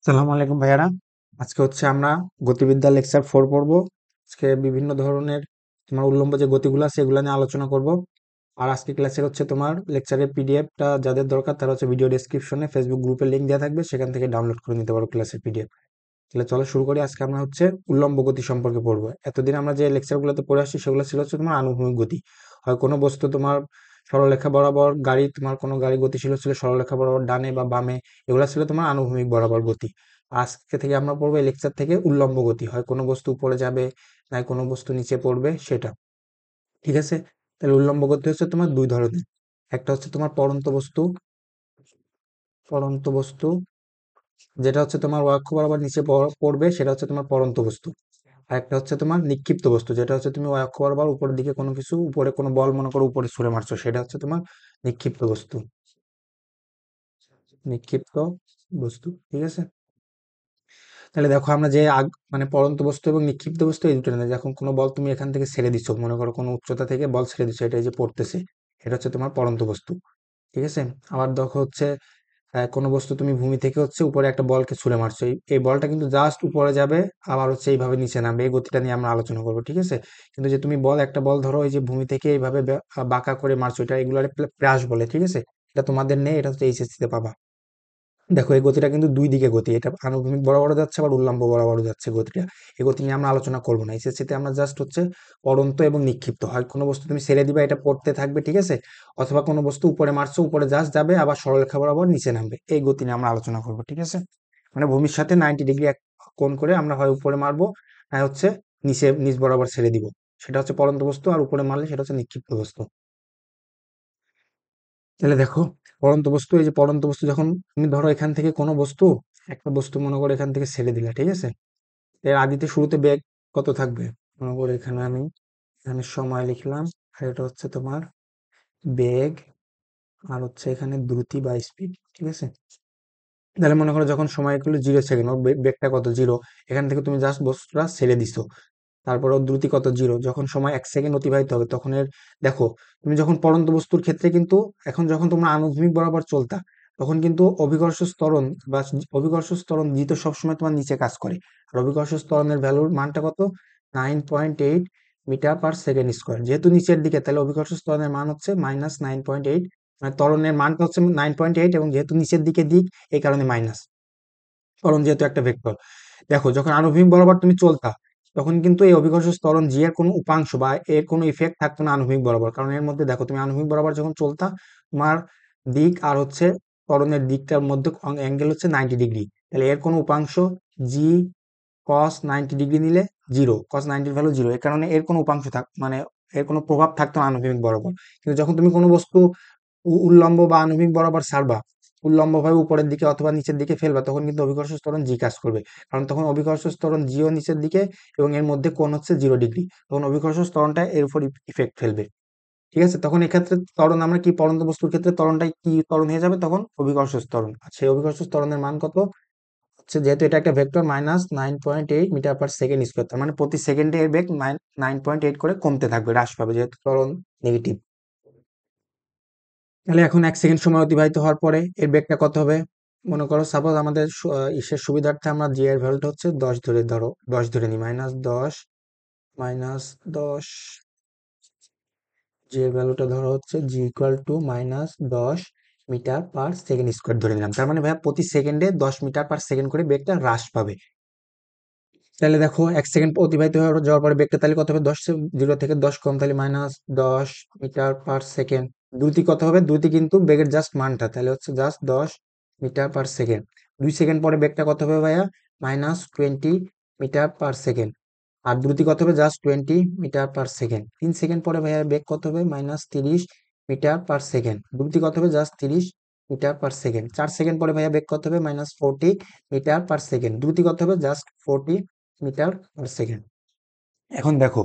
সালাম আলাইকুম ভাইয়ারা। আজকে হচ্ছে আমরা গতিবিদ্যা লেকচার 4 পড়বো। আজকে বিভিন্ন ধরনের তোমার উল্লম্ব যে গতিগুলো আছে এগুলো নিয়ে আলোচনা করব। আর আজকে ক্লাসের হচ্ছে তোমার লেকচারের পিডিএফটা যাদের দরকার তারা হচ্ছে ভিডিও ডেসক্রিপশনে ফেসবুক গ্রুপের লিংক দেওয়া থাকবে, সেখান থেকে ডাউনলোড করে নিতে পারো ক্লাসের পিডিএফ। তাহলে চলো শুরু করি। আজকে আমরা হচ্ছে উল্লম্ব গতি সম্পর্কে পড়বো। এতদিন আমরা যে লেকচারগুলোতে পড়ে আসছি সেগুলো ছিল হচ্ছে তোমার আনুভূমিক গতি। হয় কোনো বস্তু তোমার সরলরেখা বরাবর গাড়ি, তোমার কোনো গাড়ি গতিশীল ছিল সরলরেখা বরাবর ডানে বা বামে, এগুলো ছিল তোমার আনুভূমিক বরাবর গতি। আজকে থেকে আমরা পড়বো এই লেকচার থেকে উল্লম্ব গতি, হয় কোনো বস্তু উপরে যাবে না কোনো বস্তু নিচে পড়বে সেটা। ঠিক আছে? তাহলে উল্লম্ব গতি হচ্ছে তোমার দুই ধরনের। একটা হচ্ছে তোমার পড়ন্ত বস্তু যেটা হচ্ছে তোমার অক্ষ বরাবর নিচে পড়বে, সেটা হচ্ছে তোমার পড়ন্ত বস্তু। আর একটা হচ্ছে তোমার নিক্ষিপ্ত বস্তু, যেটা হচ্ছে তুমি অক্ষ বরাবর উপরের দিকে কোনো কিছু, উপরে কোনো বল মনে করো উপরে ছুঁড়ে মারছো, সেটা হচ্ছে তোমার নিক্ষিপ্ত বস্তু। নিক্ষিপ্ত বস্তু, ঠিক আছে? তাহলে দেখো আমরা যে মানে পড়ন্ত বস্তু এবং নিক্ষিপ্ত বস্তু এই দুটো না, যখন কোনো বল তুমি এখান থেকে ছেড়ে দিচ্ছ, মনে করো কোনো উচ্চতা থেকে বল ছেড়ে দিচ্ছ, এটা এই যে পড়তেছে, এটা হচ্ছে তোমার পড়ন্ত বস্তু। ঠিক আছে? আবার দেখো হচ্ছে কোনো বস্তু তুমি ভূমি থেকে হচ্ছে উপরে একটা বলকে ছুঁড়ে মারছো, এই বলটা কিন্তু জাস্ট উপরে যাবে, আবার হচ্ছে এইভাবে নিচে নামবে, এই গতিটা নিয়ে আমরা আলোচনা করবো। ঠিক আছে? কিন্তু যে তুমি একটা বল ধরো এই যে ভূমি থেকে এইভাবে বাঁকা করে মারছো, এটা এগুলার প্রাস বলে। ঠিক আছে? এটা তোমাদের নেই, এটা হচ্ছে এইচএসসি তে পাবা। দেখো এই গতিটা কিন্তু দুই দিকে গতি, এটা আনুভূমিক বরাবর যাচ্ছে আবার উল্লম্ব বরাবর যাচ্ছে গতিটা। এই গতি নিয়ে আমরা আলোচনা করবো না। এসএসসি তে আমরা জাস্ট হচ্ছে পড়ন্ত এবং নিক্ষিপ্ত, হয় কোনো বস্তু তুমি ছেড়ে দিবা এটা পড়তে থাকবে, ঠিক আছে, অথবা কোনো বস্তু উপরে মারছো উপরে জাস্ট যাবে আবার সরলরেখা বরাবর নিচে নামবে, এই গতি নিয়ে আমরা আলোচনা করবো। ঠিক আছে? মানে ভূমির সাথে 90 ডিগ্রি এক কোণ করে আমরা হয় উপরে মারবো, না হচ্ছে নিচ বরাবর ছেড়ে দিব, সেটা হচ্ছে পড়ন্ত বস্তু। আর উপরে মারলে সেটা হচ্ছে নিক্ষিপ্ত বস্তু। তাহলে দেখো, পড়ন্ত বস্তু, এই যে পড়ন্ত বস্তু, যখন তুমি ধরো এখান থেকে কোনো বস্তু, একটা বস্তু মনে করো এখান থেকে ছেড়ে দিলা, ঠিক আছে, এর আদিতে শুরুতে বেগ কত থাকবে? মনে করো এখানে আমি এখানে সময় লিখলাম, আর এটা হচ্ছে তোমার বেগ, আর হচ্ছে এখানে দ্রুতি বা স্পিড। ঠিক আছে? তাহলে মনে করো যখন সময় গুলো 0 সেকেন্ড, ওর বেগটা কত? 0। এখান থেকে তুমি জাস্ট বস্তুটা ছেড়ে দিছো, তারপর ওর দ্রুতি কত? 0। যখন সময় 1 সেকেন্ড অতিবাহিত হবে তখন এর, দেখো তুমি যখন পড়ন্ত বস্তুর ক্ষেত্রে কিন্তু, এখন যখন তোমরা আনুভূমিক বরাবর চলতা, তখন কিন্তু অভিকর্ষ ত্বরণ বা অভিকর্ষ ত্বরণ জি তো সবসময় তোমার নিচে কাজ করে। আর অভিকর্ষ ত্বরণের ভ্যালুর মানটা কত? 9.8 মিটার পার সেকেন্ড স্কোয়ার। যেহেতু নিচের দিকে, তাহলে অভিকর্ষ ত্বরণের মান হচ্ছে -9.8, মানে ত্বরণের মানটা হচ্ছে 9.8, এবং যেহেতু নিচের দিকে দিক, এই কারণে মাইনাস। ত্বরণ যেহেতু একটা ভেক্টর। দেখো যখন আনুভূমিক বরাবর তুমি চলতা, তখন কিন্তু এই অভিকর্ষ ত্বরণ জি এর কোনো উপাংশ বা এর কোনো ইফেক্ট থাকতো না আনুভূমিক বরাবর, কারণ এর মধ্যে দেখো তুমি আনুভূমিক বরাবর যখন চলতা, তোমার দিক আর হচ্ছে ত্বরণের দিকটার মধ্যে অ্যাঙ্গেল হচ্ছে 90 ডিগ্রি। তাহলে এর কোনো উপাংশ জি কস 90 ডিগ্রি নিলে জিরো, কস 90 ভ্যালু জিরো, এর কারণে এর কোনো উপাংশ মানে এর কোনো প্রভাব থাকতো না আনুভূমিক বরাবর। কিন্তু যখন তুমি কোনো বস্তু উল্লম্ব বা আনুভূমিক বরাবর ছাড়বা, উল্লম্ব ভাবে উপরের দিকে অথবা নিচের দিকে ফেলবা, তখন কিন্তু অভিকর্ষ ত্বরণ জি কাজ করবে। কারণ তখন অভিকর্ষ ত্বরণ জিও নিচের দিকে, এবং এর মধ্যে কোণ হচ্ছে 0 ডিগ্রি, তখন অভিকর্ষ ত্বরণটা এর উপর ইফেক্ট ফেলবে। ঠিক আছে? তখন এক্ষেত্রে ত্বরণ আমরা কি, পড়ন্ত বস্তুর ক্ষেত্রে ত্বরণটাই কি ত্বরণ হয়ে যাবে তখন? অভিকর্ষ ত্বরণ। আর সেই অভিকর্ষ ত্বরণের মান কত হচ্ছে, যেহেতু এটা একটা vector, -9.8 metre per second square, তার মানে প্রতি সেকেন্ডে এর বেগ 9.8 করে কমতে থাকবে, হ্রাস পাবে, যেহেতু ত্বরণ নেগেটিভ। তাহলে এখন 1 সেকেন্ড সময় অতিবাহিত হওয়ার পরে এর বেগটা কত হবে? মনে করো সাপোজ আমাদের ইসের সুবিধার্থে আমরা জি এর ভ্যালুটা হচ্ছে 10 ধরে, ধরো 10 ধরে নিই, -10 জি এর ভ্যালুটা ধরো হচ্ছে G equal to -10 metre per second square ধরে নিলাম। তার মানে ভাইয়া প্রতি সেকেন্ডে 10 মিটার পার সেকেন্ড করে বেগটা হ্রাস পাবে। তাহলে দেখো 1 সেকেন্ড অতিবাহিত হয়ে যাওয়ার পরে বেগটা তাহলে কত হবে? 0 থেকে 10 কম, তাহলে -10 মিটার পার সেকেন্ড। দ্রুতি কত হবে? দ্রুতি কিন্তু বেগের জাস্ট মানটা, তাহলে হচ্ছে just 10 metre per second. 2 second পরে বেগটা কত হবে ভাইয়া? -20 মিটার পার সেকেন্ড। আর দ্রুতি কত হবে? Just 20 metre per second. 3 second পরে ভাইয়া বেগ কত হবে? -30 মিটার পার সেকেন্ড। দ্রুতি কত হবে? Just 30 metre per second. 4 second পরে ভাইয়া বেগ কত হবে? -40 মিটার পার সেকেন্ড। দ্রুতি কত হবে? Just 40 metre per second. এখন দেখো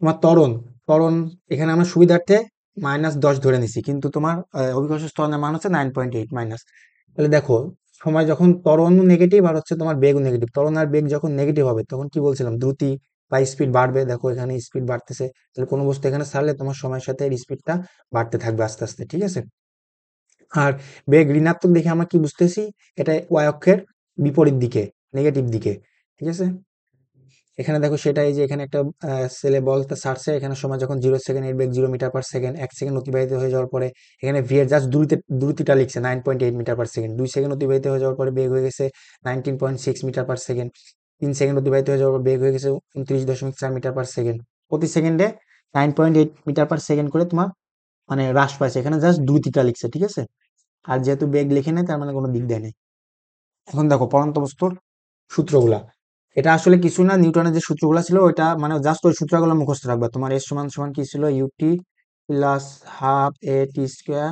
তোমার ত্বরণ, ত্বরণ এখানে আমরা সুবিধার্থে -10 ধরে নিছি, কিন্তু তোমার অভিকর্ষ ত্বরণের মান হচ্ছে 9.8 মাইনাস। তাহলে দেখো, সময় যখন ত্বরণ নেগেটিভ আর হচ্ছে তোমার বেগ নেগেটিভ, ত্বরণ আর বেগ যখন নেগেটিভ হবে তখন কি বলছিলাম? দ্রুতি বা স্পিড বাড়বে। দেখো এখানে স্পিড বাড়তেছে, তাহলে কোনো বস্তু এখানে ছাড়লে তোমার সময়ের সাথে এর স্পিডটা বাড়তে থাকবে আস্তে আস্তে। ঠিক আছে? আর বেগ ঋণাত্মক দেখে আমরা কি বুঝতেছি? এটা ওয়াই অক্ষের বিপরীত দিকে, নেগেটিভ দিকে, ঠিক আছে। এখানে দেখো সেটাই যে এখানে একটা ছেলে বলটা ছাড়ছে, এখানে সময় যখন 0 সেকেন্ড, এর বেগ 0 মিটার পার সেকেন্ড, 1 সেকেন্ড অতিবাহিত হয়ে যাওয়ার পরে এখানে ভি এর জাস্ট দ্রুতিটা লিখছে 9.8 মিটার পার সেকেন্ড। 2 সেকেন্ড অতিবাহিত হয়ে যাওয়ার পরে বেগ হয়ে গেছে 19.6 মিটার পার সেকেন্ড। 3 সেকেন্ড অতিবাহিত হয়ে যাওয়ার পর বেগ হয়ে গেছে 29.4 মিটার পার সেকেন্ড। প্রতি সেকেন্ডে 9.8 মিটার পার সেকেন্ড করে তোমার মানে হ্রাস পাইছে, এখানে জাস্ট দ্রুতিটা লিখছে, ঠিক আছে। আর যেহেতু বেগ লিখে নেয় তার মানে কোনো দিক দেয় নেই। এখন দেখো পড়ন্ত বস্তুর সূত্রগুলা, এটা আসলে কিছু না, নিউটনের যে সূত্রগুলা ছিল ওইটা মানে জাস্ট ওই সূত্রগুলো মুখস্থ রাখবা। তোমার এস সমান সমান কি ছিল, U T plus half A T square,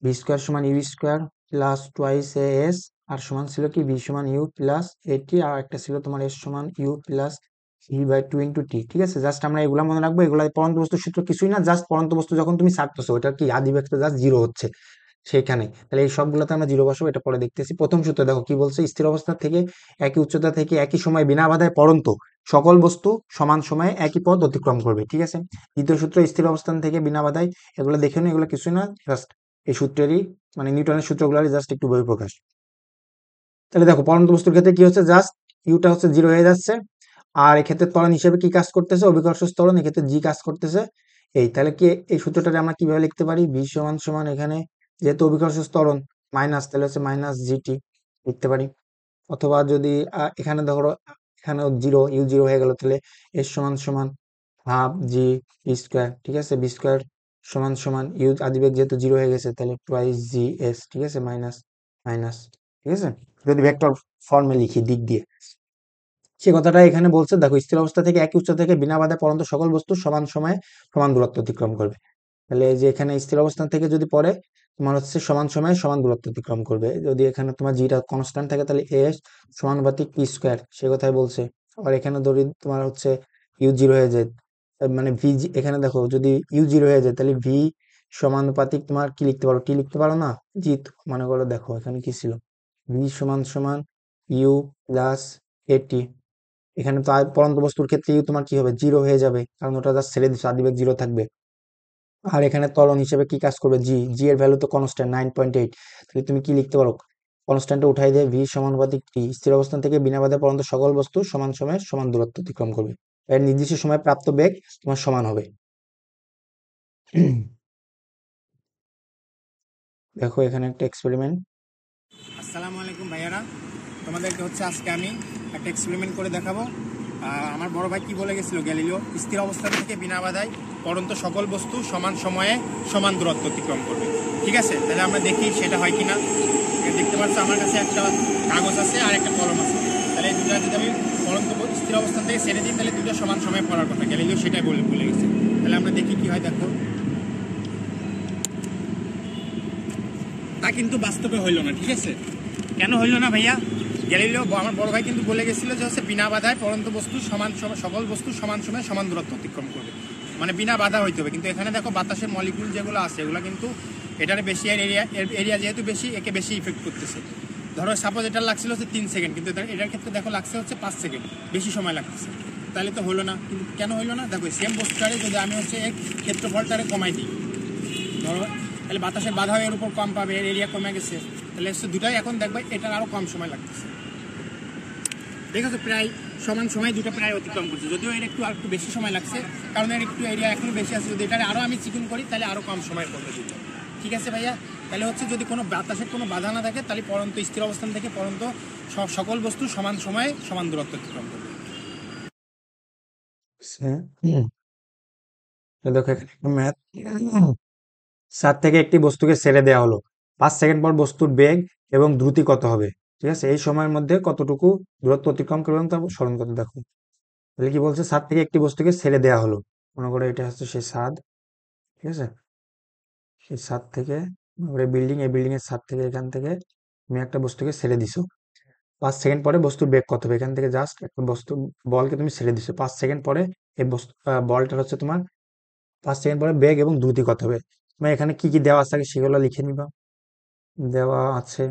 V square সমান you square plus twice A S, আর সমান ছিল কি ভি সমান ইউ প্লাস এটি, আর একটা ছিল তোমার এস সমান U plus V by two into T, ঠিক আছে। জাস্ট আমরা এগুলা মনে রাখবো, এগুলা পরন্ত বস্তুর সূত্র কিছুই না, জাস্ট পরন্ত বস্তু যখন তুমি ছাড়তেছো ওটা কি আদি ভেক্টর জাস্ট জিরো হচ্ছে সেখানে, তাহলে এই সবগুলোতে আমরা জিরো বসাবো, এটা পরে দেখতেছি। প্রথম সূত্র দেখো কি বলছে, স্থির অবস্থা থেকে একই উচ্চতা থেকে একই সময় বিনা বাধায় পড়ন্ত সকল বস্তু সমান সময়ে একই পথ অতিক্রম করবে, ঠিক আছে। দ্বিতীয় সূত্র, স্থির অবস্থান থেকে বিনা বাধায়, এগুলো দেখে নিও, এগুলো কিছুই না, জাস্ট এই সূত্রেরই মানে নিউটনের সূত্রগুলোরই জাস্ট একটু বহিঃপ্রকাশ। তাহলে দেখো পরন্ত বস্তুর ক্ষেত্রে কি হচ্ছে, জাস্ট ইউটা হচ্ছে জিরো হয়ে যাচ্ছে, আর এক্ষেত্রে ত্বরণ হিসেবে কি কাজ করতেছে, অভিকর্ষ ত্বরণ, এক্ষেত্রে জি কাজ করতেছে। এই তাহলে কি এই সূত্রটাকে আমরা কিভাবে লিখতে পারি, ভি সমান সমান এখানে যেহেতু অভিকর্ষ ত্বরণ মাইনাস, তাহলে হচ্ছে মাইনাস জিটি লিখতে পারি। অথবা যদি এখানে ধরো এখানেও জিরো, ইউ জিরো হয়ে গেল, তাহলে এস সমান সমান হাফ জি বি স্কোয়ার, ঠিক আছে। বি স্কোয়ার সমান সমান ইউ আদিবেগ যেহেতু জিরো হয়ে গেছে তাহলে টোয়াইস জি এস, ঠিক আছে, মাইনাস মাইনাস, ঠিক আছে। যদি ভেক্টর ফর্মে লিখি দিক দিয়ে, সে কথাটা এখানে বলছে। দেখো স্থির অবস্থা থেকে একই উচ্চতা থেকে বিনা বাধায় পড়ন্ত সকল বস্তু সমান সময়ে সমান দূরত্ব অতিক্রম করবে। তাহলে এই যে এখানে স্থির অবস্থান থেকে যদি পড়ে তোমার হচ্ছে সমান সময়ে সমান দূরত্ব অতিক্রম করবে। যদি এখানে তোমার জিটা কনস্ট্যান্ট থাকে তাহলে এস সমানুপাতিক পি স্কোয়ার, সে কথাই বলছে। আবার এখানে ধরি তোমার হচ্ছে ইউ জিরো হয়ে যায়, মানে ভি, এখানে দেখো যদি ইউ জিরো হয়ে যায় তাহলে ভি সমানুপাতিক তোমার কি লিখতে পারো, টি লিখতে পারো না, জি। মনে করো দেখো এখানে কি ছিল, ভি সমান সমান ইউ প্লাস এটি, এখানে তো পরন্ত বস্তুর ক্ষেত্রে ইউ তোমার কি হবে, জিরো হয়ে যাবে, কারণ ওটা জাস্ট ছেড়ে দিচ্ছে, আদিবেগ জিরো থাকবে। আর এখানে ত্বরণ হিসেবে কি কাজ করবে, জি, জি এর ভ্যালু তো কনস্ট্যান্ট 9.8, তাহলে তুমি কি লিখতে পারো, কনস্ট্যান্টটা উঠাই দিয়ে ভি সমানুপাতিক টি, স্থির অবস্থান থেকে বিনা বাধায় পরন্ত সকল বস্তু সমান সময়ে সমান দূরত্ব অতিক্রম করবে, এর নির্দিষ্ট সময়ে প্রাপ্ত বেগ তোমার সমান হবে। দেখো এখানে একটা এক্সপেরিমেন্ট। আসসালামু আলাইকুম ভাইয়ারা, তোমাদেরকে হচ্ছে আজকে আমি একটা এক্সপেরিমেন্ট করে দেখাবো। আমার বড় ভাই কি বলে গেছিল, গ্যালিলিও স্থির অবস্থা থেকে বিনা বাধায় পরন্ত সকল বস্তু সমান সময়ে সমান দূরত্ব অতিক্রম করবে। ঠিক আছে, তাহলে আমরা দেখি সেটা হয় কিনা। দেখতে পাচ্ছ আমার কাছে একটা কাগজ আছে আর একটা কলম আছে, তাহলে এই দুটা যদি আমি পরন্ত স্থির অবস্থান থেকে ছেড়ে দিই তাহলে দুটো সমান সময়ে পড়ার কথা, গ্যালিলিও সেটাই বলে গেছে। তাহলে আমরা দেখি কি হয়। দেখো তা কিন্তু বাস্তবে হইল না, ঠিক আছে। কেন হইল না ভাইয়া, গ্যালিলিও আমার বড় ভাই কিন্তু বলে গেছিল যে হচ্ছে বিনা বাধায় পরন্ত বস্তু সমান সকল বস্তু সমান সময়ে সমান দূরত্ব অতিক্রম করবে, মানে বিনা বাধা হইতে হবে। কিন্তু এখানে দেখো বাতাসের মলিকুল যেগুলো আছে এগুলো কিন্তু এটার বেশি এরিয়া যেহেতু বেশি, একে বেশি ইফেক্ট করতেছে। ধরো সাপোজ এটা লাগছিল হচ্ছে 3 সেকেন্ড, কিন্তু এটার ক্ষেত্রে দেখো লাগছে হচ্ছে 5 সেকেন্ড, বেশি সময় লাগতেছে। তাহলে তো হলো না। কিন্তু কেন হইলো না, দেখো সেম বস্তুটারে যদি আমি হচ্ছে এর ক্ষেত্রফলটারে কমাই দিই, ধরো তাহলে বাতাসের বাধা এর উপর কম পাবে, এর এরিয়া কমে গেছে, তাহলে দুটাই এখন দেখবে এটার আরও কম সময় লাগতেছে। দেখেছো প্রায় সমান সময় দুটো প্রায় অতিক্রম করছে, যদিও এর একটু আর একটু বেশি সময় লাগছে, কারণ এর একটু এরিয়া এখনো বেশি আছে। যদি এটা আরও আমি চিকুন করি তাহলে আরও কম সময় পড়বে দুটো। ঠিক আছে ভাইয়া, তাহলে হচ্ছে যদি কোনো বাতাসের কোনো বাধা না থাকে তাহলে পরন্ত স্থির অবস্থান থেকে পরন্ত সকল বস্তু সমান সময়ে সমান দূরত্ব অতিক্রম করবে। দেখো এখানে একটা ম্যাথ, 7 থেকে একটি বস্তুকে ছেড়ে দেওয়া হলো, 5 সেকেন্ড পর বস্তুর বেগ এবং দ্রুতি কত হবে, ঠিক আছে, এই সময়ের মধ্যে কতটুকু দূরত্ব অতিক্রম করবে এবং তা স্মরণ করতে। দেখো তাহলে কি বলছে, 7 থেকে একটি বস্তুকে ছেড়ে দেওয়া হলো, মনে করো এটা হচ্ছে সেই ছাদ, ঠিক আছে। সেই ছাদ থেকে বিল্ডিং, এই বিল্ডিং এর ছাদ থেকে এখান থেকে তুমি একটা বস্তুকে ছেড়ে দিছো, 5 সেকেন্ড পরে বস্তুর বেগ কত হবে, এখান থেকে জাস্ট একটা বস্তু বলকে তুমি ছেড়ে দিছো, 5 সেকেন্ড পরে এই বস্তু বলটা হচ্ছে তোমার 5 সেকেন্ড পরে বেগ এবং দ্রুতি কত হবে। তুমি এখানে কি কি দেওয়া আছে আগে সেগুলো লিখে নিবা। দেওয়া আছে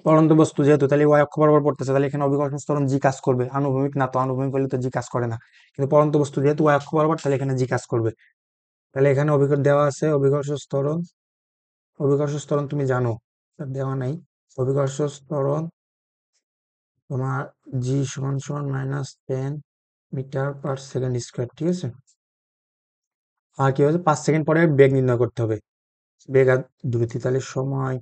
পড়ন্ত বস্তু যেহেতু, তাহলে ওয়াই অক্ষ বরাবর পড়তেছে, তাহলে এখানে অভিকর্ষ ত্বরণ জি কাজ করবে, আনুভূমিক না তো, আনুভূমিক হলে তো জি কাজ করে না, কিন্তু পড়ন্ত বস্তু যেহেতু ওয়াই অক্ষ বরাবর তাহলে এখানে জি কাজ করবে। তাহলে এখানে অভিকর্ষ দেওয়া আছে, অভিকর্ষ ত্বরণ, অভিকর্ষ ত্বরণ তুমি জানো, দেওয়া নাই, অভিকর্ষ ত্বরণ তোমার জি সমান সমান -10 মিটার/সেকেন্ড স্কোয়ার, ঠিক আছে। আর কি হচ্ছে 5 সেকেন্ড পরে বেগ নির্ণয় করতে হবে, বেগ আর দ্রুতি। তাহলে সময়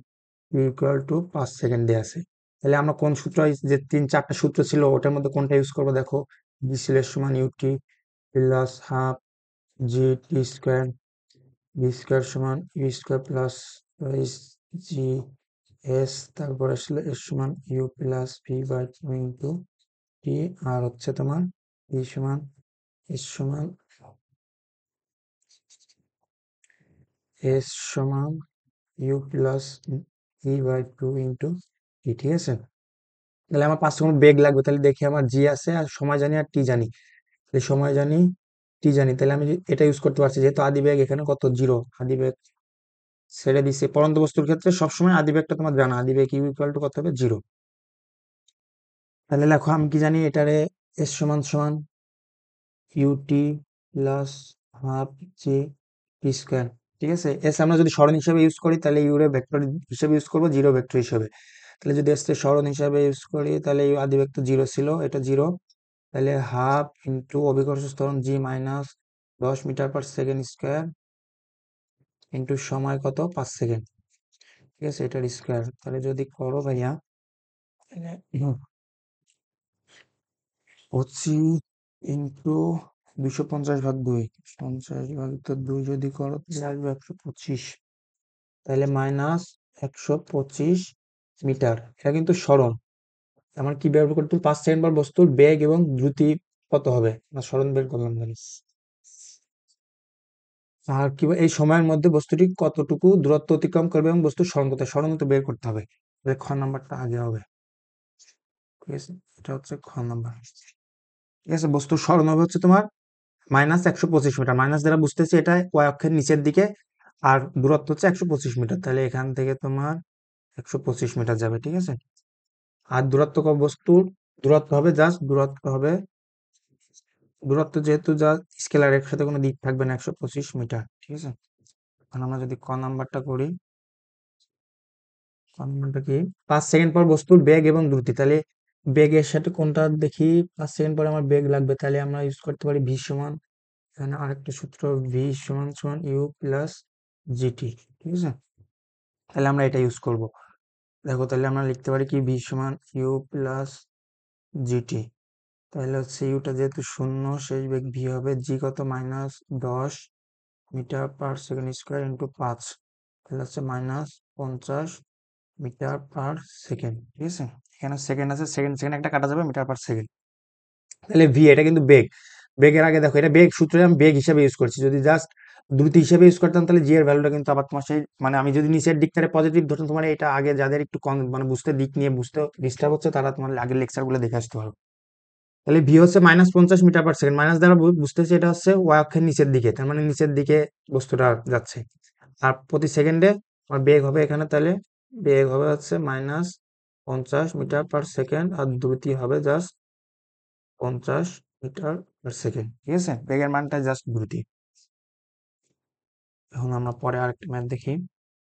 ইকুয়াল টু 5 সেকেন্ড দেওয়া আছে। তাহলে আমরা কোন সূত্র, যে 3-4টা সূত্র ছিল ওটার মধ্যে কোনটা ইউজ করবো দেখো। জি সিলের সমান ইউটি প্লাস হাফ জি টি স্কোয়ার, বি স্কোয়ার সমান you square plus G S, তারপর আসলে এস সমান U plus V by two into T. আর হচ্ছে তোমার ভি সমান এস সমান এস সমান U plus V by two into T, ঠিক আছে। তাহলে আমার 5 সেকেন্ড বেগ লাগবে, তাহলে দেখি আমার জি আছে আর সময় জানি আর টি জানি। তাহলে সময় জানি টি জানি, তাহলে আমি এটা ইউজ করতে পারছি, যেহেতু আদি বেগ এখানে কত, জিরো। আদি বেগ ছেড়ে দিছে পরন্ত বস্তুর ক্ষেত্রে সবসময় আদি বেগটা তোমার জানা, আদি বেগ ইউ ইকুয়াল টু কত হবে, জিরো। তাহলে লেখো আমি কি জানি এটারে, এস সমান সমান ইউটি প্লাস হাফ জি টি স্কোয়ার, ঠিক আছে। এস আমরা যদি সরণ হিসেবে ইউজ করি তাহলে ইউ রে ভেক্টর হিসেবে ইউজ করবো, জিরো ভেক্টর হিসেবে। তাহলে যদি এস কে সরণ হিসাবে ইউজ করি তাহলে ইউ আদি ভেক্টর জিরো ছিল, এটা জিরো। তাহলে হাফ ইন্টু অভিকর্ষ ত্বরণ জি -10 মিটার/সেকেন্ড স্কোয়ার ইন্টু সময় কত, 5 সেকেন্ড, ঠিক আছে, এটার স্কোয়ার। তাহলে যদি করো ভাইয়া, তাহলে 25 ইন্টু 250/2, 50/2 যদি করো তাহলে আসবে 125, তাহলে -125 মিটার। এটা কিন্তু সরণ। আমার কি বের করতে হবে, 5 সেকেন্ড পর বস্তুর বেগ এবং দ্রুতি কত হবে, না সরণ বের করলাম জানিস। আর কি এই সময়ের মধ্যে বস্তুটি কতটুকু দূরত্ব অতিক্রম করবে এবং বস্তুর সরণ কত, সরণ তো বের করতে হবে। তাহলে খ নাম্বারটা আগে হবে, ঠিক আছে। এটা হচ্ছে খ নাম্বার, ঠিক আছে। বস্তুর সরণ হবে হচ্ছে তোমার -125 মিটার, মাইনাস দ্বারা বুঝতেছি এটা ওয়াই অক্ষের নিচের দিকে, আর দূরত্ব হচ্ছে 125 মিটার। তাহলে এখান থেকে তোমার 125 মিটার যাবে, ঠিক আছে। আর দূরত্ব বস্তুর দূরত্ব হবে, জাস্ট দূরত্ব হবে, দূরত্ব যেহেতু যা স্কেলার, এর সাথে কোনো দিক থাকবে না, 125 মিটার, ঠিক আছে। এখন আমরা যদি ক নাম্বারটা করি, ক নাম্বারটা কি, 5 সেকেন্ড পর বস্তুর বেগ এবং দ্রুতি। তাহলে বেগের সাথে কোনটা দেখি, 5 সেকেন্ড পরে আমার বেগ লাগবে, তাহলে আমরা ইউজ করতে পারি ভি সমান, এখানে আরেকটা সূত্র, ভি সমান সমান ইউ প্লাস জিটি, ঠিক আছে। তাহলে আমরা এটা ইউজ করব। দেখো তাহলে আমরা লিখতে পারি কি, ভি সমান ইউ প্লাস জিটি। তাহলে হচ্ছে ইউটা যেহেতু শূন্য, শেষ বেগ ভি হবে, জি কত, -10 মিটার/সেকেন্ড স্কোয়ার ইন্টু 5, তাহলে হচ্ছে -50 মিটার/সেকেন্ড, ঠিক আছে। এখানে সেকেন্ড আছে, সেকেন্ড সেকেন্ড একটা কাটা যাবে, মিটার/সেকেন্ড। তাহলে ভি এটা কিন্তু বেগ, বেগের আগে দেখো এটা বেগ সূত্রে আমি বেগ হিসেবে ইউজ করছি, যদি জাস্ট দ্রুতি হিসেবে ইউজ করতাম তাহলে জি এর ভ্যালুটা কিন্তু আবার তোমার সেই, মানে আমি যদি নিচের দিকটারে পজিটিভ ধরতাম, তোমার এটা আগে যাদের একটু কম মানে বুঝতে, দিক নিয়ে বুঝতে ডিস্টার্ব হচ্ছে, তারা তোমার আগের লেকচার গুলো দেখে আসতে পারো। তাহলে ভি হচ্ছে -50 মিটার/সেকেন্ড, মাইনাস দ্বারা বুঝতেছি এটা হচ্ছে ওয়াই অক্ষের নিচের দিকে, তার মানে নিচের দিকে বস্তুটা যাচ্ছে। আর প্রতি সেকেন্ডে আমার বেগ হবে এখানে, তাহলে বেগ হবে হচ্ছে -50 মিটার/সেকেন্ড, আর দ্রুতি হবে জাস্ট 50 মিটার/সেকেন্ড, ঠিক আছে। বেগের মানটা জাস্ট দ্রুতি। এখন আমরা পরে আরেকটা ম্যাথ দেখি।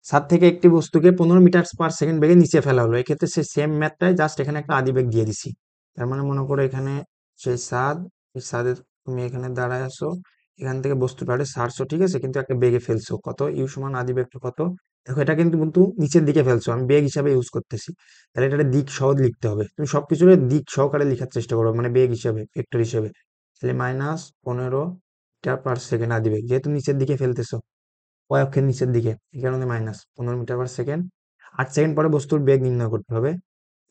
ছাদ থেকে একটি বস্তুকে 15 মিটার/সেকেন্ড বেগে নিচে ফেলা হলো, এক্ষেত্রে সেই সেম ম্যাথটাই, জাস্ট এখানে একটা আদি বেগ দিয়ে দিছি। তার মানে মনে করো এখানে সেই ছাদ, এই ছাদে তুমি এখানে দাঁড়ায় আছো, এখান থেকে বস্তুটারে ছাড়ছো, ঠিক আছে, কিন্তু একটা বেগে ফেলছো, কত, ইউ সমান আদি বেগটা কত। দেখো এটা কিন্তু নিচের দিকে ফেলছো, আমি বেগ হিসাবে ইউজ করতেছি, তাহলে এটা দিক সহ লিখতে হবে। তুমি সবকিছু দিক সহকারে লেখার চেষ্টা করো, মানে বেগ হিসাবে, ভেক্টর হিসাবে। তাহলে -15 মিটার/সেকেন্ড আদি বেগ, যেহেতু নিচের দিকে ফেলতেছো, ওয়াই অক্ষের নিচের দিকে, এই কারণে -15 মিটার/সেকেন্ড। 8 সেকেন্ড পরে বস্তুর বেগ নির্ণয় করতে হবে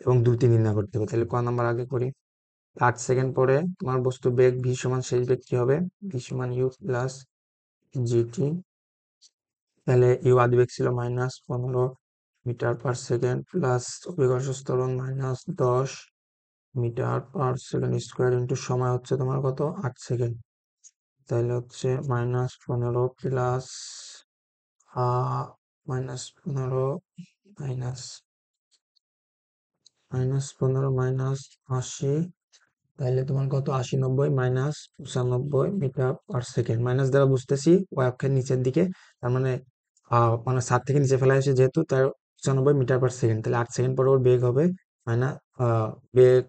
এবং দ্রুতি নির্ণয় করতে হবে। তাহলে ক নাম্বার আগে করি। 8 সেকেন্ড পরে তোমার বস্তুর বেগ ভি সমান শেষ বেগ কি হবে, ভি সমান ইউ প্লাস জিটি। তাহলে ইউ আদি বেগ ছিল -15 মিটার/সেকেন্ড প্লাস অভিকর্ষ ত্বরণ -10 মিটার/সেকেন্ড স্কোয়ার ইন্টু সময় হচ্ছে তোমার কত, 8 সেকেন্ড। তাহলে হচ্ছে -15 প্লাস -15 মাইনাস -15 - 80, তাহলে তোমার কত, 80 90 -95 মিটার/সেকেন্ড। মাইনাস দ্বারা বুঝতেছি ওয়াই অক্ষের নিচের দিকে, তার মানে মানে 7 থেকে নিচে ফেলা হয়েছে যেহেতু, তার 95 মিটার/সেকেন্ড। তাহলে 8 সেকেন্ড পরে ওর বেগ হবে বেগ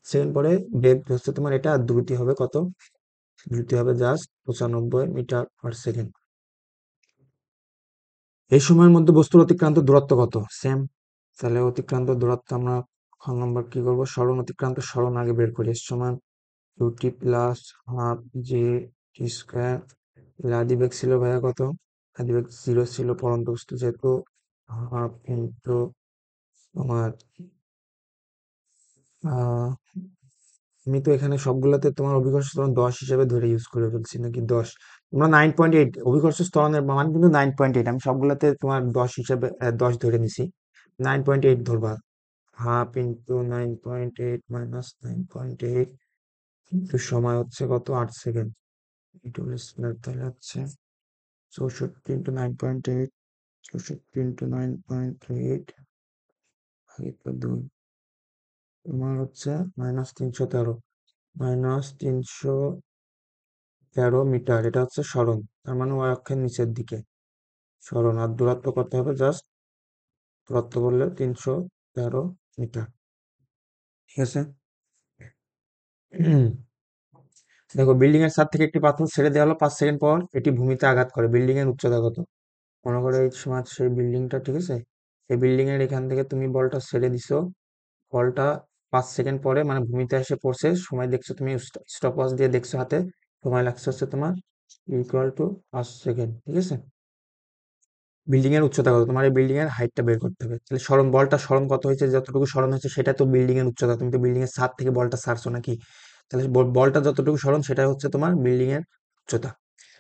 সেকেন্ড পরে বেগ হচ্ছে তোমার এটা, আর দ্রুতি হবে কত? দ্রুতি হবে জাস্ট 95 মিটার/সেকেন্ড। এই সময়ের মধ্যে বস্তুর অতিক্রান্ত দূরত্ব কত? সেম। তাহলে অতিক্রান্ত দূরত্ব আমরা খ নম্বর কি করব, সরণ অতিক্রান্ত সরণ আগে বের করি। সমান ইউটি প্লাস হাফ জে টি স্কোয়ার। আদিবেগ ছিল ভাইয়া কত? আদিবেগ 0 ছিল, পরন্ত বস্তু যেহেতু হাফ ইন্টু তোমার আহ আমি তো এখানে সবগুলাতে তোমার অভিকর্ষ ত্বরণ 10 হিসেবে ধরে ইউজ করে ফেলছি, নাকি 10? তোমরা 9.8 অভিকর্ষ ত্বরণের মান কিন্তু 9.8, আমি সবগুলাতে তোমার 10 হিসেবে 10 ধরে নিছি। 9.8 ধরবা। হাফ ইন্টু 9.8 মাইনাস 9.8 কিন্তু সময় হচ্ছে কত? 8 সেকেন্ড। ইন্টু স্কয়ার, তাহলে হচ্ছে 64 ইন্টু 9.8, 64 ইন্টু 9.8 ভাগিত 2, তোমার হচ্ছে -313, -313 মিটার। এটা হচ্ছে সরণ, তার মানে ওই অক্ষের নিচের দিকে সরণ। আর দূরত্ব কত হবে? জাস্ট দূরত্ব বললে 313 মিটার। ঠিক আছে। দেখো, বিল্ডিং এর ছাদ থেকে একটি পাথর ছেড়ে দেওয়া হলো 5 সেকেন্ড পর, এটি ভূমিতে আঘাত করে, বিল্ডিং এর উচ্চতা কত? মনে করো এই সময় সেই বিল্ডিংটা, ঠিক আছে, এই বিল্ডিং এর এখান থেকে তুমি বলটা ছেড়ে দিছো, বলটা 5 সেকেন্ড পরে মানে ভূমিতে এসে পড়ছে, সময় দেখছো তুমি স্টপ ওয়াচ দিয়ে দেখছো হাতে, সময় লাগছে হচ্ছে তোমার ইকুয়াল টু 5 সেকেন্ড। ঠিক আছে। বিল্ডিং এর উচ্চতা কত? তোমার এই বিল্ডিং এর হাইটটা বের করতে হবে। তাহলে বলটা সরণ কত হয়েছে, যতটুকু সরণ হয়েছে সেটা তো বিল্ডিং এর উচ্চতা, তুমি তো বিল্ডিং এর ছাদ থেকে বলটা ছাড়ছো নাকি? তাহলে বলটা যতটুকু সরণ সেটা হচ্ছে তোমার বিল্ডিং এর উচ্চতা।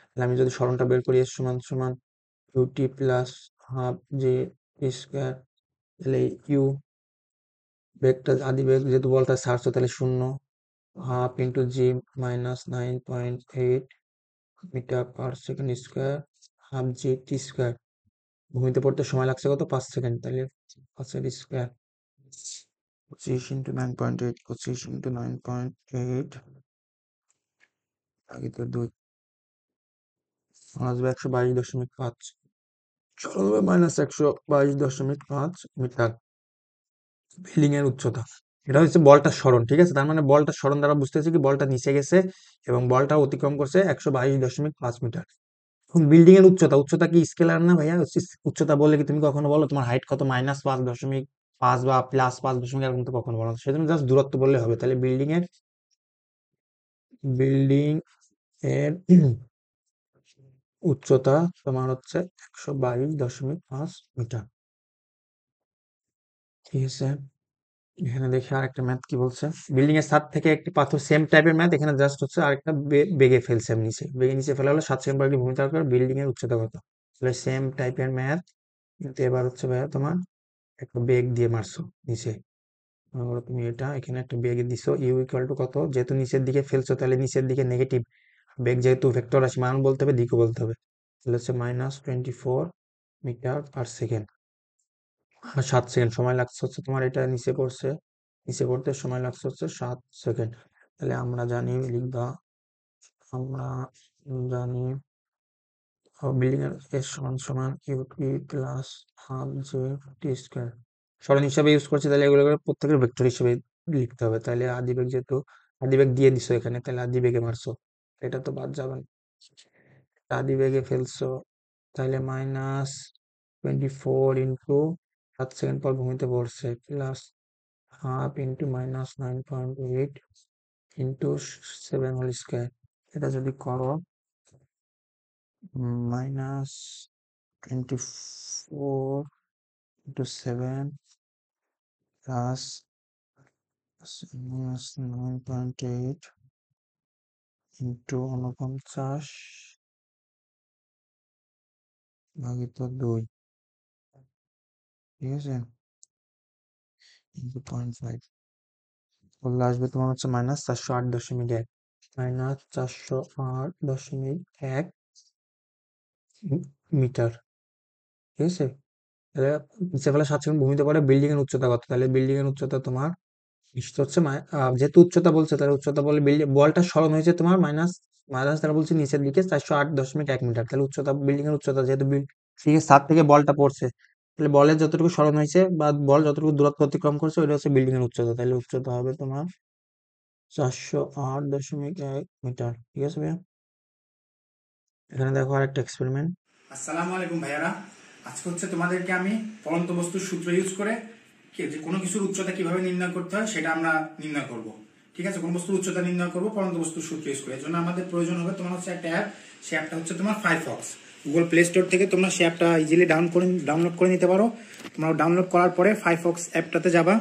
তাহলে আমি যদি সরণটা বের করি, সমান সমান UT plus half g square. তাহলে ইউ বেগটা, আদি বেগ যেহেতু বলটা ছাড়ছো, তাহলে 0, half into g -9.8 metre per second square, half জি টি স্কোয়ার। ভূমিতে পড়তে সময় লাগছে কত? 5 সেকেন্ড। তাহলে 5 স্কোয়ার 25 ইন্টু 9.8, 25 ইন্টু 9.8 ভাগিত 2 আসবে 122.5, সরল হবে -122.5 মিটার। বিল্ডিং এর উচ্চতা, এটা হচ্ছে বলটা সরণ। ঠিক আছে, তার মানে বলটা সরণ দ্বারা বুঝতেছি কি বলটা নিচে গেছে এবং বলটা অতিক্রম করছে 122.5 মিটার। এখন বিল্ডিং এর উচ্চতা, উচ্চতা কি স্কেলার না ভাইয়া? উচ্চতা বললে কি তুমি কখনো বলো তোমার হাইট কত? -5.5 বা +5 এরকম তো কখনো বলো না। সেজন্য জাস্ট দূরত্ব বললে হবে। তাহলে বিল্ডিং এর উচ্চতা তোমার হচ্ছে 122.5 মিটার। ঠিক আছে। এখানে দেখি আরেকটা ম্যাথ কি বলছে। বিল্ডিং এর ছাদ থেকে একটি পাথর, সেম টাইপের ম্যাথ, এখানে জাস্ট হচ্ছে আরেকটা বেগে ফেলছে আমি নিচে, বেগে নিচে ফেলা হলো 7 সেকেন্ড পর একটি ভূমি দরকার, বিল্ডিং এর উচ্চতা কত? তাহলে সেম টাইপের ম্যাথ, কিন্তু এবার হচ্ছে ভাইয়া তোমার একটা বেগ দিয়ে মারছো নিচে। মনে করো তুমি এটা এখানে একটা বেগ দিছো, ইউ ইকুয়াল টু কত, যেহেতু নিচের দিকে ফেলছো তাহলে নিচের দিকে নেগেটিভ বেগ, যেহেতু ভেক্টর রাশি মান বলতে হবে, দিকও বলতে হবে। তাহলে হচ্ছে -24 মিটার/সেকেন্ড। আর 7 সেকেন্ড সময় লাগছে হচ্ছে তোমার, এটা নিচে পড়ছে, নিচে পড়তে সময় লাগছে হচ্ছে 7 সেকেন্ড। তাহলে আমরা জানি লিখবা, আমরা জানি বিল্ডিং এর এস সমান সমান ইউটি প্লাস হাফ জে টি স্কোয়ার। সরণ হিসাবে ইউজ করছি, তাহলে এগুলো প্রত্যেকের ভেক্টর হিসেবে লিখতে হবে। তাহলে আদিবেগ, যেহেতু আদিবেগ দিয়ে দিছো এখানে, তাহলে আদিবেগে মারছো, এটা তো বাদ যাবে না। আদিবেগে ফেলছো, তাহলে -24 ইন্টু 7 সেকেন্ড পর ভূমিতে পড়ছে, plus half into -9.8 into 7 whole square. এটা যদি করো -24 ইন্টু 7 প্লাস -9.8 ইন্টু 49 ভাগিত 2। ঠিক আছে, ইন্টু 0.5 করলে আসবে তোমার হচ্ছে -408.1, -408.1 মিটার। ঠিক আছে। তাহলে নিচে ফেলা 7 সেকেন্ড ভূমিতে পড়ে, বিল্ডিং এর উচ্চতা কত? তাহলে বিল্ডিং এর উচ্চতা তোমার নিশ্চিত হচ্ছে যেহেতু উচ্চতা বলছে, তাহলে উচ্চতা বলে বিল্ডিং বলটা সরণ হয়েছে তোমার মাইনাস, মাইনাস দ্বারা বলছে নিচের দিকে 408.1 মিটার। তাহলে উচ্চতা, বিল্ডিং এর উচ্চতা যেহেতু ঠিক আছে, 7 থেকে বলটা পড়ছে, তাহলে বলের যতটুকু সরণ হয়েছে বা বল যতটুকু দূরত্ব অতিক্রম করছে ওইটা হচ্ছে বিল্ডিং এর উচ্চতা, তাহলে উচ্চতা হবে তোমার 408.1 মিটার। ঠিক আছে ভাইয়া, এখানে দেখো আরেকটা এক্সপেরিমেন্ট। আসসালামু আলাইকুম ভাইয়ারা, আজকে হচ্ছে তোমাদেরকে আমি পরন্ত বস্তুর সূত্র ইউজ করে যে কোনো কিছুর উচ্চতা কিভাবে নির্ণয় করতে হয় সেটা আমরা নির্ণয় করব। ঠিক আছে, কোন বস্তুর উচ্চতা নির্ণয় করব পরন্ত বস্তুর সূত্র ইউজ করে। এর জন্য আমাদের প্রয়োজন হবে তোমার হচ্ছে একটা অ্যাপ, সেই অ্যাপটা হচ্ছে তোমার ফায়ারফক্স। গুগল প্লে স্টোর থেকে তোমরা সেই অ্যাপটা ইজিলি ডাউনলোড করে নিতে পারো। তোমরা ডাউনলোড করার পরে ফায়ারফক্স অ্যাপটাতে যাবা,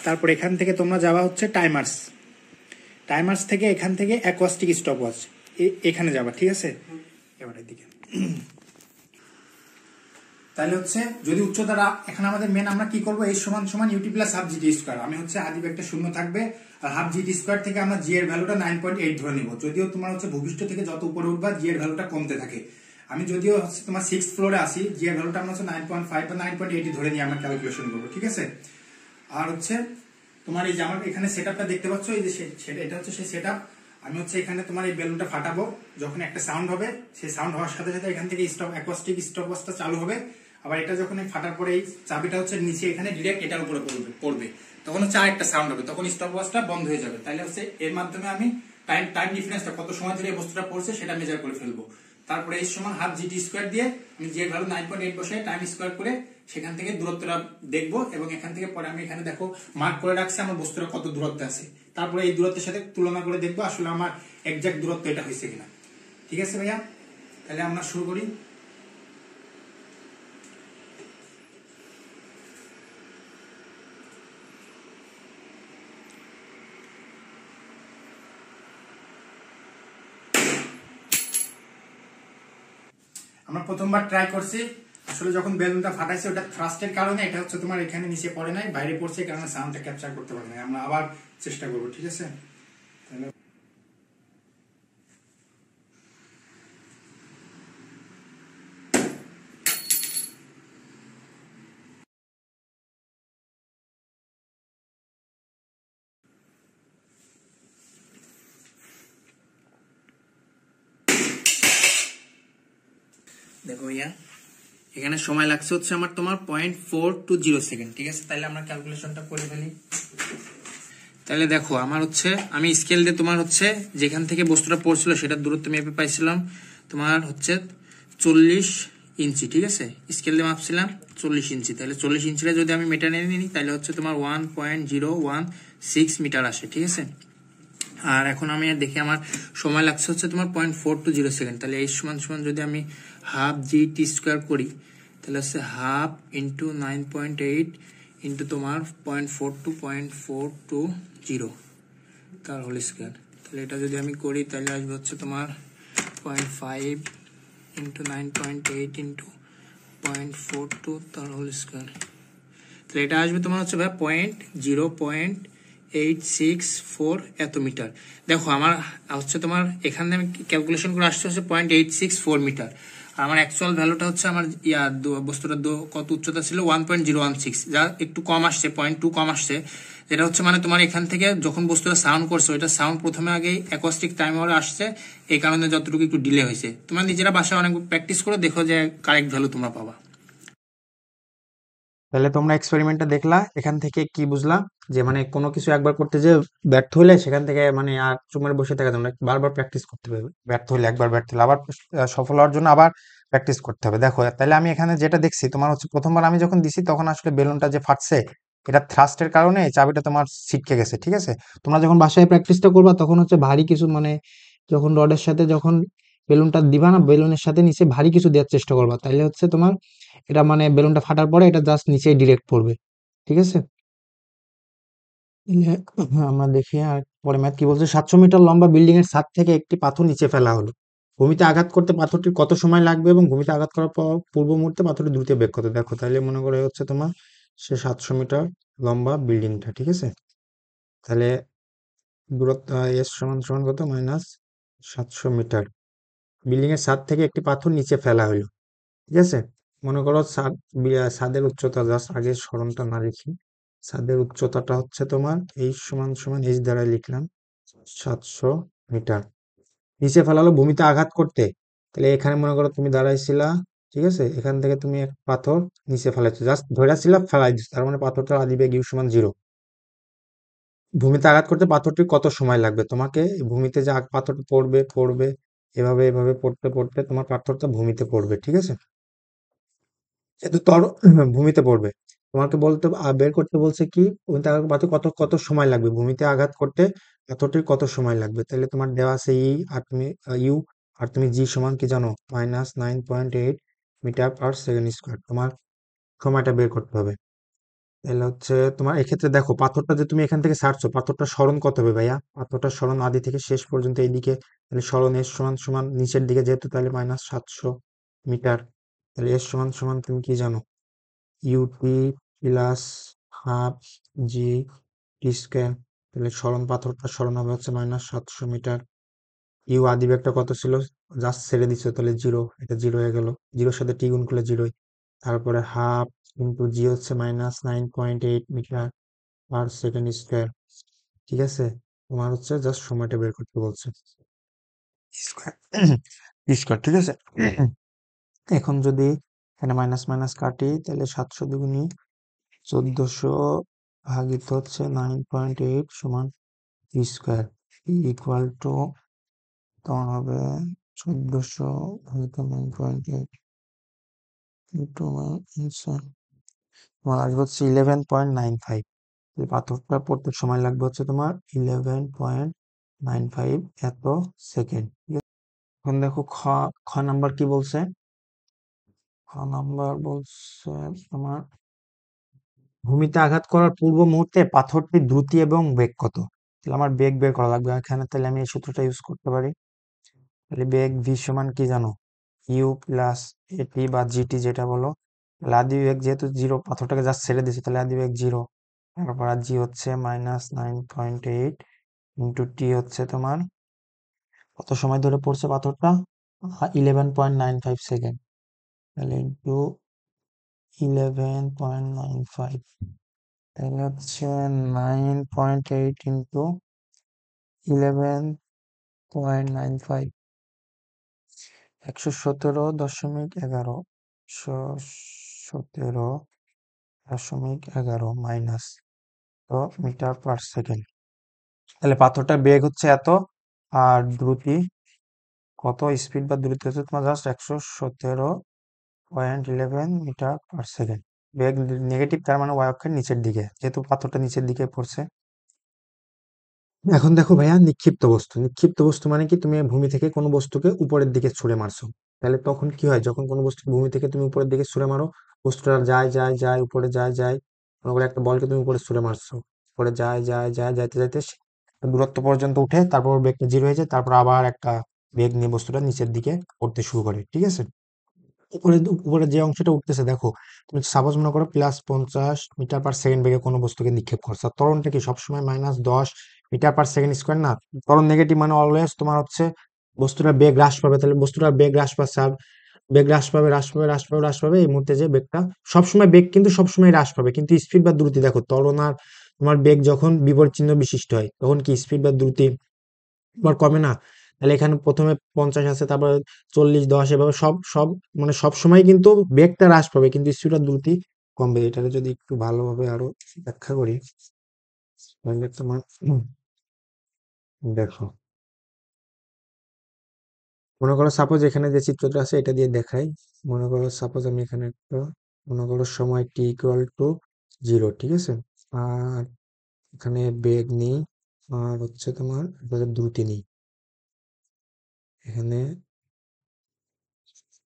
তারপর এখান থেকে তোমরা যাবা হচ্ছে টাইমার্স থেকে এখান থেকে অ্যাকোয়াস্টিক স্টপওয়াচ এখানে যাবা। ঠিক আছে, এবার এদিকে তাহলে হচ্ছে যদি উচ্চতাটা এখানে আমাদের মেন আমরা কি করব, এই সমান সমান UT plus half g t square. আমি হচ্ছে হাদিব একটা শূন্য থাকবে আর হাফ জিটি স্কোয়ার থেকে আমরা জি এর ভ্যালুটা 9.8 ধরে নিব। যদিও তোমার হচ্ছে ভূপৃষ্ঠ থেকে যত উপরে উঠবা জি এর ভ্যালুটা কমতে থাকে। আমি যদিও হচ্ছে তোমার 6th ফ্লোরে আসি, জি এর ভ্যালুটা আমরা হচ্ছে 9.5 বা 9.8 ধরে নিয়ে আমরা ক্যালকুলেশন করবো। ঠিক আছে, আর হচ্ছে তোমার এই যে আমার এখানে সেটআপটা দেখতে পাচ্ছ, এই যে সেটা এটা হচ্ছে সেই সেটআপ। আমি হচ্ছে এখানে তোমার এই বেলুনটা ফাটাবো, যখন একটা সাউন্ড হবে সেই সাউন্ড হওয়ার সাথে সাথে এখান থেকে অ্যাকোয়াস্টিক স্টপওয়াচটা চালু হবে। আবার এটা যখন ফাটার পরে এই চাবিটা হচ্ছে নিচে এখানে ডিরেক্ট এটার উপরে পড়বে, তখন হচ্ছে আরেকটা সাউন্ড হবে, তখন স্টপওয়াচটা বন্ধ হয়ে যাবে। তাহলে হচ্ছে এর মাধ্যমে আমি টাইম ডিফারেন্সটা কত সময় ধরে এই বস্তুটা পড়ছে সেটা মেজার করে ফেলবো। তারপরে এই সমান হাফ জিটি স্কোয়ার দিয়ে আমি যে ভ্যালু 9.8 বসাই টাইম স্কোয়ার করে সেখান থেকে দূরত্বটা দেখবো, এবং এখান থেকে পরে আমি এখানে দেখো মার্ক করে রাখছি আমার বস্তুটা কত দূরত্বে আছে। তারপরে এই দূরত্বের সাথে তুলনা করে দেখবো আসলে আমার এক্সাক্ট দূরত্ব এটা হয়েছে কিনা। ঠিক আছে ভাইয়া, তাহলে আমরা শুরু করি। আমরা প্রথমবার ট্রাই করছি, আসলে যখন বেলুনটা ফাটাইছে ওটা থ্রাস্টের কারণে এটা হচ্ছে তোমার এখানে নিচে পড়ে নাই, বাইরে পড়ছে, কারণে সাউন্ডটা ক্যাপচার করতে পারে নাই। আমরা আবার চেষ্টা করবো। ঠিক আছে, তাহলে দেখো ভাইয়া এখানে সময় লাগছে হচ্ছে আমার তোমার 0.420 সেকেন্ড। ঠিক আছে, তাহলে আমরা ক্যালকুলেশনটা করে ফেলি। তাহলে দেখো আমার হচ্ছে আমি স্কেল দিয়ে তোমার হচ্ছে যেখান থেকে বস্তুটা পড়ছিল সেটার দূরত্ব মেপে পাইছিলাম তোমার হচ্ছে 40 ইঞ্চি। ঠিক আছে, স্কেল দিয়ে মাপছিলাম 40 ইঞ্চি। তাহলে 40 ইঞ্চিটা যদি আমি মিটার নিয়ে নিই তাহলে হচ্ছে তোমার 1.016 মিটার আসে। ঠিক আছে, আর এখন আমি দেখি আমার সময় লাগছে হচ্ছে তোমার 0.420 সেকেন্ড। তাহলে এই সমান সমান যদি আমি হাফ জি টি স্কোয়ার করি তাহলে হচ্ছে হাফ ইন্টু 9.8 ইন্টু তোমার 0.42 তার হোল স্কোয়ার। তাহলে এটা যদি আমি করি তাহলে আসবে হচ্ছে তোমার 0.5 ইন্টু 9.8 ইন্টু 0.42 তার হোল স্কোয়ার। তাহলে এটা আসবে তোমার হচ্ছে ভাই 0.864 এত মিটার। দেখো আমার হচ্ছে তোমার এখানে আমি ক্যালকুলেশন করে আসছে হচ্ছে 0.864 মিটার। আর আমার অ্যাকচুয়াল ভ্যালুটা হচ্ছে আমার বস্তুটা কত উচ্চতা ছিল 1.016, যা একটু কম আসছে, 0.2 কম আসছে। যেটা হচ্ছে মানে তোমার এখান থেকে যখন বস্তুটা সাউন্ড করছে ওইটা সাউন্ড প্রথমে আগে অ্যাকোস্টিক টাইমারে আসছে, এই কারণে যতটুকু একটু ডিলে হয়েছে। তোমরা নিজেরা বাসায় অনেক প্র্যাকটিস করে দেখো যে কারেক্ট ভ্যালু তোমরা পাবা। তাহলে তোমরা এক্সপেরিমেন্টটা দেখলা, এখান থেকে কি বুঝলা যে মানে কোনো কিছু একবার করতে যে ব্যর্থ হলে সেখান থেকে মানে আর চুমারে বসে থাকা যাবে না, বারবার প্র্যাকটিস করতে হবে। ব্যর্থ হলে একবার ব্যর্থ হলে আবার সফল হওয়ার জন্য আবার প্র্যাকটিস করতে হবে। দেখো তাহলে আমি এখানে যেটা দেখছি তোমার হচ্ছে প্রথমবার আমি যখন দিছি তখন আসলে বেলুনটা যে ফাটছে এটা থ্রাস্টের কারণে এই চাবিটা তোমার ছিটকে গেছে। ঠিক আছে, তোমরা যখন বাসায় প্র্যাকটিসটা করবা তখন হচ্ছে ভারী কিছু মানে যখন রডের সাথে যখন বেলুনটা দিবা না, বেলুনের সাথে নিচে ভারী কিছু দেওয়ার চেষ্টা করবা, তাইলে হচ্ছে তোমার এটা মানে বেলুনটা ফাটার পরে এটা জাস্ট নিচে ডিরেক্ট পড়বে। ঠিক আছে, তাহলে আমরা দেখি আর পরে ম্যাথ কি বলছে। 700 মিটার লম্বা বিল্ডিং এর ছাদ থেকে একটি পাথর নিচে ফেলা হলো। ভূমিতে আঘাত করতে পাথরটির কত সময় লাগবে এবং ভূমিতে আঘাত করার পর পূর্ব মুহূর্তে পাথরটি দ্রুত বেগ কত। দেখো তাহলে মনে করে হচ্ছে তোমার সে 700 মিটার লম্বা বিল্ডিংটা। ঠিক আছে, তাহলে দূরত্ব এস সমান সমান কত মাইনাস 700 মিটার। বিল্ডিং এর ছাদ থেকে একটি পাথর নিচে ফেলা হলো। ঠিক আছে, মনে করো ছাদের উচ্চতা, জাস্ট আগে সরণটা না লিখি, ছাদের উচ্চতাটা হচ্ছে তোমার এই সমান সমান এইচ দ্বারা লিখলাম 700 মিটার। নিচে ফেলালো ভূমিতে আঘাত করতে, তাহলে এখানে মনে করো তুমি দাঁড়াইছিলা ঠিক আছে, এখান থেকে তুমি এক পাথর নিচে ফেলাইছো, জাস্ট ধরেছিল ফেলাই দিচ্ছ, তার মানে পাথরটার আদিবেগ ইউ সমান 0। ভূমিতে আঘাত করতে পাথরটি কত সময় লাগবে? তোমাকে ভূমিতে যে পাথরটা পড়বে পড়বে, এভাবে এভাবে পড়তে পড়তে তোমার পাথরটা ভূমিতে পড়বে, ঠিক আছে? যেহেতু ভূমিতে পড়বে, তোমাকে বলতে বের করতে বলছে কি ভূমিতে আঘাত করতে কত কত সময় লাগবে, ভূমিতে আঘাত করতে পাথরটির কত সময় লাগবে। তাহলে তোমার দেওয়া আছে ই, আর তুমি ইউ, আর তুমি জি সমান কি জানো, -9.8 মিটার পার সেকেন্ড স্কোয়ার। তোমার সময়টা বের করতে হবে। তাহলে হচ্ছে তোমার এক্ষেত্রে দেখো, পাথরটা যে তুমি এখান থেকে ছাড়ছো, পাথরটা সরণ কত হবে ভাইয়া? পাথরটা সরণ আদি থেকে শেষ পর্যন্ত এইদিকে, তাহলে সরণ এস সমান সমান নিচের দিকে যেহেতু, তাহলে -700 মিটার। তাহলে এস সমান সমান তুমি কি জানো, ইউটি প্লাস হাফ জি টি স্কোয়ার। তাহলে সরণ পাথরটা সরণ হবে হচ্ছে -700 মিটার। ইউ আদি একটা কত ছিল, জাস্ট ছেড়ে দিছো, তাহলে 0, এটা 0 হয়ে গেল, জিরোর সাথে টি গুণ করলে 0। তারপরে হাফ ইন্টু জি হচ্ছে -9.8 মিটার পার সেকেন্ড স্কোয়ার। ঠিক আছে, তোমার হচ্ছে জাস্ট সময়টা বের করতে বলছে, স্কোয়ার স্কোয়ার, ঠিক আছে। এখন যদি এখানে মাইনাস মাইনাস কাটি, তাহলে 700 দুগুণী 1400 ভাগিত হচ্ছে 9.8 সমান স্কোয়ার ইকুয়াল টু, তোমার হবে 1400 ভাগিত 9.8 ইন্টু আনসার, তোমার আসবে হচ্ছে 11.95। পাথরটা পড়তে সময় লাগবে হচ্ছে তোমার 11.95 এত সেকেন্ড। এখন দেখো খ নাম্বার কি বলছে, খ নাম্বার বলছে তোমার ভূমিতে আঘাত করার পূর্ব মুহূর্তে পাথরটির দ্রুতি এবং বেগ কত। তাহলে আমার বেগ বের করা লাগবে এখানে, তাহলে আমি এই সূত্রটা ইউজ করতে পারি। তাহলে বেগ ভি সমান কি জানো, ইউ প্লাস এটি বা জিটি যেটা বলো। তাহলে আদি বেগ যেহেতু 0, পাথরটাকে জাস্ট ছেড়ে দিচ্ছে, তাহলে আদি বেগ 0। তারপর আর জি হচ্ছে -9.8 ইন্টু টি হচ্ছে তোমার কত সময় ধরে পড়ছে পাথরটা, 11.95 সেকেন্ড। তাহলে ইন্টু 11.95, তাহলে হচ্ছে 9.8 ইন্টু 11.95, 117.11, 117.11 মাইনাস তো মিটার পার সেকেন্ড। তাহলে পাথরটার বেগ হচ্ছে এত, আর দ্রুতি কত, স্পিড বা দ্রুতি হচ্ছে তোমার জাস্ট 117.11 মিটার পার সেকেন্ড। বেগ নেগেটিভ, তার মানে ওয়াই অক্ষের নিচের দিকে, যেহেতু পাথরটা নিচের দিকে পড়ছে। এখন দেখো ভাইয়া, নিক্ষিপ্ত বস্তু, নিক্ষিপ্ত বস্তু মানে কি, তুমি ভূমি থেকে কোনো বস্তুকে উপরের দিকে ছুঁড়ে মারছো। তাহলে তখন কি হয়, যখন কোনো বস্তু ভূমি থেকে তুমি উপরের দিকে ছুঁড়ে মারো, বস্তুটা যায় যায় যায় উপরে যায় যায়, মনে করো একটা বলকে তুমি উপরে ছুঁড়ে মারছো, উপরে যায় যায় যায় যাইতে যাইতে দূরত্ব পর্যন্ত উঠে, তারপর বেগটা 0 হয়ে যায়, তারপর আবার একটা বেগ নিয়ে বস্তুটা নিচের দিকে পড়তে শুরু করে, ঠিক আছে। উপরে উপরে যে অংশটা উঠতেছে দেখো, তুমি সাপোজ মনে করো +50 মিটার পার সেকেন্ড বেগে কোনো বস্তুকে নিক্ষেপ করছো, আর ত্বরণটা কি সবসময় -10 মিটার পার সেকেন্ড স্কোয়ার না। ত্বরণ নেগেটিভ মানে অলওয়েজ তোমার হচ্ছে বস্তুটার বেগ হ্রাস পাবে, তাহলে বস্তুটার বেগ হ্রাস পাচ্ছে, আর বেগ হ্রাস পাবে হ্রাস পাবে হ্রাস পাবে হ্রাস পাবে, এই মুহূর্তে যে বেগটা সবসময়, বেগ কিন্তু সবসময় হ্রাস পাবে, কিন্তু স্পিড বা দ্রুতি দেখো, ত্বরণ আর তোমার বেগ যখন বিপরীত চিহ্ন বিশিষ্ট হয়, তখন কি স্পিড বা দ্রুতি তোমার কমে না। তাহলে এখানে প্রথমে 50 আছে, তারপরে 40, 10, এভাবে সব সব মানে সব সময় কিন্তু বেগটা হ্রাস পাবে, কিন্তু স্পিড আর দ্রুতি কমবে। এটাকে যদি একটু ভালোভাবে আরো ব্যাখ্যা করি, তাহলে তোমার দেখো, মনে করো সাপোজ এখানে যে চিত্রটা আছে এটা দিয়ে দেখাই। মনে করো সাপোজ আমি এখানে একটা, মনে করো সময় টি ইকুয়াল টু 0, ঠিক আছে, আর এখানে বেগ নেই, আর হচ্ছে তোমার দ্রুতি নেই। এখানে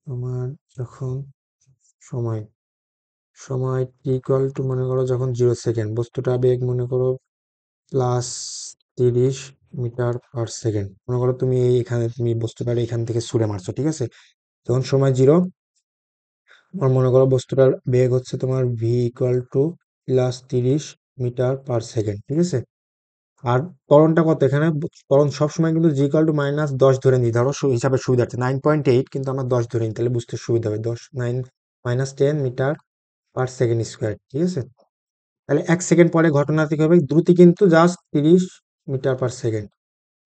তোমার যখন সময় সময় টি ইকুয়াল টু মনে করো যখন 0 সেকেন্ড, বস্তুটা বেগ মনে করো +30 মিটার পার সেকেন্ড, মনে করো তুমি এখানে তুমি বস্তুটার এখান থেকে ছুঁড়ে মারছো, ঠিক আছে। যখন সময় 0, তোমার মনে করো বস্তুটার বেগ হচ্ছে তোমার v equal to +30 metre per second, ঠিক আছে। আর ত্বরণটা কত এখানে, ত্বরণ সবসময় কিন্তু জি ইকুয়াল টু -10 ধরে নিই, ধরো হিসাবে সুবিধার্থে 9.8, কিন্তু আমরা 10 ধরে নিই, তাহলে বুঝতে সুবিধা হবে, 10 9 -10 মিটার পার সেকেন্ড স্কোয়ার, ঠিক আছে। তাহলে 1 সেকেন্ড পরে ঘটনাটি কি হবে, দ্রুতি কিন্তু just 30 metre per second,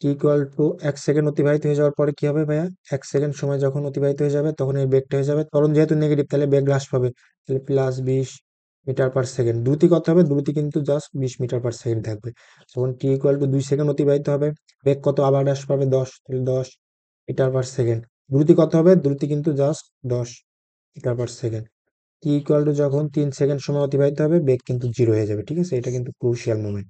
t equal to 1 second অতিবাহিত হয়ে যাওয়ার পরে কি হবে ভাইয়া? 1 সেকেন্ড সময় যখন অতিবাহিত হয়ে যাবে তখন এই বেগটা হয়ে যাবে, ত্বরণ যেহেতু নেগেটিভ তাহলে বেগ হ্রাস পাবে, তাহলে +20 মিটার পার সেকেন্ড। দ্রুতি কত হবে? দ্রুতি কিন্তু জাস্ট 20 মিটার পার সেকেন্ড থাকবে। যখন টি ইকুয়াল টু 2 সেকেন্ড অতিবাহিত হবে, বেগ কত আবার হ্রাস পাবে? 10, তাহলে 10 মিটার পার সেকেন্ড। দ্রুতি কত হবে? দ্রুতি কিন্তু just 10 metre per second. T equal to যখন 3 সেকেন্ড সময় অতিবাহিত হবে, বেগ কিন্তু 0 হয়ে যাবে। ঠিক আছে, এটা কিন্তু ক্রুশিয়াল মোমেন্ট।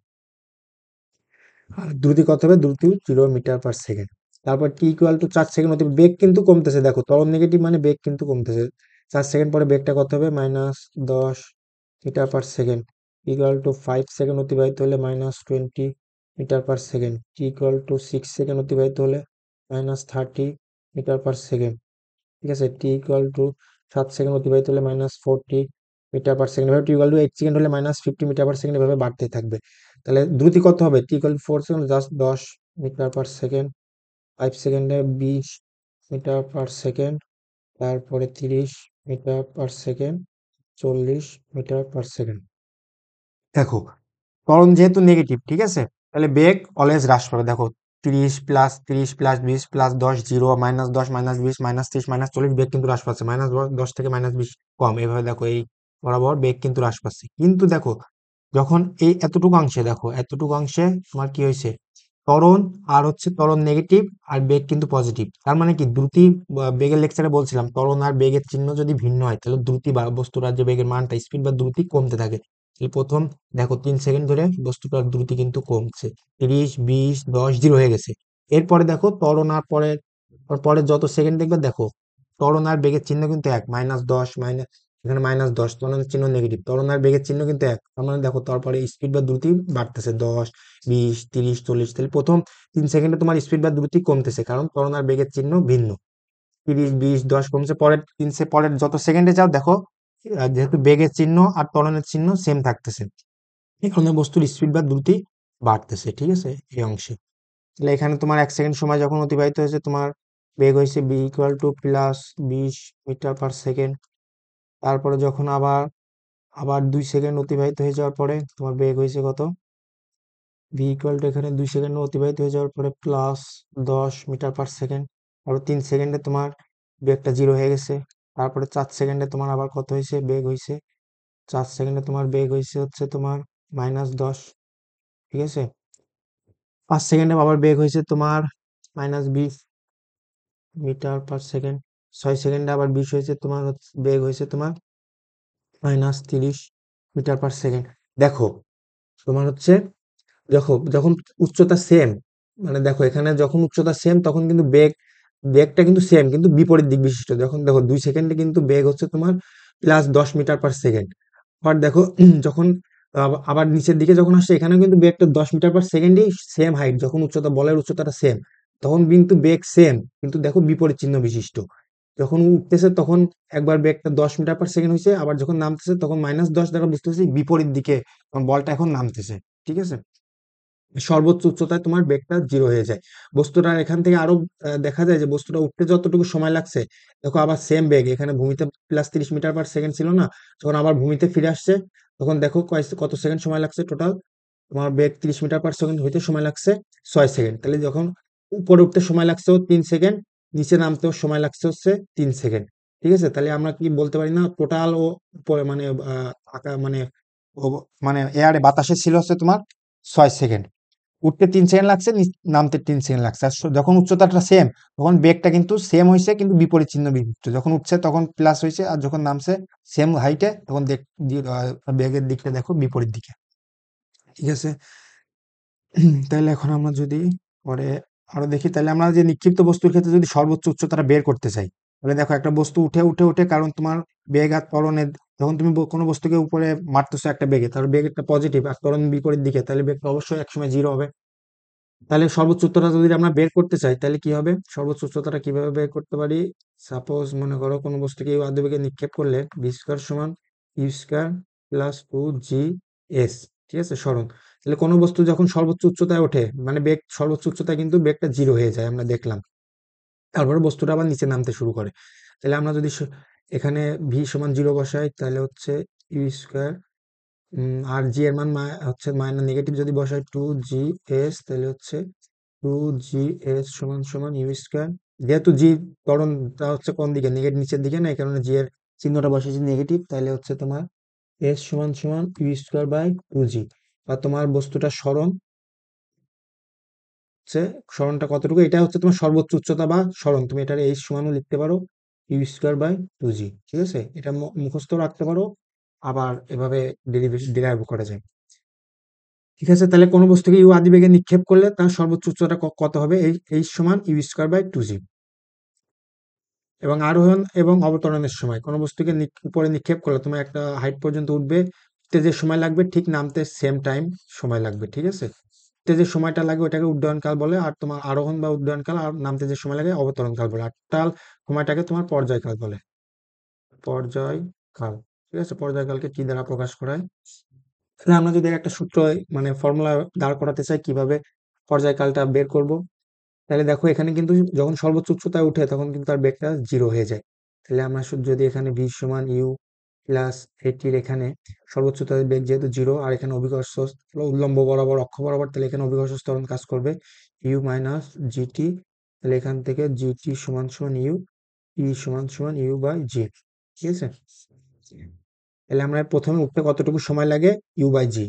আর দ্রুতি কত হবে? দ্রুতি 0 মিটার পার সেকেন্ড। তারপর টি ইকুয়াল টু 4 সেকেন্ড অতি বেগ কিন্তু কমতেছে, দেখো ত্বরণ নেগেটিভ মানে বেগ কিন্তু কমতেছে। 4 সেকেন্ড পরে বেগটা কত হবে? -10 metre per second. Equal to 5 second অতিবাহিত হলে -20 metre per second. T equal to 6 second অতিবাহিত হলে -30 মিটার পার সেকেন্ড। ঠিক আছে, টি ইকুয়াল টু 7 সেকেন্ড অতিবাহিত হলে -40 মিটার পার সেকেন্ড। এভাবে টি ইকুয়াল টু 8 সেকেন্ড হলে -50 মিটার পার সেকেন্ড, এভাবে বাড়তে থাকবে। তাহলে দ্রুতি কত হবে? T equal to 4 second just 10 metre per second. 5 সেকেন্ডে 20 মিটার পার সেকেন্ড, তারপরে 30 metre per second, 40 metre per second. দেখো ত্বরণ যেহেতু নেগেটিভ, ঠিক আছে, তাহলে বেগ অলওয়েজ হ্রাস পাবে। দেখো 30 + 30 + 20 + 10 0 -10 -20 -30 -40, বেগ কিন্তু হ্রাস পাচ্ছে, -10 থেকে -20 কম, এভাবে দেখো এই বরাবর বেগ কিন্তু হ্রাস পাচ্ছে। কিন্তু দেখো যখন এই এতটুকু অংশে, দেখো এতটুকু অংশে তোমার কি হয়েছে? ত্বরণ আর হচ্ছে ত্বরণ নেগেটিভ আর বেগ কিন্তু পজিটিভ। তার মানে কি দ্রুতি বেগের লেকচারে বলছিলাম ত্বরণ আর বেগের চিহ্ন যদি ভিন্ন হয় তাহলে দ্রুতি বা বস্তুটার যে বেগের মানটা স্পিড বা দ্রুতি কমতে থাকে। তাহলে প্রথম দেখো 3 সেকেন্ড ধরে বস্তুটার দ্রুতি কিন্তু কমছে, 30 20 10 0 হয়ে গেছে। এরপরে দেখো ত্বরণ আর পরে যত সেকেন্ড দেখবে, দেখো ত্বরণ আর বেগের চিহ্ন কিন্তু এক, -10 এখানে -10, ত্বরণের চিহ্ন নেগেটিভ, ত্বরণ আর বেগের চিহ্ন কিন্তু এক। তার মানে দেখো তারপরে স্পিড বা দ্রুতি বাড়তেছে, 10 20 30 40। তাহলে প্রথম 3 সেকেন্ডে তোমার স্পিড বা দ্রুতি কমতেছে, কারণ ত্বরণ আর বেগের চিহ্ন ভিন্ন। 30 20 10 কমছে, পরের যত সেকেন্ডে যাও দেখো যেহেতু বেগের চিহ্ন আর ত্বরণের চিহ্ন সেম থাকতেছে, এখানে বস্তুর স্পিড বা দ্রুতি বাড়তেছে। ঠিক আছে, এই অংশে। তাহলে এখানে তোমার 1 সেকেন্ড সময় যখন অতিবাহিত হয়েছে, তোমার বেগ হয়েছে v equal to +20 metre per second. তারপরে যখন আবার আবার 2 সেকেন্ড অতিবাহিত হয়ে যাওয়ার পরে তোমার বেগ হয়েছে কত? ভি ইকুয়াল টু এখানে 2 সেকেন্ড অতিবাহিত হয়ে যাওয়ার পরে +10 মিটার পার সেকেন্ড। আরো 3 সেকেন্ডে তোমার বেগটা 0 হয়ে গেছে। তারপরে 4 সেকেন্ডে তোমার আবার কত হয়েছে? বেগ হয়েছে 4 সেকেন্ডে তোমার বেগ হয়েছে হচ্ছে তোমার -10। ঠিক আছে, 5 সেকেন্ডে আবার বেগ হয়েছে তোমার -20 মিটার পার সেকেন্ড। 6 সেকেন্ডে আবার 20 হয়েছে তোমার, বেগ হয়েছে তোমার -30 মিটার পার সেকেন্ড। দেখো তোমার হচ্ছে যখন উচ্চতা সেম, মানে দেখো এখানে যখন উচ্চতা সেম তখন কিন্তু বেগটা কিন্তু সেম কিন্তু বিপরীত দিক বিশিষ্ট। যখন দেখো 2 সেকেন্ডে কিন্তু বেগ হচ্ছে তোমার +10 মিটার পার সেকেন্ড। আবার দেখো যখন আবার নিচের দিকে যখন আসছে এখানে কিন্তু বেগটা 10 মিটার পার সেকেন্ডই সেম হাইট, যখন উচ্চতা বলের উচ্চতাটা সেম তখন কিন্তু বেগ সেম কিন্তু দেখো বিপরীত চিহ্ন বিশিষ্ট। যখন উঠতেছে তখন একবার বেগটা 10 মিটার পার সেকেন্ড হয়েছে, আবার যখন নামতেছে তখন -10 দ্বারা বুঝতেছি বিপরীত দিকে বলটা এখন নামতেছে। ঠিক আছে, সর্বোচ্চ উচ্চতায় তোমার বেগটা 0 হয়ে যায়। বস্তুটা এখান থেকে আরো দেখা যায় যে বস্তুটা উঠতে যতটুকু সময় লাগছে, দেখো আবার সেম বেগ এখানে ভূমিতে +30 মিটার পার সেকেন্ড ছিল না, যখন আবার ভূমিতে ফিরে আসছে তখন দেখো কত সেকেন্ড সময় লাগছে টোটাল। তোমার বেগ 30 মিটার পার সেকেন্ড হইতে সময় লাগছে 6 সেকেন্ড। তাহলে যখন উপরে উঠতে সময় লাগছে 3 সেকেন্ড, নিচে নামতেও সময় লাগছে হচ্ছে 3 সেকেন্ড। ঠিক আছে, তাহলে আমরা কি বলতে পারি না টোটাল ও উপরে মানে মানে মানে এয়ারে বাতাসে ছিল হচ্ছে তোমার 6 সেকেন্ড। উঠতে 3 সেকেন্ড লাগছে, নামতে 3 সেকেন্ড লাগছে। আর যখন উচ্চতাটা সেম তখন বেগটা কিন্তু সেম হয়েছে কিন্তু বিপরীত চিহ্ন বিশিষ্ট, যখন উঠছে তখন প্লাস হয়েছে আর যখন নামছে সেম হাইটে তখন বেগের দিকটা দেখো বিপরীত দিকে। ঠিক আছে, তাহলে এখন আমরা যদি পরে আরো দেখি, তাহলে আমরা যে নিক্ষিপ্ত বস্তুর ক্ষেত্রে যদি সর্বোচ্চ উচ্চতাটা বের করতে চাই, তাহলে দেখো একটা বস্তু উঠে উঠে উঠে, কারণ তোমার বেগ আর ত্বরণের, যখন তুমি কোনো বস্তুকে উপরে মারতেছো একটা বেগে, তাহলে বেগটা পজিটিভ আর ত্বরণ বিপরীত দিকে, তাহলে বেগটা অবশ্যই একসময় 0 হবে। তাহলে সর্বোচ্চ উচ্চতা যদি আমরা বের করতে চাই তাহলে কি হবে? সর্বোচ্চ উচ্চতাটা কিভাবে বের করতে পারি? সাপোজ মনে করো কোনো বস্তুকে এই আদ্যবেগে নিক্ষেপ করলে v² সমান u² + 2gS। ঠিক আছে, সরণ। তাহলে কোনো বস্তু যখন সর্বোচ্চ উচ্চতায় ওঠে মানে বেগ সর্বোচ্চ উচ্চতায় কিন্তু বেগটা 0 হয়ে যায়, আমরা দেখলাম। তারপরে বস্তুটা আবার নিচে নামতে শুরু করে। তাহলে আমরা যদি এখানে v সমান 0 বসাই তাহলে হচ্ছে u², আর জি এর মান হচ্ছে নেগেটিভ যদি বসাই 2gS, তাহলে হচ্ছে 2gs সমান সমান ইউ স্কোয়ার, যেহেতু জি ত্বরণটা হচ্ছে কোন দিকে, নেগেটিভ নিচের দিকে না, এই কারণে জি এর চিহ্নটা বসেছি নেগেটিভ, তাহলে হচ্ছে তোমার এস সমান সমান ইউ স্কোয়ার বাই 2g। আর তোমার বস্তুটা সরণ হচ্ছে, সরণটা কতটুকু, এটা হচ্ছে তোমার সর্বোচ্চ উচ্চতা বা সরণ, তুমি এটার এইচ সমানও লিখতে পারো ইউ স্কোয়ার বাই 2g। ঠিক আছে, এটা মুখস্থ রাখতে পারো, আবার এভাবে ডেরিভেশন ডিরাইভ করা যায়। ঠিক আছে, তাহলে কোনো বস্তুকে ইউ আদিবেগে নিক্ষেপ করলে তার সর্বোচ্চ উচ্চতা কত হবে, এই এইচ সমান ইউ স্কোয়ার বাই 2g। এবং আরোহণ এবং অবতরণের সময় কোনো বস্তুকে উপরে নিক্ষেপ করলে তোমার একটা হাইট পর্যন্ত উঠবে, উঠতে যে সময় লাগবে ঠিক নামতে সেম টাইম সময় লাগবে। ঠিক আছে, উঠতে যে সময়টা লাগে ওটাকে উড্ডয়নকাল বলে, আর তোমার আরোহণ বা উড্ডয়নকাল আর নামতে যে সময় লাগে অবতরণকাল বলে, আর টোটাল সময়টাকে তোমার পর্যায়কাল বলে। পর্যায়কাল। ঠিক আছে, পর্যায়কালকে কি দ্বারা প্রকাশ করা হয়, তাহলে আমরা যদি একটা সূত্র মানে ফর্মুলা দাঁড় করাতে চাই কিভাবে পর্যায়কালটা বের করব, তাহলে দেখো এখানে কিন্তু যখন সর্বোচ্চ উচ্চতায় উঠে তখন কিন্তু তার বেগটা জিরো হয়ে যায়। তাহলে আমরা যদি এখানে ভি সমান ইউ প্লাস এটির এখানে সর্বোচ্চ উচ্চতায় বেগ যেহেতু জিরো, আর এখানে অভিকর্ষ উল্লম্ব বরাবর অক্ষ বরাবর, তাহলে এখানে অভিকর্ষ ত্বরণ কাজ করবে ইউ মাইনাস জিটি। তাহলে এখান থেকে জিটি সমান সমান ইউ, ই সমান সমান ইউ বাই জি। ঠিক আছে, তাহলে আমরা প্রথমে উঠতে কতটুকু সময় লাগে ইউ বাই জি।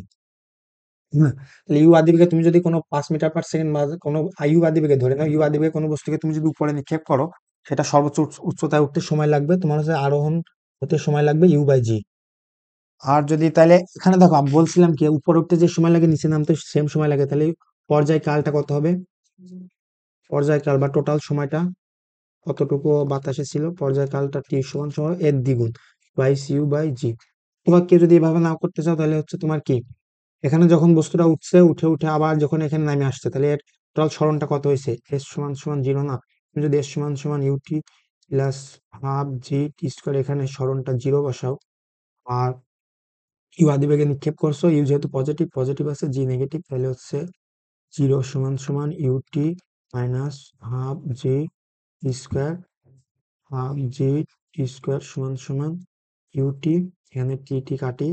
হ্যাঁ, তাহলে ইউ আদি বেগে তুমি যদি কোনো 5 মিটার পার সেকেন্ড বা কোনো ইউ আদি বেগে ধরে নাও, ইউ আদি বেগে কোনো বস্তুকে তুমি যদি উপরে নিক্ষেপ করো, সেটা সর্বোচ্চ উচ্চতায় উঠতে সময় লাগবে তোমার হচ্ছে আরোহণ হতে সময় লাগবে ইউ বাই জি। আর যদি তাহলে এখানে দেখো আমি বলছিলাম কি উপরে উঠতে যে সময় লাগে নিচে নামতে সেম সময় লাগে, তাহলে পর্যায়কালটা কত হবে, পর্যায়কাল বা টোটাল সময়টা কতটুকু বাতাসে ছিল, পর্যায়কালটা টি সমান সমান এর দ্বিগুণ বাইশ ইউ বাই জি। তোমার কেউ যদি এভাবে নাও করতে চাও তাহলে হচ্ছে তোমার কি, এখানে যখন বস্তুটা উঠছে উঠে উঠে আবার যখন এখানে নামে আসছে, তাহলে এর টোটাল সরণটা কত হয়েছে, এস সমান সমান জিরো না, তুমি যদি এস সমান সমান ইউটি প্লাস হাফ জি টি স্কোয়ার এখানে সরণটা জিরো বসাও, আর ইউ আদিবেগে নিক্ষেপ করছো, ইউ যেহেতু পজিটিভ পজিটিভ আছে, জি নেগেটিভ, তাহলে হচ্ছে জিরো সমান সমান ইউটি মাইনাস হাফ জি টি স্কোয়ার, হাফ জি টি স্কোয়ার সমান সমান ইউটি, এখানে টি টি কাটি,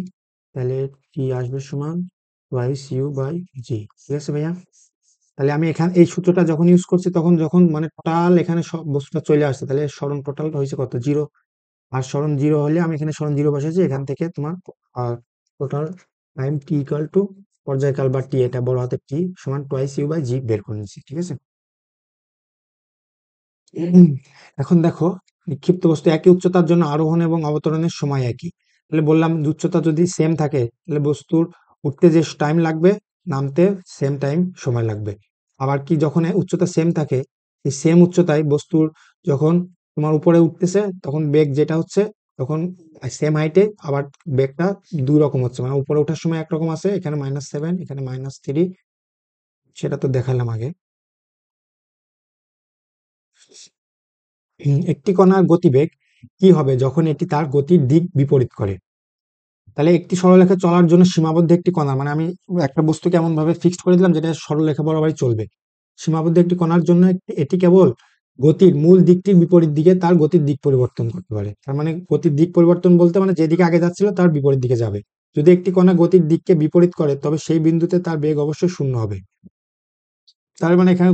তাহলে টি আসবে সমান টুয়াইস ইউ বাই জি। ঠিক আছে ভাইয়া, তাহলে আমি এখানে এই সূত্রটা যখন ইউজ করছি তখন যখন মানে টোটাল এখানে সব বস্তুটা চলে আসছে, তাহলে সরণ টোটালটা হয়েছে কত জিরো, আর সরণ জিরো হলে আমি এখানে সরণ জিরো বসেছি, এখান থেকে তোমার total time T equal to পর্যায়কাল বা টি, এটা বড় হাতের টি সমান টুয়াইস ইউ বাই জি বের করে নিচ্ছি। ঠিক আছে, এখন দেখো নিক্ষিপ্ত বস্তু একই উচ্চতার জন্য আরোহণ এবং অবতরণের সময় একই, তাহলে বললাম উচ্চতা যদি সেম থাকে তাহলে বস্তুর উঠতে যে টাইম লাগবে নামতে সেম টাইম সময় লাগবে। আবার কি যখন উচ্চতা সেম থাকে, এই সেম উচ্চতায় বস্তুর যখন তোমার উপরে উঠতেছে তখন বেগ যেটা হচ্ছে, তখন সেম হাইটে আবার বেগটা দুই রকম হচ্ছে, মানে উপরে ওঠার সময় একরকম আছে, এখানে -7 এখানে -3, সেটা তো দেখালাম আগে। একটি কণার গতিবেগ কি হবে যখন এটি তার গতির দিক বিপরীত করে, তাহলে একটি সরলরেখা চলার জন্য সীমাবদ্ধ একটি কণা, মানে আমি একটা বস্তুকে এমন ভাবে ফিক্সড করে দিলাম যেটা সরলরেখা বরাবরই চলবে, সীমাবদ্ধ একটি কণার জন্য এটি কেবল গতির মূল দিকটির বিপরীত দিকে তার গতির দিক পরিবর্তন করতে পারে। তার মানে গতির দিক পরিবর্তন বলতে মানে যেদিকে আগে যাচ্ছিল তার বিপরীত দিকে যাবে। যদি একটি কণা গতির দিককে বিপরীত করে তবে সেই বিন্দুতে তার বেগ অবশ্যই শূন্য হবে। তার মানে এখানে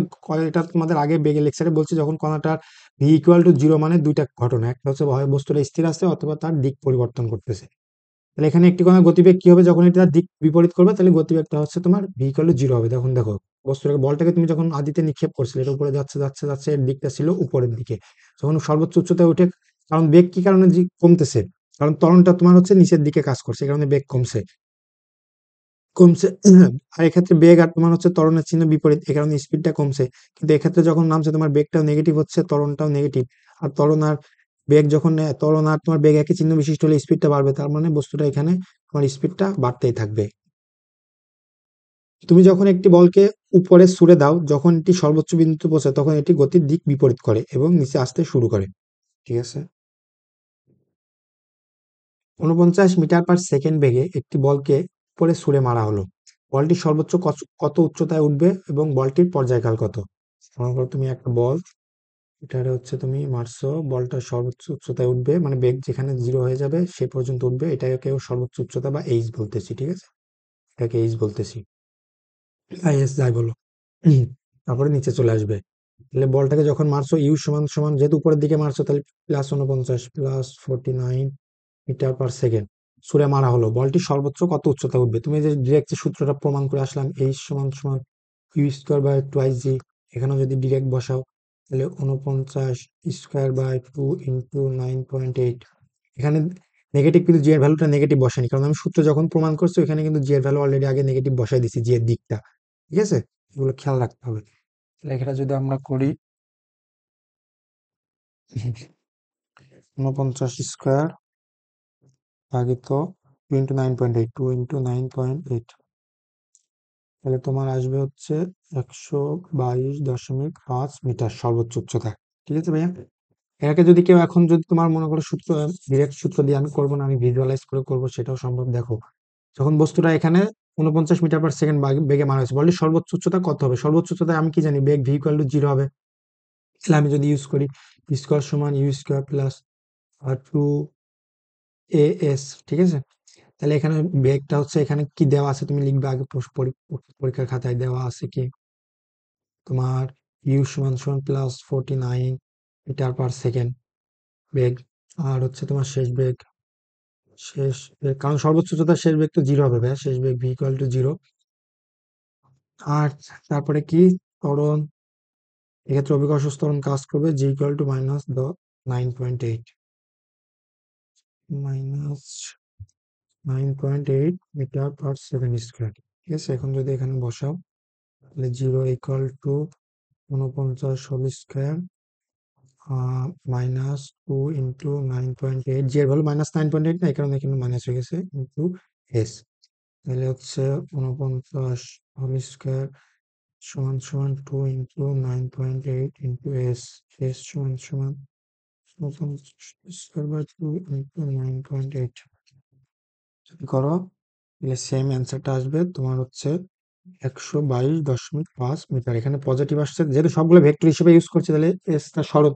এটা তোমাদের আগে বেগের লেকচারে বলছি, যখন কণাটার ভি ইকুয়াল টু জিরো মানে দুইটা ঘটনা, একটা হচ্ছে হয় বস্তুটা স্থির আছে অথবা তার দিক পরিবর্তন করতেছে। তাহলে এখানে একটি কণার গতিবেগ কি হবে যখন এটা দিক বিপরীত করবে, তাহলে গতিবেগটা হচ্ছে তোমার ভি ইকুয়াল টু জিরো হবে। তখন দেখো বস্তুটাকে বলটাকে তুমি যখন আদিতে নিক্ষেপ করছিলে এটা উপরে যাচ্ছে যাচ্ছে যাচ্ছে, এর দিকটা ছিল উপরের দিকে, যখন সর্বোচ্চ উচ্চতায় উঠে, কারণ বেগ কি কারণে কমতেছে, কারণ ত্বরণটা তোমার হচ্ছে নিচের দিকে কাজ করছে, এই কারণে বেগ কমছে কমছে। আর এক্ষেত্রে বেগ আর তোমার হচ্ছে ত্বরণের চিহ্ন বিপরীত, এই কারণে স্পিডটা কমছে। কিন্তু এক্ষেত্রে যখন নামছে তোমার বেগটাও নেগেটিভ হচ্ছে, ত্বরণটাও নেগেটিভ। আর ত্বরণ আর বেগ যখন ত্বরণ আর তোমার বেগ একই চিহ্ন বিশিষ্ট হলে স্পিডটা বাড়বে, তার মানে বস্তুটা এখানে তোমার স্পিডটা বাড়তেই থাকবে। তুমি যখন একটি বলকে উপরে ছুড়ে দাও, যখন এটি সর্বোচ্চ বিন্দুতে পৌঁছায় তখন এটি গতির দিক বিপরীত করে এবং নিচে আসতে শুরু করে। ঠিক আছে, 49 মিটার পার সেকেন্ড বেগে একটি বলকে উপরে ছুড়ে মারা হলো, বলটি সর্বোচ্চ কত উচ্চতায় উঠবে এবং বলটির পর্যায়কাল কত। মনে করো তুমি একটা বল, এটারে হচ্ছে তুমি মারছো, বলটা সর্বোচ্চ উচ্চতায় উঠবে, মানে বেগ যেখানে জিরো হয়ে যাবে সে পর্যন্ত উঠবে, এটাকেও সর্বোচ্চ উচ্চতা বা এইচ বলতেছি। ঠিক আছে, এটাকে এইচ বলতেছি, আইএস যাই বলো। তারপরে নিচে চলে আসবে। তাহলে বলটাকে যখন মারছো ইউ সমান সমান, যেহেতু উপরের দিকে মারছো তাহলে plus 49 plus 49 metre per second ছুড়ে মারা হলো। বলটি সর্বোচ্চ কত উচ্চতা উঠবে? তুমি যে ডিরেক্ট যে সূত্রটা প্রমাণ করে আসলাম, এইচ সমান সমান ইউ স্কোয়ার বাই টুয়াইস জি, এখানেও যদি ডিরেক্ট বসাও তাহলে 49 স্কোয়ার বাই 2 × 9.8। এখানে নেগেটিভ, কিন্তু জি এর ভ্যালুটা নেগেটিভ বসাইনি, কারণ আমি সূত্র যখন প্রমাণ করছি এখানে কিন্তু জি এর ভ্যালু অলরেডি আগে নেগেটিভ বসাই দিছি, জি এর দিকটা। ঠিক আছে, এগুলো খেয়াল রাখতে হবে। তাহলে এখানে যদি আমরা করি 49 স্কোয়ার ভাগিত 2 × 9.8, 2 × 9.8, তাহলে তোমার আসবে হচ্ছে 122.5 মিটার সর্বোচ্চ উচ্চতা। ঠিক আছে ভাইয়া? এটাকে যদি কেউ এখন যদি তোমার মনে করো সূত্র, ডিরেক্ট সূত্র দিয়ে আমি করবো না, আমি ভিজুয়ালাইজ করে করবো, সেটাও সম্ভব। দেখো, যখন বস্তুটা এখানে 49 মিটার পার সেকেন্ড বেগে মারা হয়েছে, বললি সর্বোচ্চ উচ্চতা কত হবে? সর্বোচ্চ উচ্চতায় আমি কি জানি, বেগ ভি ইকুয়াল টু 0 হবে। তাহলে আমি যদি ইউজ করি স্কোয়ার সমান ইউ স্কোয়ার প্লাস 2 AS, ঠিক আছে? তাহলে এখানে বেগটা হচ্ছে, এখানে কি দেওয়া আছে তুমি লিখবে আগে, পরীক্ষার খাতায় দেওয়া আছে কি তোমার ইউ সমান সমান প্লাস 49 মিটার পার সেকেন্ড বেগ, আর হচ্ছে তোমার শেষ বেগ, কারণ সর্বোচ্চ উচ্চতার শেষ বেগ তো 0 হবে ভাই, শেষ বেগ ভি ইকুয়াল টু 0। আর তারপরে কি ত্বরণ, এক্ষেত্রে অভিকর্ষ ত্বরণ কাজ করবে জি ইকুয়াল টু মাইনাস 9.8, মাইনাস 9.8 মিটার পার সেকেন্ড স্কোয়ার। ঠিক আছে, এখন যদি এখানে বসাও তাহলে 0 equal to 49 whole square minus 2 × 9.8, G এর ভ্যালু -9.8 না, এই কারণে এখানে মাইনাস হয়ে গেছে, ইন্টু এস। তাহলে হচ্ছে 49 হোল স্কোয়ার সমান সমান 2 × 9.8 ইন্টু এস, এস সমান সমান 49 স্কোয়ার বাই 2 × 9.8। যদি করো তাহলে সেম অ্যান্সারটা আসবে তোমার হচ্ছে 122.5 মিটার। এখানে পজিটিভ আসছে, যেহেতু সবগুলো ভেক্টর হিসেবে ইউজ করছে, তাহলে এসটা সরণ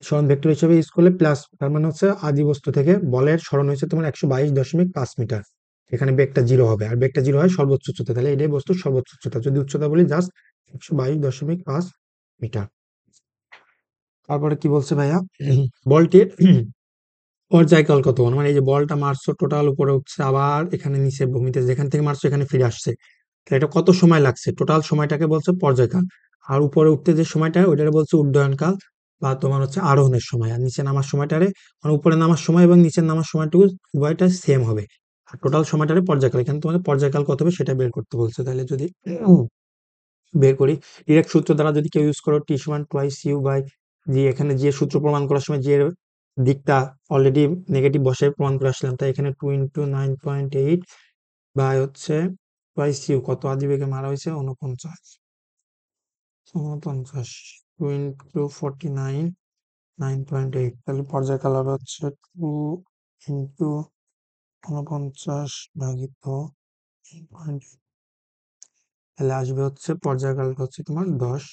সরণ ভেক্টর হিসেবে ইউজ করলে প্লাস, তার মানে হচ্ছে আদি বস্তু থেকে বলের সরণ হয়েছে তোমার 122.5 মিটার। এখানে বেগটা 0 হবে, আর বেগটা 0 হয় সর্বোচ্চ উচ্চতা, তাহলে এটাই বস্তুর সর্বোচ্চ উচ্চতা। যদি উচ্চতা বলি জাস্ট 122.5 মিটার। তারপরে কি বলছে ভাইয়া, বলটির পর্যায়কাল কত? মানে এই যে বলটা মারছো টোটাল উপরে উঠছে, আবার এখানে নিচে ভূমিতে যেখান থেকে মারছো এখানে ফিরে আসছে, তাহলে এটা কত সময় লাগছে? টোটাল সময়টাকে বলছে পর্যায়কাল। আর উপরে উঠতে যে সময়টা ওইটারে বলছে উড্ডয়নকাল, বা তোমার হচ্ছে আরোহণের সময়। আর নিচে নামার সময়টারে, মানে উপরে নামার সময় এবং নিচে নামার সময়টুকু উভয়টা সেম হবে। আর টোটাল সময়টারে পর্যায়কাল, এখানে তোমাদের পর্যায়কাল কত হবে সেটা বের করতে বলছে। তাহলে যদি বের করি, ডিরেক্ট সূত্র দ্বারা যদি কেউ ইউজ করো, টি সমান টুয়াইস ইউ বাই জি, এখানে যে সূত্র প্রমাণ করার সময় যে দিকটা অলরেডি নেগেটিভ বসে প্রমাণ করে আসলাম, তাই এখানে 2 × 9.8 বাই হচ্ছে টুয়াইস ইউ, কত আদি বেগে মারা হয়েছে 49, 2 × 49 9.8, তাহলে পর্যায়কাল হবে হচ্ছে 2 × 49 ভাগিত 9.8, তাহলে আসবে হচ্ছে পর্যায়কালটা হচ্ছে তোমার 10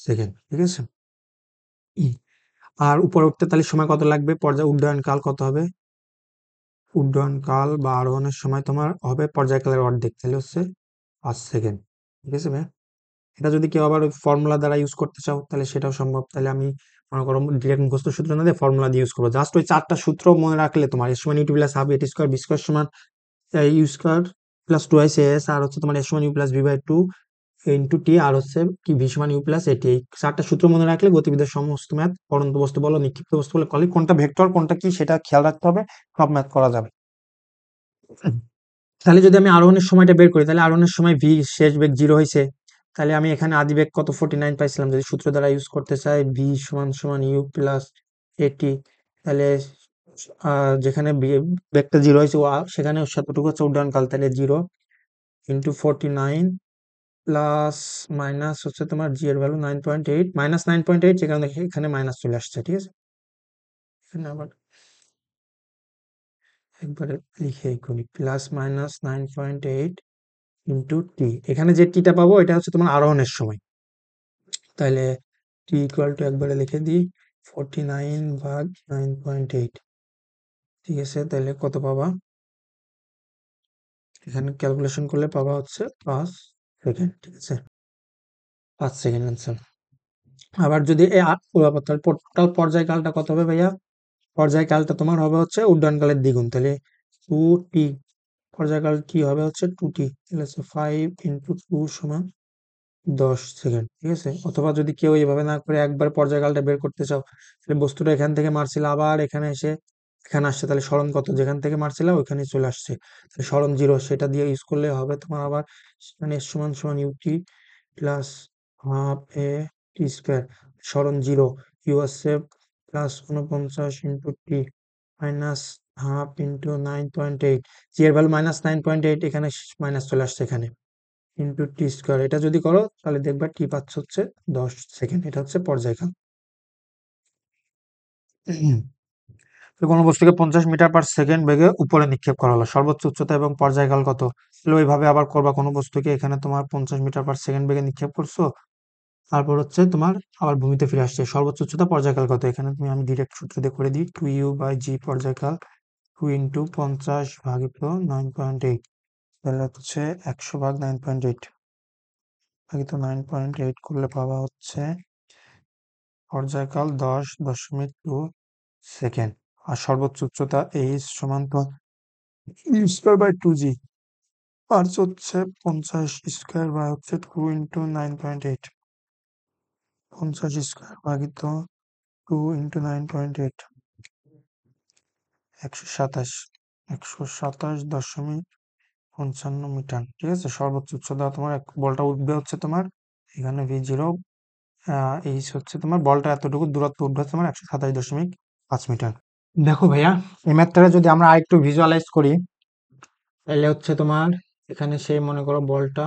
সেকেন্ড। ঠিক আছে, আর উপরে উঠতে তাহলে সময় কত লাগবে? উড্ডয়ন কাল কত হবে? উড্ডয়ন কাল বা আরোহণের সময় তোমার হবে পর্যায়কালের অর্ধেক, তাহলে হচ্ছে 5 সেকেন্ড। ঠিক আছে ভাই? এটা যদি কেউ আবার ওই ফর্মুলা দ্বারা ইউজ করতে চাও তাহলে সেটাও সম্ভব। তাহলে আমি মনে করো ডিরেক্ট মুখস্থ সূত্র না দিয়ে ফর্মুলা দিয়ে ইউজ করবো, জাস্ট ওই 4টা সূত্র মনে রাখলে তোমার এস সমান U plus half A T square V square সমান you square plus twice S, আর হচ্ছে তোমার এস সমান U plus V by 2 into T, আর হচ্ছে কি ভি সমান ইউ প্লাস এটি। এই 4টা সূত্র মনে রাখলে গতিবিদ্যার সমস্ত ম্যাথ, পড়ন্ত বস্তু বলো নিক্ষিপ্ত বস্তু বলো, কলি কোনটা ভেক্টর কোনটা কি সেটা খেয়াল রাখতে হবে, সব ম্যাথ করা যাবে। তাহলে যদি আমি আরোহণের সময়টা বের করি, তাহলে আরোহণের সময় ভি শেষ বেগ 0 হয়েছে, তাহলে আমি এখানে আদি বেগ কত 49 পাইছিলাম, যদি সূত্র দ্বারা ইউজ করতে চাই ভি সমান সমান ইউ প্লাস এটি, তাহলে যেখানে বেগটা 0 হয়েছে সেখানে শতটুকু হচ্ছে উড্ডয়নকাল, তাহলে 0 ইন্টু 49 প্লাস মাইনাস হচ্ছে তোমার জি এর ভ্যালু 9.8, -9.8, যেখানে এখানে মাইনাস চলে আসছে। ঠিক আছে, এখানে আবার একবারে লিখে করি, প্লাস মাইনাস 9.8 ইন্টু টি, এখানে যে টিটা পাবো এটা হচ্ছে তোমার আরোহণের সময়, তাহলে টি ইকুয়াল টু একবারে লিখে দিই 49 ভাগ 9.8। ঠিক আছে, তাহলে কত পাবা? এখানে ক্যালকুলেশন করলে পাবা হচ্ছে 5 সেকেন্ড। ঠিক আছে। 5 সেকেন্ড অ্যান্সার। আবার যদি টোটাল পর্যায়কালটা কত হবে ভাইয়া? পর্যায়কালটা তোমার হবে হচ্ছে উড্ডয়নকালের দ্বিগুণ, তাহলে 2t। পর্যায়কাল কি হবে হচ্ছে 2t, তাহলে হচ্ছে 5 × 2 সমান 10 সেকেন্ড, ঠিক আছে? অথবা যদি কেউ এইভাবে না করে একবার পর্যায়কালটা বের করতে চাও, তাহলে বস্তুটা এখান থেকে মারছিল আবার এখানে এসে এখানে আসছে, তাহলে সরণ কত? যেখান থেকে মারছিল ওইখানে চলে আসছে, তাহলে সরণ 0, সেটা দিয়ে ইউজ করলে হবে তোমার আবার মানে s সমান সমান ut plus half A T square, সরণ 0, ইউ আসছে plus 49 × t minus half into 9.8, G এর ভ্যালু -9.8, এখানে মাইনাস চলে আসছে এখানে, ইন্টু টি স্কোয়ার। এটা যদি করো তাহলে দেখবা টি পাচ্ছ হচ্ছে 10 সেকেন্ড। এটা হচ্ছে পর্যায়কাল। তো কোনো বস্তুকে 50 মিটার/সেকেন্ড বেগে উপরে নিক্ষেপ করা হলো, সর্বোচ্চ উচ্চতা এবং পর্যায়কাল কত? তাহলে ওইভাবে আবার করবা, কোনো বস্তুকে এখানে তোমার 50 মিটার/সেকেন্ড বেগে নিক্ষেপ করছো, তারপর হচ্ছে তোমার আবার ভূমিতে ফিরে আসছে, সর্বোচ্চ উচ্চতা পর্যায়কাল কত? এখানে আমি ডিরেক্ট সূত্র দিয়ে করে দিই, 2u/g পর্যায়কাল 2 × 50 ভাগিত 9.8, তাহলে হচ্ছে 100/9.8 ভাগিত 9.8 করলে পাওয়া হচ্ছে পর্যায়কাল 10.2 সেকেন্ড। আর সর্বোচ্চ উচ্চতা এইচ সমান তো u²/2g, আর হচ্ছে 50 স্কোয়ার হচ্ছে 2 × 9.8, 50 স্কোয়ার ভাগিত 2 × 9.8, 127, 127.55 ঠিক আছে? সর্বোচ্চ উচ্চতা তোমার বলটা উঠবে হচ্ছে তোমার এখানে v0, এইচ হচ্ছে তোমার বলটা এতটুকু দূরত্ব উঠবে হচ্ছে তোমার 127.5 মিটার। দেখো ভাইয়া, এই ম্যাথটা যদি আমরা আরেকটু ভিজুয়ালাইজ করি, তাহলে হচ্ছে তোমার এখানে সেই মনে করো বলটা,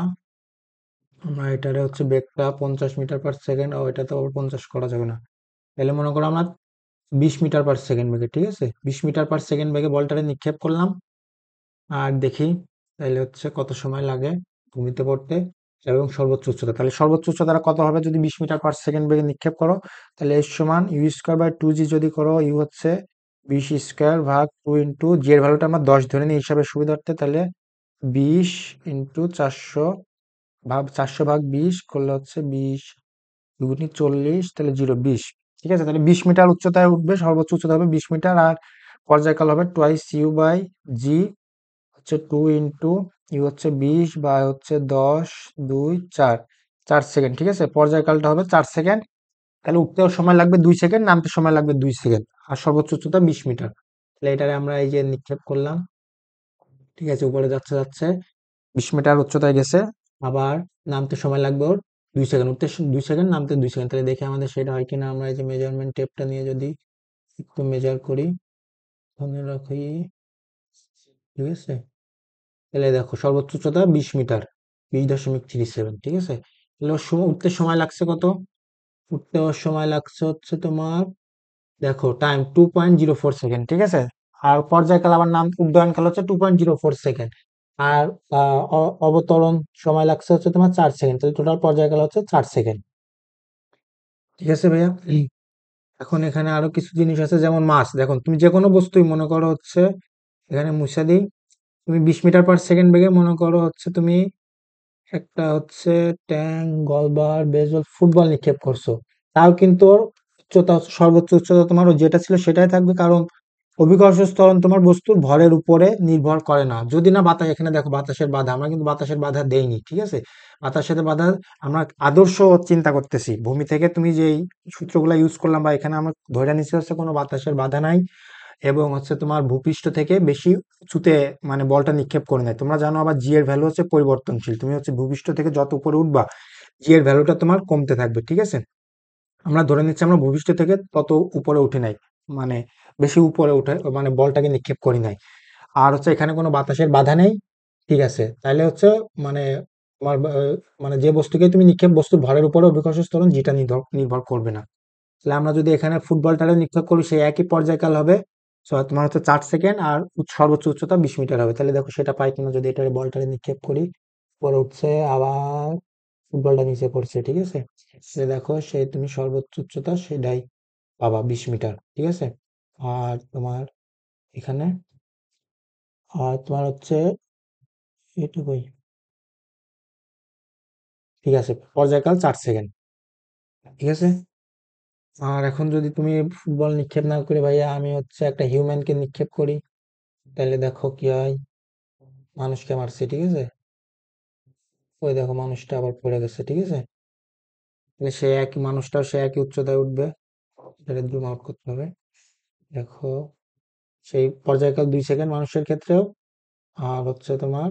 আমরা এটারে হচ্ছে বেগটা 50 মিটার/সেকেন্ড, ও এটা তো আবার 50 করা যাবে না, তাহলে মনে করো আমরা 20 মিটার/সেকেন্ড বেগে, ঠিক আছে, 20 মিটার/সেকেন্ড বেগে বলটারে নিক্ষেপ করলাম, আর দেখি তাহলে হচ্ছে কত সময় লাগে ভূমিতে পড়তে এবং সর্বোচ্চ উচ্চতা। তাহলে সর্বোচ্চ উচ্চতাটা কত হবে যদি 20 মিটার/সেকেন্ড বেগে নিক্ষেপ করো? তাহলে এর সমান u²/2g, যদি করো ইউ হচ্ছে 20 স্কোয়ার ভাগ 2 ইন্টু জি এর ভ্যালুটা আমরা 10 ধরে নিই হিসাবে সুবিধার্থে, তাহলে 20 ইন্টু 400 ভাগ 20 করলে হচ্ছে 20 দুগুণি 40, তাহলে 0 20, ঠিক আছে? তাহলে 20 মিটার উচ্চতায় উঠবে, সর্বোচ্চ উচ্চতা হবে 20 মিটার, আর পর্যায়কাল হবে টোয়াইস u/g হচ্ছে 2 ইন্টু ইউ হচ্ছে 20 বা হচ্ছে 10, 2, 4, 4 সেকেন্ড, ঠিক আছে? পর্যায়কালটা হবে 4 সেকেন্ড, তাহলে উঠতেও সময় লাগবে 2 সেকেন্ড, নামতে সময় লাগবে 2 সেকেন্ড, আর সর্বোচ্চ উচ্চতা 20 মিটার। তাহলে এটারে আমরা এই যে নিক্ষেপ করলাম, ঠিক আছে, উপরে যাচ্ছে যাচ্ছে 20 মিটার উচ্চতায় গেছে, আবার নামতে সময় লাগবে ওর 2 সেকেন্ড, উঠতে 2 সেকেন্ড, নামতে 2 সেকেন্ড। তাহলে দেখে আমাদের সেটা হয় কিনা, আমরা এই যে মেজারমেন্ট টেপটা নিয়ে যদি একটু মেজার করি, ধরে রাখি, ঠিক আছে? তাহলে দেখো সর্বোচ্চ উচ্চতা 20 মিটার, 20.37, ঠিক আছে? তাহলে ওর উঠতে সময় লাগছে কত? উঠতে ওর সময় লাগছে হচ্ছে তোমার, দেখো টাইম 2.04 সেকেন্ড, ঠিক আছে? আর পর্যায়কাল আবার নাম উড্ডয়নকাল হচ্ছে 2.04 সেকেন্ড, আর অবতরণ সময় লাগছে হচ্ছে তোমার 4 সেকেন্ড, তাহলে টোটাল পর্যায়কাল হচ্ছে 4 সেকেন্ড, ঠিক আছে ভাইয়া? এখন এখানে আরো কিছু জিনিস আছে, যেমন মাস। দেখো তুমি যে কোনো বস্তুই মনে করো হচ্ছে, এখানে মুছে দিই, তুমি 20 মিটার/সেকেন্ড বেগে মনে করো হচ্ছে তুমি একটা হচ্ছে ট্যাঙ্ক, গলবার, বেসবল, ফুটবল নিক্ষেপ করছো, তাও কিন্তু ওর উচ্চতা সর্বোচ্চ উচ্চতা তোমার ওই যেটা ছিল সেটাই থাকবে, কারণ অভিকর্ষ ত্বরণ তোমার বস্তুর ভরের উপরে নির্ভর করে না, যদি না বাতাস, এখানে দেখো বাতাসের বাধা, আমরা কিন্তু বাতাসের বাধা দেইনি, ঠিক আছে? বাতাসের বাধা আমরা আদর্শ চিন্তা করতেছি, ভূমি থেকে তুমি যেই সূত্রগুলা ইউজ করলাম বা এখানে আমরা ধরে নিচ্ছি হচ্ছে কোনো বাতাসের বাধা নাই, এবং হচ্ছে তোমার ভূপৃষ্ঠ থেকে বেশি উঁচুতে মানে বলটা নিক্ষেপ করে নেয়। তোমরা জানো আবার জি এর ভ্যালু হচ্ছে পরিবর্তনশীল, তুমি হচ্ছে ভূপৃষ্ঠ থেকে যত উপরে উঠবা জি এর ভ্যালুটা তোমার কমতে থাকবে, ঠিক আছে? আমরা ধরে নিচ্ছি আমরা ভূপৃষ্ঠ থেকে তত উপরে উঠে নাই, মানে বেশি উপরে উঠে মানে বলটাকে নিক্ষেপ করি নাই, আর হচ্ছে এখানে কোনো বাতাসের বাধা নেই, ঠিক আছে? তাহলে হচ্ছে মানে তোমার মানে যে বস্তুকে তুমি নিক্ষেপ, বস্তুর ভরের উপরে অভিকর্ষ ত্বরণ যেটা নির্ভর নির্ভর করবে না। তাহলে আমরা যদি এখানে ফুটবলটারে নিক্ষেপ করি, সেই একই পর্যায়কাল হবে, তোমার হচ্ছে 4 সেকেন্ড, আর সর্বোচ্চ উচ্চতা 20 মিটার হবে। তাহলে দেখো সেটা পাই কিনা, যদি এটারে বলটারে নিক্ষেপ করি, পরে উঠছে আবার ফুটবলটা নিচে পড়ছে, ঠিক আছে? সে দেখো সে তুমি সর্বোচ্চ উচ্চতা সেটাই পাবা 20 মিটার, ঠিক আছে? আর তোমার এখানে, আর তোমার হচ্ছে এটুকুই, ঠিক আছে, পর্যায়কাল 4 সেকেন্ড। ঠিক আছে। আর এখন যদি তুমি ফুটবল নিক্ষেপ না করে ভাইয়া আমি হচ্ছে একটা হিউম্যানকে নিক্ষেপ করি, তাহলে দেখো কি হয়। মানুষকে মারছে, ঠিক আছে। ওই দেখো মানুষটা আবার পড়ে গেছে, ঠিক আছে। তাহলে সে একই মানুষটাও সে একই উচ্চতায় উঠবে, সেটা জুম আউট করতে হবে। দেখো সেই পর্যায়কাল 2 সেকেন্ড মানুষের ক্ষেত্রেও। আর হচ্ছে তোমার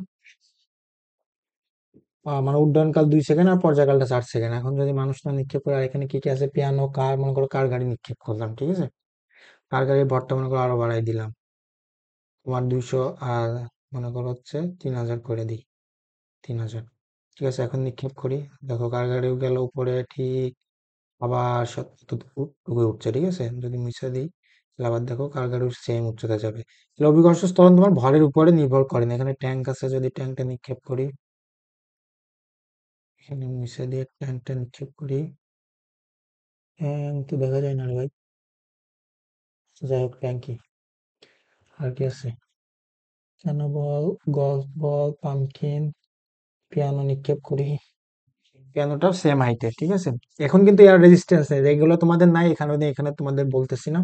মানে উড্ডয়নকাল 2 সেকেন্ড আর পর্যায়কালটা 4 সেকেন্ড। এখন যদি মানুষটা নিক্ষেপ করে, আর এখানে কি কি আছে, পিয়ানো, কার, মনে করো কার গাড়ি নিক্ষেপ করলাম, ঠিক আছে। কার গাড়ির ভরটা মনে করো আরো বাড়াই দিলাম, তোমার 200, আর মনে করো হচ্ছে 3000 করে দিই, 3000। ঠিক আছে, এখন নিক্ষেপ করি। দেখো কার গাড়িও গেল উপরে, ঠিক আবার ততটুকু উঠছে, ঠিক আছে। যদি মুছে দিই তাহলে আবার দেখো কার গাড়িও সেম উচ্চতা যাবে। তাহলে অভিকর্ষ ত্বরণ তোমার ভরের উপরে নির্ভর করে না। এখানে ট্যাঙ্ক আছে, যদি ট্যাঙ্কটা নিক্ষেপ করি, এখানে মুছে দিয়ে ট্যাঙ্কটা নিক্ষেপ করি, ট্যাঙ্ক তো দেখা যায় না রে ভাই। যাই হোক, ট্যাঙ্কি। আর কি আছে, কেন বল, গলফ বল, পামকিন, পিয়ানো নিক্ষেপ করি। পিয়ানোটাও সেম হাইটের, ঠিক আছে। এখন কিন্তু এয়ার রেজিস্ট্যান্স নেই, এগুলো তোমাদের নাই এখানে, এখানে তোমাদের বলতেছি না।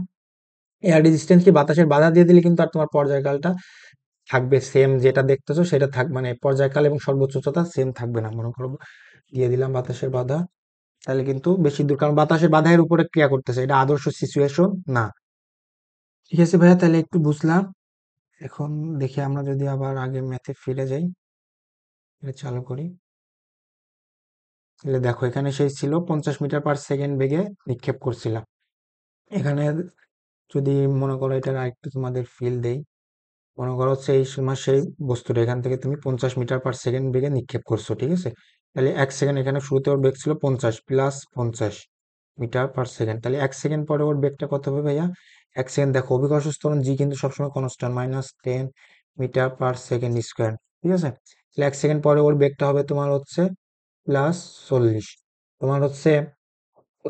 এয়ার রেজিস্ট্যান্স কি, বাতাসের বাধা দিয়ে দিলে কিন্তু আর তোমার পর্যায়কালটা থাকবে সেম, যেটা দেখতেছো সেটা থাক, মানে পর্যায়কাল এবং সর্বোচ্চ উচ্চতা সেম থাকবে না। মনে করো দিয়ে দিলাম বাতাসের বাধা, তাহলে কিন্তু বেশি দূর, কারণ বাতাসের বাধার উপরে ক্রিয়া করতেছে, এটা আদর্শ সিচুয়েশন না। ঠিক আছে ভাইয়া, তাহলে একটু বুঝলাম। এখন দেখি আমরা যদি আবার আগে ম্যাথে ফিরে যাই, এটা চালু করি, তাহলে দেখো এখানে সেই ছিল 50 মিটার/সেকেন্ড বেগে নিক্ষেপ করছিলাম। এখানে যদি মনে করো এটার আরেকটু তোমাদের ফিল দেই, মনে করো সেই বস্তুটা এখান থেকে তুমি 50 মিটার/সেকেন্ড বেগে নিক্ষেপ করছো, ঠিক আছে। তাহলে 1 সেকেন্ড, এখানে শুরুতে ওর বেগ ছিল 50 প্লাস 50 মিটার/সেকেন্ড, তাহলে 1 সেকেন্ড পরে ওর বেগটা কত হবে ভাইয়া? 1 সেকেন্ড, দেখো অভিকর্ষ ত্বরণ জি কিন্তু সবসময় কনস্ট্যান্ট, -10 মিটার/সেকেন্ড স্কোয়ার, ঠিক আছে। তাহলে 1 সেকেন্ড পরে ওর বেগটা হবে তোমার হচ্ছে +40। তোমার হচ্ছে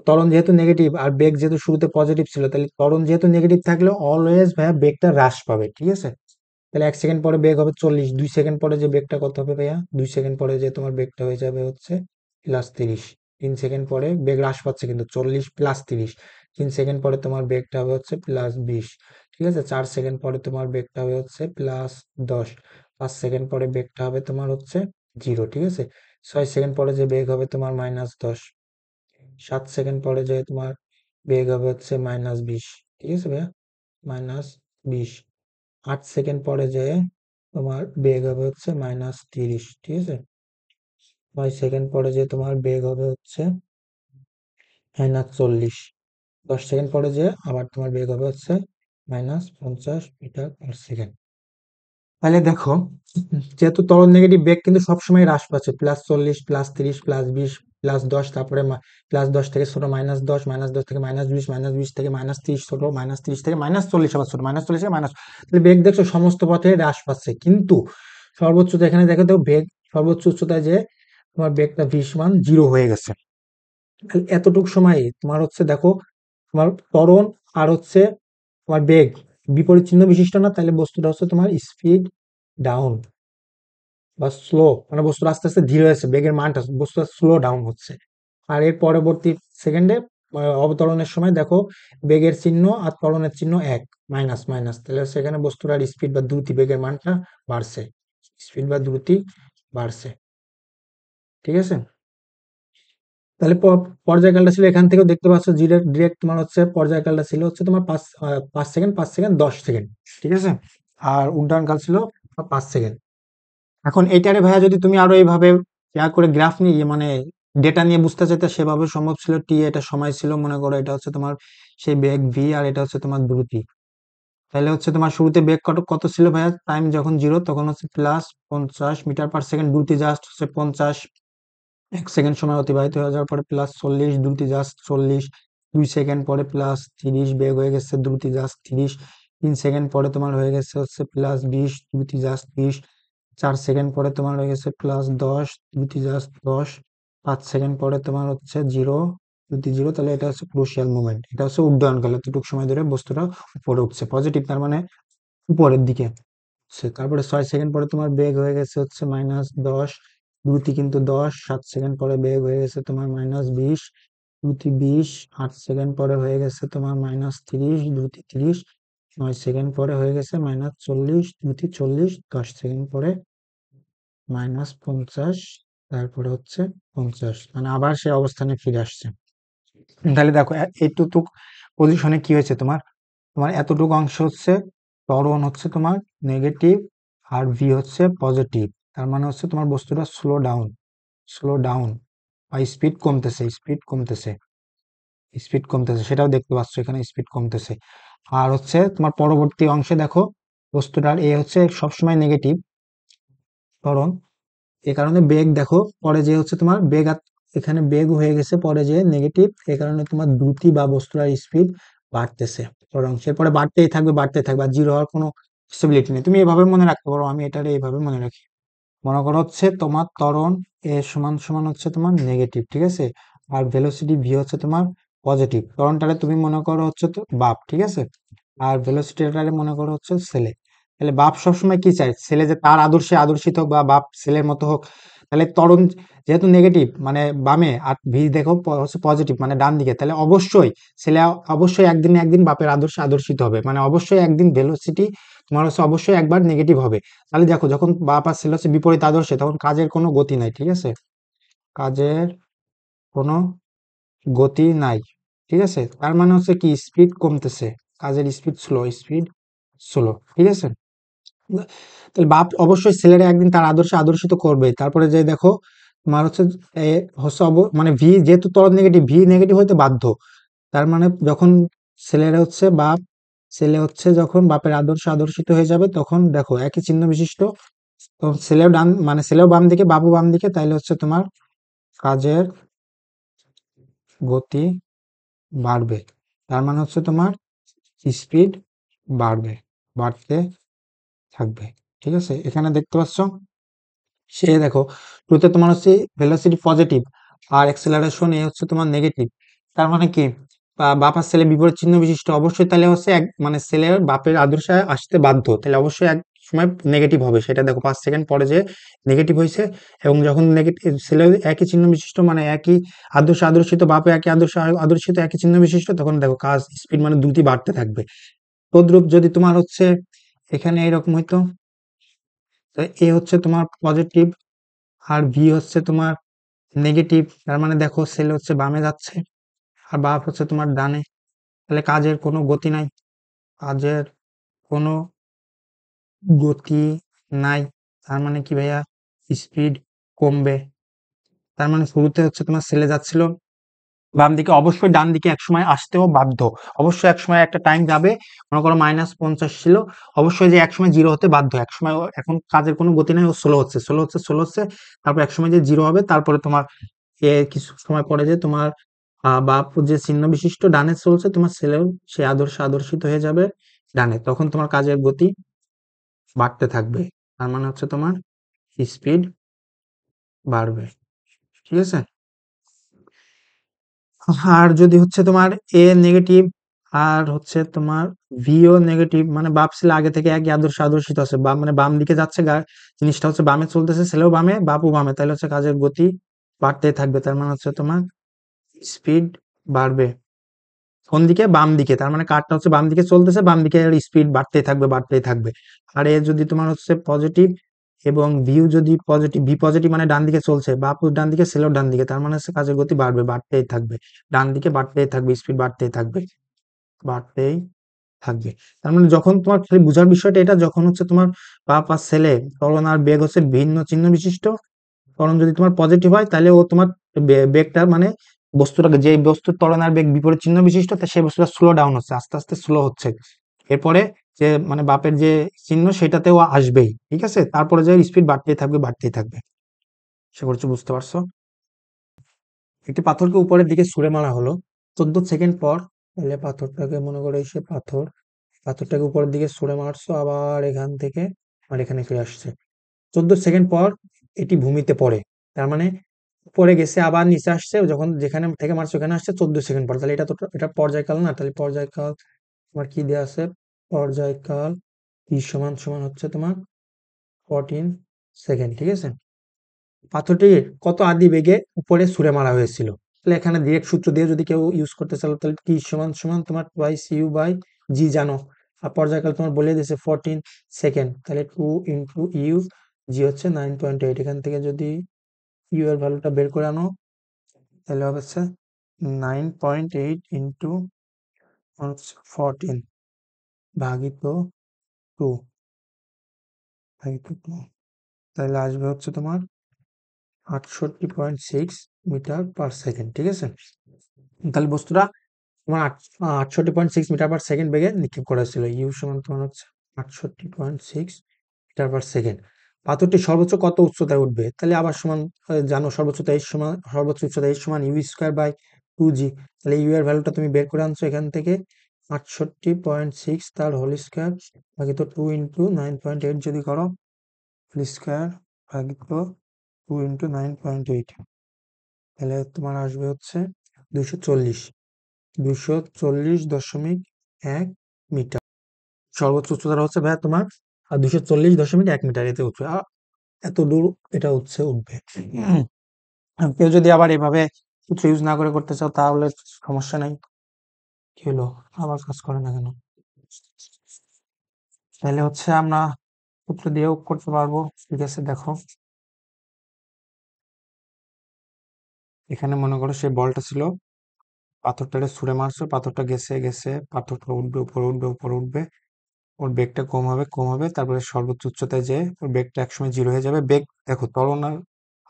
ত্বরণ যেহেতু নেগেটিভ আর বেগ যেহেতু শুরুতে পজিটিভ ছিল, তাহলে ত্বরণ যেহেতু নেগেটিভ থাকলে অলওয়েজ ভাইয়া বেগটা হ্রাস পাবে, ঠিক আছে। তাহলে 1 সেকেন্ড পরে বেগ হবে 40, 2 সেকেন্ড পরে যে বেগটা কত হবে ভাইয়া? 2 সেকেন্ড পরে যে তোমার বেগটা হয়ে যাবে হচ্ছে +30। 3 সেকেন্ড পরে বেগ হ্রাস পাচ্ছে কিন্তু 40 + 30। 3 সেকেন্ড পরে তোমার বেগটা হবে হচ্ছে +20, ঠিক আছে। 4 সেকেন্ড পরে তোমার বেগটা হবে হচ্ছে +10। 5 সেকেন্ড পরে বেগটা হবে তোমার হচ্ছে 0, ঠিক আছে। 6 সেকেন্ড পরে যে বেগ হবে তোমার -10। 7 সেকেন্ড পরে যে তোমার বেগ হবে হচ্ছে -20, ঠিক আছে ভাইয়া, -20। 8 সেকেন্ড পরে যে তোমার বেগ হবে হচ্ছে -30, ঠিক আছে। 9 সেকেন্ড পরে যে তোমার বেগ হবে হচ্ছে -40। 10 সেকেন্ড পরে যে আবার তোমার বেগ হবে হচ্ছে -50 মিটার/সেকেন্ড। তাহলে দেখো, যেহেতু ত্বরণ নেগেটিভ, বেগ কিন্তু সবসময় হ্রাস পাচ্ছে, +40, +30, +20, +10, তারপরে +10 থেকে ছোট -10, -10 থেকে -20, -20 থেকে -30 ছোট, -30 থেকে -40 আবার ছোট, -40 থেকে মাইনাস। তাহলে বেগ দেখছো সমস্ত পথে হ্রাস পাচ্ছে, কিন্তু সর্বোচ্চ এখানে দেখো তো বেগ, সর্বোচ্চ উচ্চতায় যে তোমার বেগটা ভীষণ 0 হয়ে গেছে। তাহলে এতটুকু সময় তোমার হচ্ছে দেখো, তোমার ত্বরণ আর হচ্ছে তোমার বেগ বিপরীত চিহ্ন বিশিষ্ট না, তাহলে বস্তুটা হচ্ছে তোমার স্পিড ডাউন বা স্লো, মানে বস্তুটা আস্তে আস্তে ধীরে হয়েছে, বেগের মানটা বস্তুটা স্লো ডাউন হচ্ছে। আর এর পরবর্তী সেকেন্ডে অবতরণের সময় দেখো বেগের চিহ্ন আর ত্বরণের চিহ্ন এক, মাইনাস মাইনাস, তাহলে সেখানে বস্তুটার স্পিড বা দ্রুতি, বেগের মানটা বাড়ছে, স্পিড বা দ্রুতি বাড়ছে, ঠিক আছে। তাহলে পর্যায়কালটা ছিল, এখান থেকেও দেখতে পাচ্ছ ডিরেক্ট ডিরেক্ট তোমার হচ্ছে পর্যায়কালটা ছিল হচ্ছে তোমার 5 সেকেন্ড, 5 সেকেন্ড, 10 সেকেন্ড, ঠিক আছে। আর উড্ডয়নকাল ছিল 5 সেকেন্ড। এখন এইটারে ভাইয়া যদি তুমি আরো এইভাবে করে গ্রাফ নিয়ে মানে ডেটা নিয়ে বুঝতে চাইতে, সেভাবে সম্ভব ছিল। এটা সময় ছিল, মনে করো এটা হচ্ছে তোমার সেই বেগ ভি, আর এটা হচ্ছে তোমার দ্রুতি। তাহলে হচ্ছে তোমার শুরুতে বেগ কত কত ছিল ভাইয়া? টাইম যখন 0 তখন হচ্ছে +50 মিটার/সেকেন্ড, দ্রুতি জাস্ট হচ্ছে 50। 1 সেকেন্ড সময় অতিবাহিত হয়ে যাওয়ার পরে +40, দ্রুতি জাস্ট 40। 2 সেকেন্ড পরে +30, বেগ হয়ে গেছে দ্রুতি জাস্ট 30। 3 সেকেন্ড পরে তোমার হয়ে গেছে হচ্ছে +20, দ্রুতি জাস্ট 20। 4 সেকেন্ড পরে তোমার হয়ে গেছে +10, দ্রুতি জাস্ট 10। 5 সেকেন্ড পরে তোমার হচ্ছে 0, দ্রুতি 0। তাহলে এটা হচ্ছে ক্রুশিয়াল মুভমেন্ট, এটা হচ্ছে উড্ডয়নকাল, এতটুকু সময় ধরে বস্তুটা উপরে উঠছে, পজিটিভ তার মানে উপরের দিকে। তারপরে 6 সেকেন্ড পরে তোমার বেগ হয়ে গেছে হচ্ছে -10। দ্রুতি কিন্তু 10, 7 সেকেন্ড পরে বেগ হয়ে গেছে তোমার -20, দ্রুতি 20, 8 সেকেন্ড পরে হয়ে গেছে তোমার -30, দ্রুতি 30, 9 সেকেন্ড পরে হয়ে গেছে -40, দ্রুতি 40, 10 সেকেন্ড পরে -50, তারপরে হচ্ছে 50, মানে আবার সে অবস্থানে ফিরে আসছে। তাহলে দেখো এইটুকু পজিশনে কি হয়েছে তোমার, তোমার এতটুকু অংশ হচ্ছে ত্বরণ হচ্ছে তোমার নেগেটিভ আর ভি হচ্ছে পজিটিভ। তার মানে হচ্ছে তোমার বস্তুটা স্লো ডাউন বা স্পিড কমতেছে, সেটাও দেখতে পাচ্ছ এখানে স্পিড কমতেছে। আর হচ্ছে তোমার পরবর্তী অংশে দেখো বস্তুটার এ হচ্ছে সবসময় নেগেটিভ ত্বরণ, এ কারণে বেগ দেখো পরে যে হচ্ছে তোমার বেগ এখানে বেগ হয়ে গেছে পরে যে নেগেটিভ, এ কারণে তোমার দ্রুতি বা বস্তুর স্পিড বাড়তেছে পরের অংশের পরে বাড়তেই থাকবে আর জিরো হওয়ার কোনো পসিবিলিটি নেই। তুমি এভাবে মনে রাখতে পারো, আমি এটা এইভাবে মনে রাখি। মনে করো হচ্ছে তোমার ত্বরণ এ সমান সমান হচ্ছে তোমার নেগেটিভ, ঠিক আছে, আর ভেলোসিটি ভি হচ্ছে তোমার পজিটিভ। ত্বরণটারে তুমি মনে করো হচ্ছে তো বাপ, ঠিক আছে, আর ভেলোসিটিটারে মনে করো হচ্ছে ছেলে। তাহলে বাপ সবসময় কি চায়, ছেলে যে তার আদর্শে আদর্শিত হোক বা বাপ ছেলের মতো হোক। তাহলে ত্বরণ যেহেতু নেগেটিভ মানে বামে, আর ভি দেখো হচ্ছে পজিটিভ মানে ডান দিকে, তাহলে অবশ্যই ছেলে অবশ্যই একদিন না একদিন বাপের আদর্শে আদর্শিত হবে, মানে অবশ্যই একদিন ভেলোসিটি তোমার হচ্ছে অবশ্যই একবার নেগেটিভ হবে। তাহলে দেখো যখন বাপ আর ছেলে হচ্ছে বিপরীত আদর্শে তখন কাজের কোনো গতি নাই, ঠিক আছে, কাজের কোনো গতি নাই, ঠিক আছে, তার মানে হচ্ছে কি স্পিড কমতেছে, কাজের স্পিড স্লো, ঠিক আছে। তাহলে বাপ অবশ্যই ছেলেরা একদিন তার আদর্শে আদর্শিত করবে। তারপরে যে দেখো তোমার হচ্ছে এ হচ্ছে মানে ভি যেহেতু ত্বরণ নেগেটিভ, ভি নেগেটিভ হইতে বাধ্য। তার মানে যখন ছেলেরা হচ্ছে বাপ, ছেলে হচ্ছে যখন বাপের আদর্শে আদর্শিত হয়ে যাবে তখন দেখো একই চিহ্ন বিশিষ্ট, তো ছেলেও ডান মানে ছেলেও বাম দিকে বাবু বাম দিকে, তাইলে হচ্ছে তোমার কাজের গতি বাড়বে। তার মানে হচ্ছে তোমার স্পিড বাড়তে থাকবে, ঠিক আছে। এখানে দেখতে পাচ্ছ সে দেখো টুতে তোমার হচ্ছে ভেলোসিটি পজিটিভ আর অ্যাক্সেলারেশন এ হচ্ছে তোমার নেগেটিভ। তার মানে কি বাপ আর ছেলে বিপরীত চিহ্ন বিশিষ্ট, অবশ্যই তাহলে হচ্ছে এক মানে ছেলের বাপের আদর্শে আসতে বাধ্য, তাহলে অবশ্যই এক সময় নেগেটিভ হবে। সেটা দেখো 5 সেকেন্ড পরে যে নেগেটিভ হয়েছে, এবং যখন নেগেটিভ ছেলে একই চিহ্ন বিশিষ্ট মানে একই আদর্শ আদর্শিত, বাপে একই আদর্শ আদর্শিত একই চিহ্ন বিশিষ্ট, তখন দেখো কাজ স্পিড মানে দ্রুতি বাড়তে থাকবে। তদ্রূপ যদি তোমার হচ্ছে এখানে এরকম হইতো, তো এ হচ্ছে তোমার পজিটিভ আর ভি হচ্ছে তোমার নেগেটিভ, তার মানে দেখো ছেলে হচ্ছে বামে যাচ্ছে আর বাপ হচ্ছে তোমার ডানে, তাহলে কাজের কোনো গতি নাই, কাজের কোনো গতি নাই। তার মানে কি ভাইয়া স্পিড কমবে। তার মানে শুরুতে হচ্ছে তোমার ছেলে যাচ্ছিল বাম দিকে, অবশ্যই ডান দিকে একসময় আসতেও বাধ্য, অবশ্যই একসময় একটা টাইম যাবে, মনে করো -50 ছিল, অবশ্যই যে একসময় জিরো হতে বাধ্য, একসময় এখন কাজের কোনো গতি নাই, ও স্লো হচ্ছে, তারপর একসময় যে জিরো হবে, তারপরে তোমার কিছু সময় পরে যে তোমার বাপ যে চিহ্ন বিশিষ্ট ডানে চলছে, তোমার ছেলেও সে আদর্শ আদর্শিত হয়ে যাবে ডানে, তখন তোমার কাজের গতি বাড়তে থাকবে। তার মানে হচ্ছে তোমার স্পিড বাড়বে, ঠিক আছে। আর যদি হচ্ছে তোমার এ নেগেটিভ আর হচ্ছে তোমার ভিও নেগেটিভ, মানে বাপ ছেলে আগে থেকে একই আদর্শ আদর্শিত আছে, বা মানে বাম দিকে যাচ্ছে জিনিসটা হচ্ছে বামে চলতেছে, ছেলেও বামে বাপু বামে, তাহলে হচ্ছে কাজের গতি বাড়তেই থাকবে। তার মানে হচ্ছে তোমার স্পিড বাড়বে কোন দিকে, বাম দিকে, তার মানে কারটা হচ্ছে বাম দিকে চলতেছে, বাম দিকে স্পিড বাড়তেই থাকবে। আর এ যদি তোমার হচ্ছে পজিটিভ এবং ভিউ যদি পজিটিভ, ভি পজিটিভ মানে ডান দিকে চলছে, বাপু ডান দিকে ছেলেও ডান দিকে, তার মানে হচ্ছে কাজের গতি বাড়তেই থাকবে, ডান দিকে বাড়তেই থাকবে, স্পিড বাড়তেই থাকবে। তার মানে যখন তোমার খালি বোঝার বিষয়টা এটা, যখন হচ্ছে তোমার বাপ আর ছেলে ত্বরণ আর বেগ হচ্ছে ভিন্ন চিহ্ন বিশিষ্ট, ত্বরণ যদি তোমার পজিটিভ হয় তাহলে ও তোমার বেগটা মানে বস্তুটাকে, যে বস্তুর ত্বরণ আর বেগ বিপরীত চিহ্ন বিশিষ্ট, তা সেই বস্তুটা স্লো ডাউন হচ্ছে, আস্তে আস্তে স্লো হচ্ছে। এরপরে যে মানে বাপের যে চিহ্ন সেটাতেও আসবেই, ঠিক আছে, তারপরে যে স্পিড বাড়তেই থাকবে। আশা করছি বুঝতে পারছো। একটি পাথরকে উপরের দিকে ছুঁড়ে মারা হলো 14 সেকেন্ড পর, তাহলে পাথরটাকে মনে করো সে পাথরটাকে উপরের দিকে ছুঁড়ে মারছো, আবার এখান থেকে আর এখানে ফিরে আসছে 14 সেকেন্ড পর, এটি ভূমিতে পড়ে, তার মানে পড়ে গেছে আবার নিচে আসছে, যখন যেখানে থেকে মারছে ওখানে আসছে 14 সেকেন্ড পর, তাহলে এটা পর্যায়কাল না, তাহলে পর্যায়কাল তোমার কি দেওয়া আছে, পর্যায়কাল ই সমান সমান হচ্ছে তোমার 14 সেকেন্ড, ঠিক আছে। পাথরটির কত আদি বেগে উপরে ছুঁড়ে মারা হয়েছিল? তাহলে এখানে ডিরেক্ট সূত্র দিয়ে যদি কেউ ইউজ করতে চাও তাহলে টি সমান সমান তোমার টুয়াইস ইউ বাই জি জানো, আর পর্যায়কাল তোমার বলে দিয়েছে 14 সেকেন্ড, তাহলে 2 ইন্টু ইউ, জি হচ্ছে 9.8, এখান থেকে যদি ইউ এর ভ্যালুটা বের করে আনো তাহলে হবে হচ্ছে 9.8 ইন্টু 14 ভাগিত 2 ভাগিত 2, তাহলে আসবে হচ্ছে তোমার 68.6 মিটার পার সেকেন্ড। ঠিক আছে, তাহলে বস্তুটা তোমার 68.6 মিটার পার সেকেন্ড বেগে নিক্ষেপ করা হয়েছিল। ইউ সমান তোমার হচ্ছে 68.6 মিটার পার সেকেন্ড। পাথরটি সর্বোচ্চ কত উচ্চতায় উঠবে? তাহলে আবার সমান জানো সর্বোচ্চ উচ্চতা এইচ সমান ইউ স্কোয়ার বাই 2g। তাহলে ইউ এর ভ্যালুটা তুমি বের করে আনছো এখান থেকে 68.6 তার হোল স্কোয়ার ভাগিত 2 ইন্টু 9.8 যদি করো হোল স্কোয়ার ভাগিত 2 ইন্টু 9.8, তাহলে তোমার আসবে হচ্ছে 240, 240.1 মিটার। সর্বোচ্চ উচ্চতা হচ্ছে ভাইয়া তোমার 240.1 মিটার, এতে উঠবে এত দূর এটা উঠবে। কেউ যদি আবার এভাবে সূত্র ইউজ না করে করতে চাও তাহলে সমস্যা নাই। কি হলো, আবার কাজ করে না কেন? তাহলে হচ্ছে আমরা সূত্র দিয়েও করতে পারবো। ঠিক আছে, দেখো এখানে মনে করো সেই বলটা ছিল, পাথরটাকে ছুঁড়ে মারছো, পাথরটা গেছে গেছে, পাথরটা উঠবে, উপরে উঠবে, উপরে উঠবে, ওর বেগটা কম হবে, তারপরে সর্বোচ্চ উচ্চতায় যেয়ে ওর বেগটা একসময় জিরো হয়ে যাবে। বেগ দেখো ত্বরণ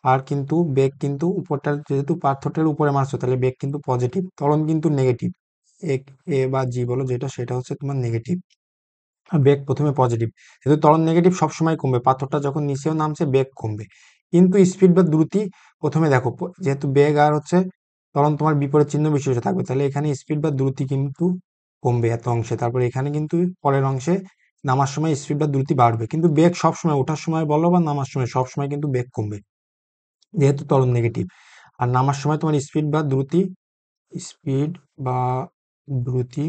আর কিন্তু বেগ কিন্তু উপরটা যেহেতু পাথরটার উপরে মারছো তাহলে বেগ কিন্তু পজিটিভ, ত্বরণ কিন্তু নেগেটিভ। এ এ বা জি বলো যেটা, সেটা হচ্ছে তোমার নেগেটিভ, আর বেগ প্রথমে পজিটিভ। যেহেতু ত্বরণ নেগেটিভ সবসময় কমবে, পাথরটা যখন নিচেও নামছে বেগ কমবে, কিন্তু স্পিড বা দ্রুতি প্রথমে দেখো যেহেতু বেগ আর হচ্ছে ত্বরণ তোমার বিপরীত চিহ্ন বিশেষে থাকবে, তাহলে এখানে স্পিড বা দ্রুতি কিন্তু কমবে এত অংশে, তারপরে এখানে কিন্তু পরের অংশে নামার সময় স্পিড বা দ্রুতি বাড়বে, কিন্তু বেগ সবসময় ওঠার সময় বলো বা নামার সময় সবসময় কিন্তু বেগ কমবে যেহেতু ত্বরণ নেগেটিভ। আর নামার সময় তোমার স্পিড বা দ্রুতি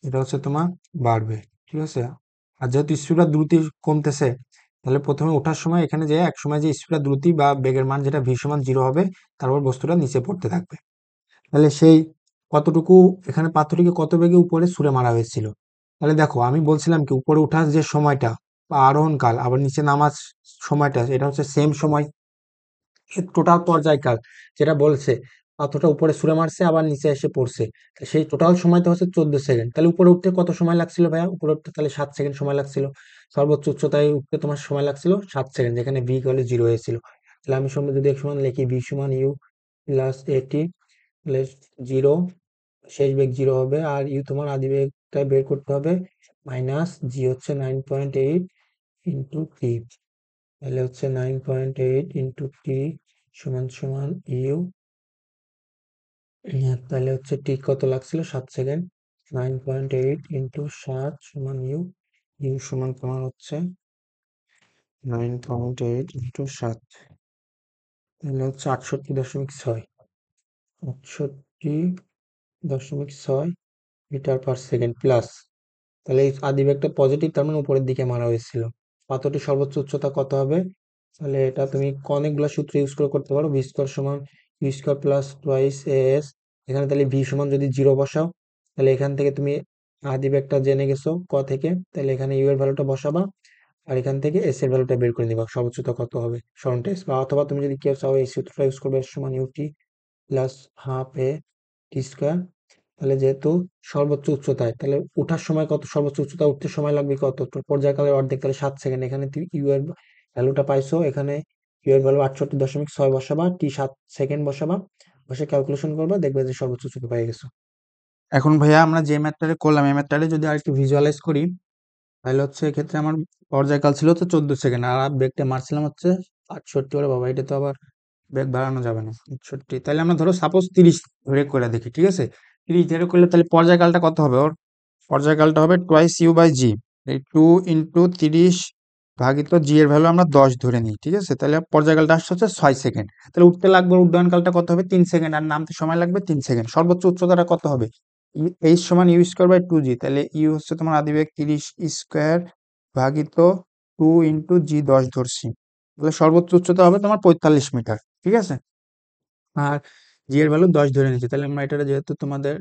এটা হচ্ছে তোমার বাড়বে। ঠিক আছে, আর যেহেতু স্পিড বা দ্রুতি কমতেছে তাহলে প্রথমে ওঠার সময় এখানে যে এক সময় যে স্পিড বা দ্রুতি বা বেগের মান যেটা ভি সমান 0 হবে, তারপর বস্তুটা নিচে পড়তে থাকবে। তাহলে সেই কতটুকু এখানে পাথরটিকে কত বেগে উপরে ছুঁড়ে মারা হয়েছিল? তাহলে দেখো আমি বলছিলাম কি উপরে ওঠার যে সময়টা বা আরোহণ কাল আবার নিচে নামার সময়টা এটা হচ্ছে সেম সময়, টোটাল পর্যায়কাল যেটা বলছে পাথরটা উপরে ছুঁড়ে মারছে আবার নিচে এসে পড়ছে, তা সেই টোটাল সময়টা হচ্ছে 14 সেকেন্ড। তাহলে উপরে উঠতে কত সময় লাগছিল ভাইয়া? উপরে উঠতে তাহলে 7 সেকেন্ড সময় লাগছিল। সর্বোচ্চ উচ্চতায় উঠতে তোমার সময় লাগছিল 7 সেকেন্ড, যেখানে ভি ইকুয়াল 0 হয়েছিল। তাহলে আমি সময় যদি এক সমান লিখি ভি সমান ইউ প্লাস এটি প্লাস 0, শেষ বেগ 0 হবে, আর ইউ তোমার আদি বেগটা বের করতে হবে, মাইনাস জি হচ্ছে 9.8 ইন্টু টি, তাহলে হচ্ছে 9.8 ইন্টু টি সমান সমান ইউ, তাহলে হচ্ছে টি কত লাগছিল 7 সেকেন্ড, 9.8 ইন্টু 7 সমান ইউ, ইউ সমান তোমার হচ্ছে 9.8 ইন্টু 7, তাহলে হচ্ছে 68.6, 68.6 মিটার পার সেকেন্ড প্লাস, তাহলে এই আদি বেগটা পজিটিভ, তার মানে উপরের দিকে মারা হয়েছিল। পাথরটির সর্বোচ্চ উচ্চতা কত হবে? তাহলে এটা তুমি অনেকগুলো সূত্র ইউজ করে করতে পারো। ভি স্কোয়ার সমান you square plus twice s, এখানে তাহলে ভি সমান যদি 0 বসাও তাহলে এখান থেকে তুমি আদি বেগটা জেনে গেছো ক থেকে, তাহলে এখানে ইউ এর ভ্যালুটা বসাবা আর এখান থেকে এস এর ভ্যালুটা বের করে নিবা সর্বোচ্চতা কত হবে সরণ টেস্ট, বা অথবা তুমি যদি কেউ চাও এই সূত্রটা ইউজ করবে, এস সমান UT plus half A T square. তাহলে যেহেতু সর্বোচ্চ উচ্চতায়, তাহলে ওঠার সময় কত, সর্বোচ্চ উচ্চতা উঠতে সময় লাগবে কত, তো পর্যায়কালের অর্ধেক, তাহলে 7 সেকেন্ড। এখানে তুই ইউ এর ভ্যালুটা পাইছো, এখানে ইউ এর ভ্যালু 68.6 বসাবা, টি 7 সেকেন্ড বসাবা, বসে ক্যালকুলেশন করবা, দেখবে যে সর্বোচ্চ উচ্চতা পেয়ে গেছো। এখন ভাইয়া আমরা যে ম্যাথটারে করলাম এই ম্যাথটারে যদি আর একটু ভিজুয়ালাইজ করি তাহলে হচ্ছে এক্ষেত্রে আমার পর্যায়কাল ছিল হচ্ছে 14 সেকেন্ড, আর বেগটা মারছিলাম হচ্ছে 68। ওরে বাবা, এটা তো আবার বেগ বাড়ানো যাবে না, 68। তাহলে আমরা ধরো সাপোজ 30 ধরে করে দেখি। ঠিক আছে, 30 ধরে করলে তাহলে পর্যায়কালটা কত হবে? ওর পর্যায়কালটা হবে টোয়াইস ইউ বাই জি, এই 2 × 30 ভাগিত জি এর ভ্যালু আমরা 10 ধরে নিই। ঠিক আছে, তাহলে পর্যায়কালটা আসছে হচ্ছে 6 সেকেন্ড। তাহলে উঠতে লাগবে, উড্ডয়নকালটা কত হবে? 3 সেকেন্ড, আর নামতে সময় লাগবে 3 সেকেন্ড। সর্বোচ্চ উচ্চতাটা কত হবে? এইচ সমান ইউ স্কোয়ার বাই 2জি, তাহলে ইউ হচ্ছে তোমার আদিবেগ 30 স্কোয়ার ভাগিত 2 × জি 10 ধরছি, তাহলে সর্বোচ্চ উচ্চতা হবে তোমার 45 মিটার, ঠিক আছে। আর জি এর ভ্যালু 10 ধরে নিচ্ছি, তাহলে আমরা এটা যেহেতু তোমাদের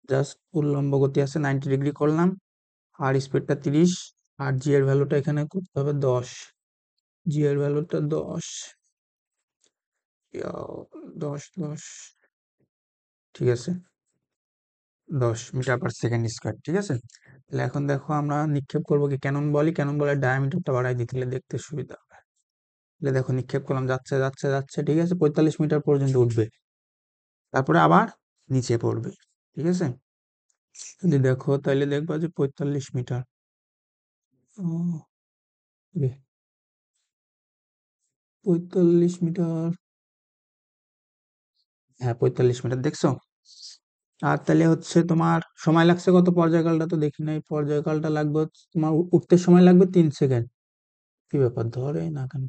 জাস্ট উল্লম্ব গতি আছে 90 ডিগ্রি করলাম, আর স্পিডটা 30, আর জি এর ভ্যালুটা এখানে করতে হবে 10, জি এর ভ্যালুটা 10, 10, ঠিক আছে, 10 মিটার/সেকেন্ড স্কয়ার, ঠিক আছে। তাহলে এখন দেখো আমরা নিক্ষেপ করবো কি ক্যানন বলই, ক্যানন বলের ডায়ামিটারটা বাড়াই দিই, তাহলে দেখতে সুবিধা হবে। তাহলে দেখো নিক্ষেপ করলাম, যাচ্ছে যাচ্ছে যাচ্ছে, ঠিক আছে, 45 মিটার পর্যন্ত উঠবে, তারপরে আবার নিচে পড়বে, ঠিক আছে। যদি দেখো তাহলে দেখবা যে 45 মিটার, ও, রে, 45 মিটার, হ্যাঁ 45 মিটার দেখছো। আর তাহলে হচ্ছে তোমার সময় লাগছে কত, পর্যায়কালটা তো দেখি নাই, পর্যায়কালটা লাগবে তোমার উঠতে সময় লাগবে 3 সেকেন্ড। কি ব্যাপার ধরে না কেন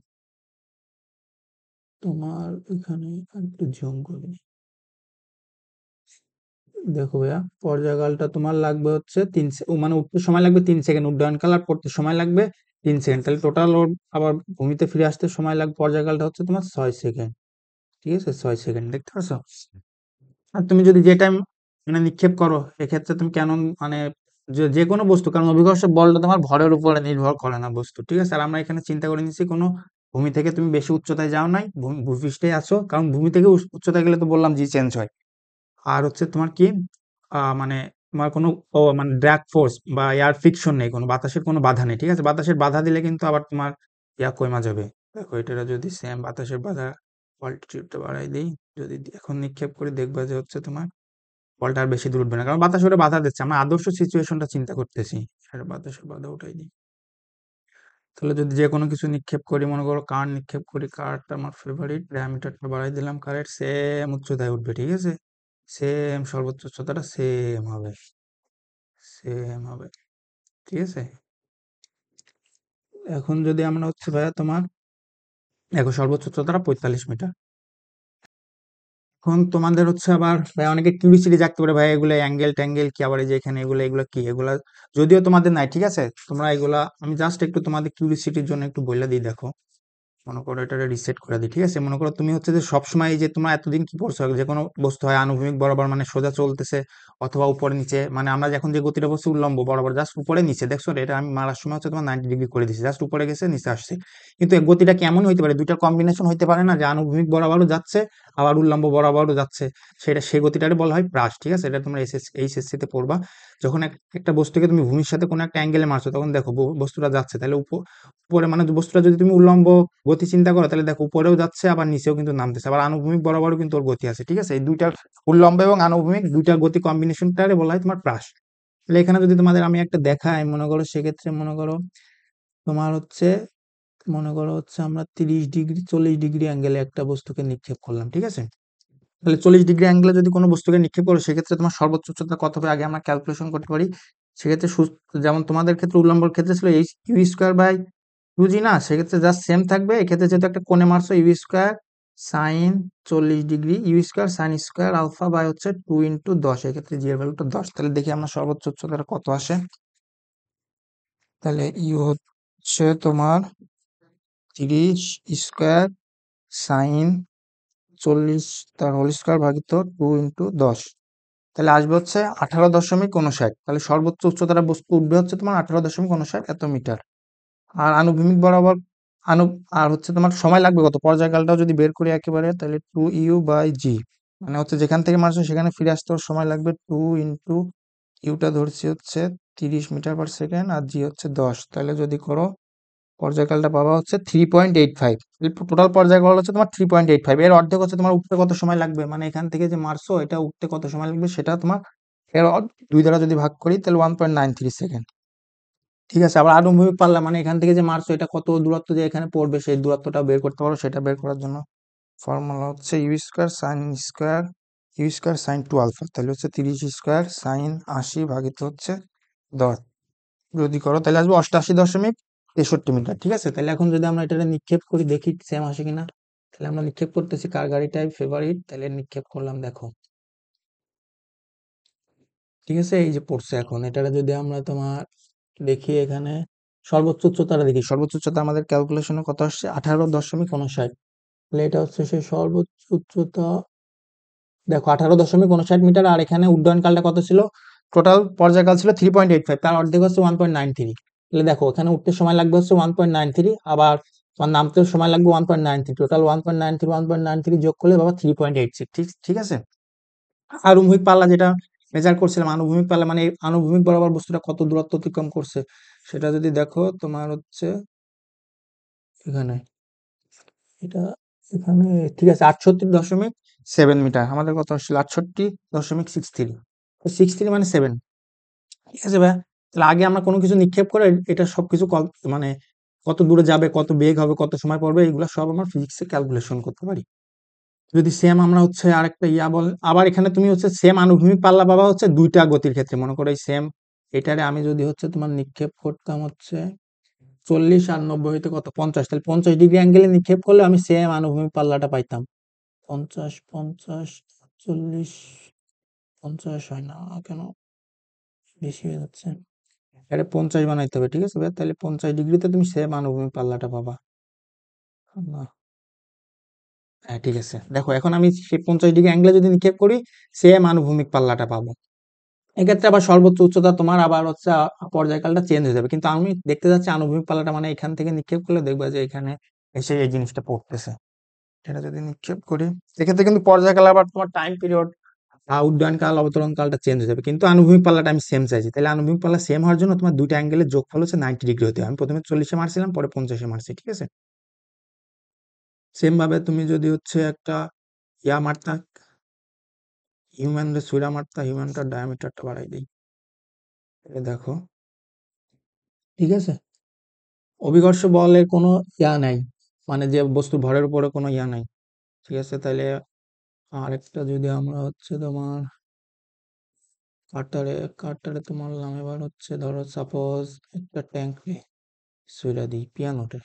তোমার এখানে, আর একটু জুম করে নি। দেখো ভাইয়া, পর্যায়কালটা তোমার লাগবে হচ্ছে মানে উঠতে সময় লাগবে 3 সেকেন্ড, উড্ডয়নকাল আর পড়তে সময় লাগবে 3 সেকেন্ড, তাহলে টোটাল ওর আবার ভূমিতে ফিরে আসতে সময় লাগবে, পর্যায়কালটা হচ্ছে তোমার 6 সেকেন্ড, ঠিক আছে, 6 সেকেন্ড, দেখতে পাচ্ছ। আর তুমি যদি যে টাইম মানে নিক্ষেপ করো, এক্ষেত্রে তুমি কেন মানে যে যে কোনো বস্তু, কারণ অভিকর্ষ বলটা তোমার ভরের উপরে নির্ভর করে না বস্তু, ঠিক আছে। আর আমরা এখানে চিন্তা করে নিচ্ছি কোনো ভূমি থেকে তুমি বেশি উচ্চতায় যাও নাই, ভূপৃষ্ঠে আছো, কারণ ভূমি থেকে উচ্চতায় গেলে তো বললাম জি চেঞ্জ হয়। আর হচ্ছে তোমার কি মানে তোমার কোনো মানে ড্র্যাগ ফোর্স বা এয়ার ফ্রিকশন নেই, কোনো বাতাসের কোনো বাধা নেই, ঠিক আছে। বাতাসের বাধা দিলে কিন্তু আবার তোমার কমা যাবে। দেখো এটা যদি সেম বাতাসের বাধা, অল্টিটিউডটা বাড়াই দিই, যদি এখন নিক্ষেপ করে দেখবা যে হচ্ছে তোমার বলটা আর বেশি দূর উঠবে না, কারণ বাতাস ওটা বাধা দিচ্ছে, আমরা আদর্শ সিচুয়েশনটা চিন্তা করতেছি। আর বাতাসের বাধা উঠাই দিই, তাহলে যদি যে কোনো কিছু নিক্ষেপ করি, মনে করো কার নিক্ষেপ করি, কারটা আমার ফেভারিট, ডায়ামিটারটা বাড়াই দিলাম, কারের সেম উচ্চতায় উঠবে, ঠিক আছে, সেম সর্বোচ্চ উচ্চতাটা সেম হবে, সেম হবে, ঠিক আছে। এখন যদি আমরা হচ্ছে ভাইয়া তোমার দেখো সর্বোচ্চ উচ্চতাটা 45 মিটার। এখন তোমাদের হচ্ছে আবার ভাই অনেকে কিউরিসিটি জাগতে পারে, ভাই এগুলো অ্যাঙ্গেল ট্যাঙ্গেল কি, আবার এই যে এখানে এগুলো এগুলো কি, এগুলা যদিও তোমাদের নাই, ঠিক আছে, তোমরা এগুলা আমি জাস্ট একটু তোমাদের কিউরিসিটির জন্য একটু বলে দিই। দেখো মনে করো এটা রিসেট করে দিই, ঠিক আছে। মনে করো তুমি হচ্ছে যে সবসময় এই যে তোমরা এতদিন কি করছো, যে কোনো বস্তু হয় আনুভূমিক বরাবর মানে সোজা চলতেছে, অথবা উপরে নিচে, মানে আমরা এখন যে গতিটা বলছি উল্লম্ব বরাবর, জাস্ট উপরে নিচে, দেখছো এটা আমি মারার সময় হচ্ছে তোমার 90 ডিগ্রি করে দিচ্ছি, জাস্ট উপরে গেছে নিচে আসছে। কিন্তু এই গতিটা কেমন হইতে পারে, দুইটা কম্বিনেশন হইতে পারে না, যে আনুভূমিক বরাবরও যাচ্ছে আবার উল্লম্ব বরাবরও যাচ্ছে, সেটা সেই গতিটারে বলা হয় প্রাস, ঠিক আছে। এটা তোমরা এইচএসসি তে পড়বা। যখন একটা বস্তুকে তুমি ভূমির সাথে কোনো একটা অ্যাঙ্গেলে মারছো, তখন দেখো বস্তুটা যাচ্ছে, তাহলে উপরে মানে বস্তুটা যদি তুমি উল্লম্ব গতি চিন্তা করো, তাহলে দেখো উপরেও যাচ্ছে আবার নিচেও কিন্তু নামতেছে, আবার আনুভূমিক বরাবরও কিন্তু ওর গতি আছে, ঠিক আছে। এই দুইটার উল্লম্ব এবং আনুভূমিক দুইটার গতি কম্বিনেশনটারে বলা হয় তোমার প্রাস। তাহলে এখানে যদি তোমাদের আমি একটা দেখাই, মনে করো সেক্ষেত্রে মনে করো তোমার হচ্ছে, মনে করো হচ্ছে আমরা 30 ডিগ্রি 40 ডিগ্রি অ্যাঙ্গেলে একটা বস্তুকে নিক্ষেপ করলাম, ঠিক আছে। তাহলে 40 ডিগ্রি অ্যাঙ্গেলে যদি কোনো বস্তুকে নিক্ষেপ করো, সেক্ষেত্রে তোমার সর্বোচ্চ উচ্চতা কত হবে আগে আমরা ক্যালকুলেশন করতে পারি। সেক্ষেত্রে যেমন তোমাদের ক্ষেত্রে উল্লম্বর ক্ষেত্রে ছিল H U square by 2g, না সেক্ষেত্রে জাস্ট সেম থাকবে। এক্ষেত্রে যেহেতু একটা কোণে মারছো, u square sine 40 degree, u square sine square alpha by হচ্ছে 2 × 10, এক্ষেত্রে জি এর ভ্যালুটা 10। তাহলে দেখি আমরা সর্বোচ্চ উচ্চতাটা কত আসে। তাহলে ইউ হচ্ছে তোমার 30 স্কোয়ার সাইন 40 তার হোল স্কোয়ার ভাগিত 2 × 10, তাহলে আসবে হচ্ছে 18.59। তাহলে সর্বোচ্চ উচ্চতার বস্তু উঠবে হচ্ছে তোমার 18.59 এত মিটার। আর আনুভূমিক বরাবর আনু আর হচ্ছে তোমার সময় লাগবে কত, পর্যায়কালটাও যদি বের করি একেবারে, তাহলে 2u/g, মানে হচ্ছে যেখান থেকে মারছো সেখানে ফিরে আসতে ওর সময় লাগবে 2 × ইউটা ধরছি হচ্ছে 30 মিটার/সেকেন্ড, আর জি হচ্ছে 10, তাহলে যদি করো পর্যায়কালটা পাবা হচ্ছে 3.85। টোটাল পর্যায়কাল হচ্ছে তোমার 3.85, এর অর্ধেক হচ্ছে তোমার উঠতে কত সময় লাগবে, মানে এখান থেকে যে মারছো এটা উঠতে কত সময় লাগবে সেটা তোমার এর 2 দ্বারা যদি ভাগ করি, তাহলে 1.93 সেকেন্ড, ঠিক আছে। আবার আনুভূমিক পারলাম, মানে এখান থেকে যে মারছো এটা কত দূরত্ব যে এখানে পড়বে, সেই দূরত্বটা বের করতে পারো। সেটা বের করার জন্য ফর্মুলা হচ্ছে ইউ স্কোয়ার সাইন 2 আলফা, তাহলে হচ্ছে 30 স্কোয়ার সাইন 80 ভাগিত হচ্ছে 10, যদি করো তাহলে আসবে 88.63 মিটার, ঠিক আছে। তাহলে এখন যদি আমরা এটা নিক্ষেপ করি, দেখি সেম আসে কিনা। তাহলে আমরা নিক্ষেপ করতেছি কার গাড়িটাই ফেভারিট, তাহলে নিক্ষেপ করলাম, দেখো ঠিক আছে, এই যে পড়ছে। এখন এটা যদি আমরা তোমার দেখি এখানে সর্বোচ্চ উচ্চতাটা দেখি। সর্বোচ্চ উচ্চতা আমাদের ক্যালকুলেশনে কত আসছে? 18.59। তাহলে এটা হচ্ছে সেই সর্বোচ্চ উচ্চতা। দেখো 18.59 মিটার, আর এখানে উড্ডয়নকালটা কত ছিল? টোটাল পর্যায়কাল ছিল 3.85, তার অর্ধেক হচ্ছে 1.93। তাহলে দেখো এখানে উঠতে সময় লাগবে হচ্ছে 1.93, আবার তোমার নামতেও সময় লাগবে 1.93, টোটাল 1.93 যোগ করলে বাবা 3.86। ঠিক ঠিক আছে। আনুভূমিক পাল্লা যেটা মেজার করছিলাম, আনুভূমিক পাল্লা মানে আনুভূমিক বরাবর বস্তুটা কত দূরত্ব অতিক্রম করছে, সেটা যদি দেখো তোমার হচ্ছে এখানে, এটা এখানে ঠিক আছে 68.7 মিটার। আমাদের কত আসছিল? 68.63। 63 মানে 7। ঠিক আছে ভাই। তাহলে আগে আমরা কোনো কিছু নিক্ষেপ করে এটা সবকিছু মানে কত দূরে যাবে, কত বেগ হবে, কত সময় পড়বে, এগুলো সব আমরা ফিজিক্সে ক্যালকুলেশন করতে পারি। যদি সেম আমরা হচ্ছে আরেকটা বল, আবার এখানে তুমি হচ্ছে সেম আনুভূমিক পাল্লা পাবা হচ্ছে দুইটা গতির ক্ষেত্রে। মনে করো এই সেম এটারে আমি যদি হচ্ছে তোমার নিক্ষেপ করতাম হচ্ছে 40 আর 90 হইতে কত 50, তাহলে 50 ডিগ্রি অ্যাঙ্গেলে নিক্ষেপ করলে আমি সেম আনুভূমিক পাল্লাটা পাইতাম। 50 50 40 50 হয় না কেন? বেশি হয়ে যাচ্ছে। এটা 50 বানাইতে হবে। ঠিক আছে ভাই, তাহলে 50 ডিগ্রিতে তুমি সেম আনুভূমিক পাল্লাটা পাবা না। হ্যাঁ ঠিক আছে, দেখো এখন আমি সেই 50 ডিগ্রি অ্যাঙ্গেলে যদি নিক্ষেপ করি সেম আনুভূমিক পাল্লাটা পাবো। এক্ষেত্রে আবার সর্বোচ্চ উচ্চতা তোমার আবার হচ্ছে পর্যায়কালটা চেঞ্জ হয়ে যাবে, কিন্তু আমি দেখতে যাচ্ছি আনুভূমিক পাল্লাটা মানে এখান থেকে নিক্ষেপ করলে দেখবা যে এখানে এসে এই জিনিসটা পড়তেছে। এটা যদি নিক্ষেপ করি সেক্ষেত্রে কিন্তু পর্যায়কাল আবার তোমার টাইম পিরিয়ড, উড্ডয়ন কাল, অবতরণ কালটা চেঞ্জ হয়ে যাবে, কিন্তু আনুভূমিক পাল্লাটা আমি সেম চাইছি। তাহলে আনুভূমিক পাল্লা সেম হওয়ার জন্য তোমার দুইটা অ্যাঙ্গেলের যোগফল হচ্ছে 90 ডিগ্রি হতে হবে। আমি প্রথমে 40-এ মারছিলাম, পরে 50-এ মারছি। ঠিক আছে। সেম ভাবে তুমি যদি হচ্ছে একটা মারতা, হিউম্যান রে সুইরা মারতা, হিউম্যানটার ডায়ামিটারটা বাড়াই দিই। দেখো ঠিক আছে, অভিকর্ষ বলের কোনো নাই, মানে যে বস্তু ভরের উপরে কোনো নাই। ঠিক আছে, তাহলে আরেকটা যদি আমরা হচ্ছে তোমার কাটারে কাটারে তো মারলাম, এবার হচ্ছে ধরো সাপোজ একটা ট্যাঙ্ক সুইরা দিই পিয়ানোতে।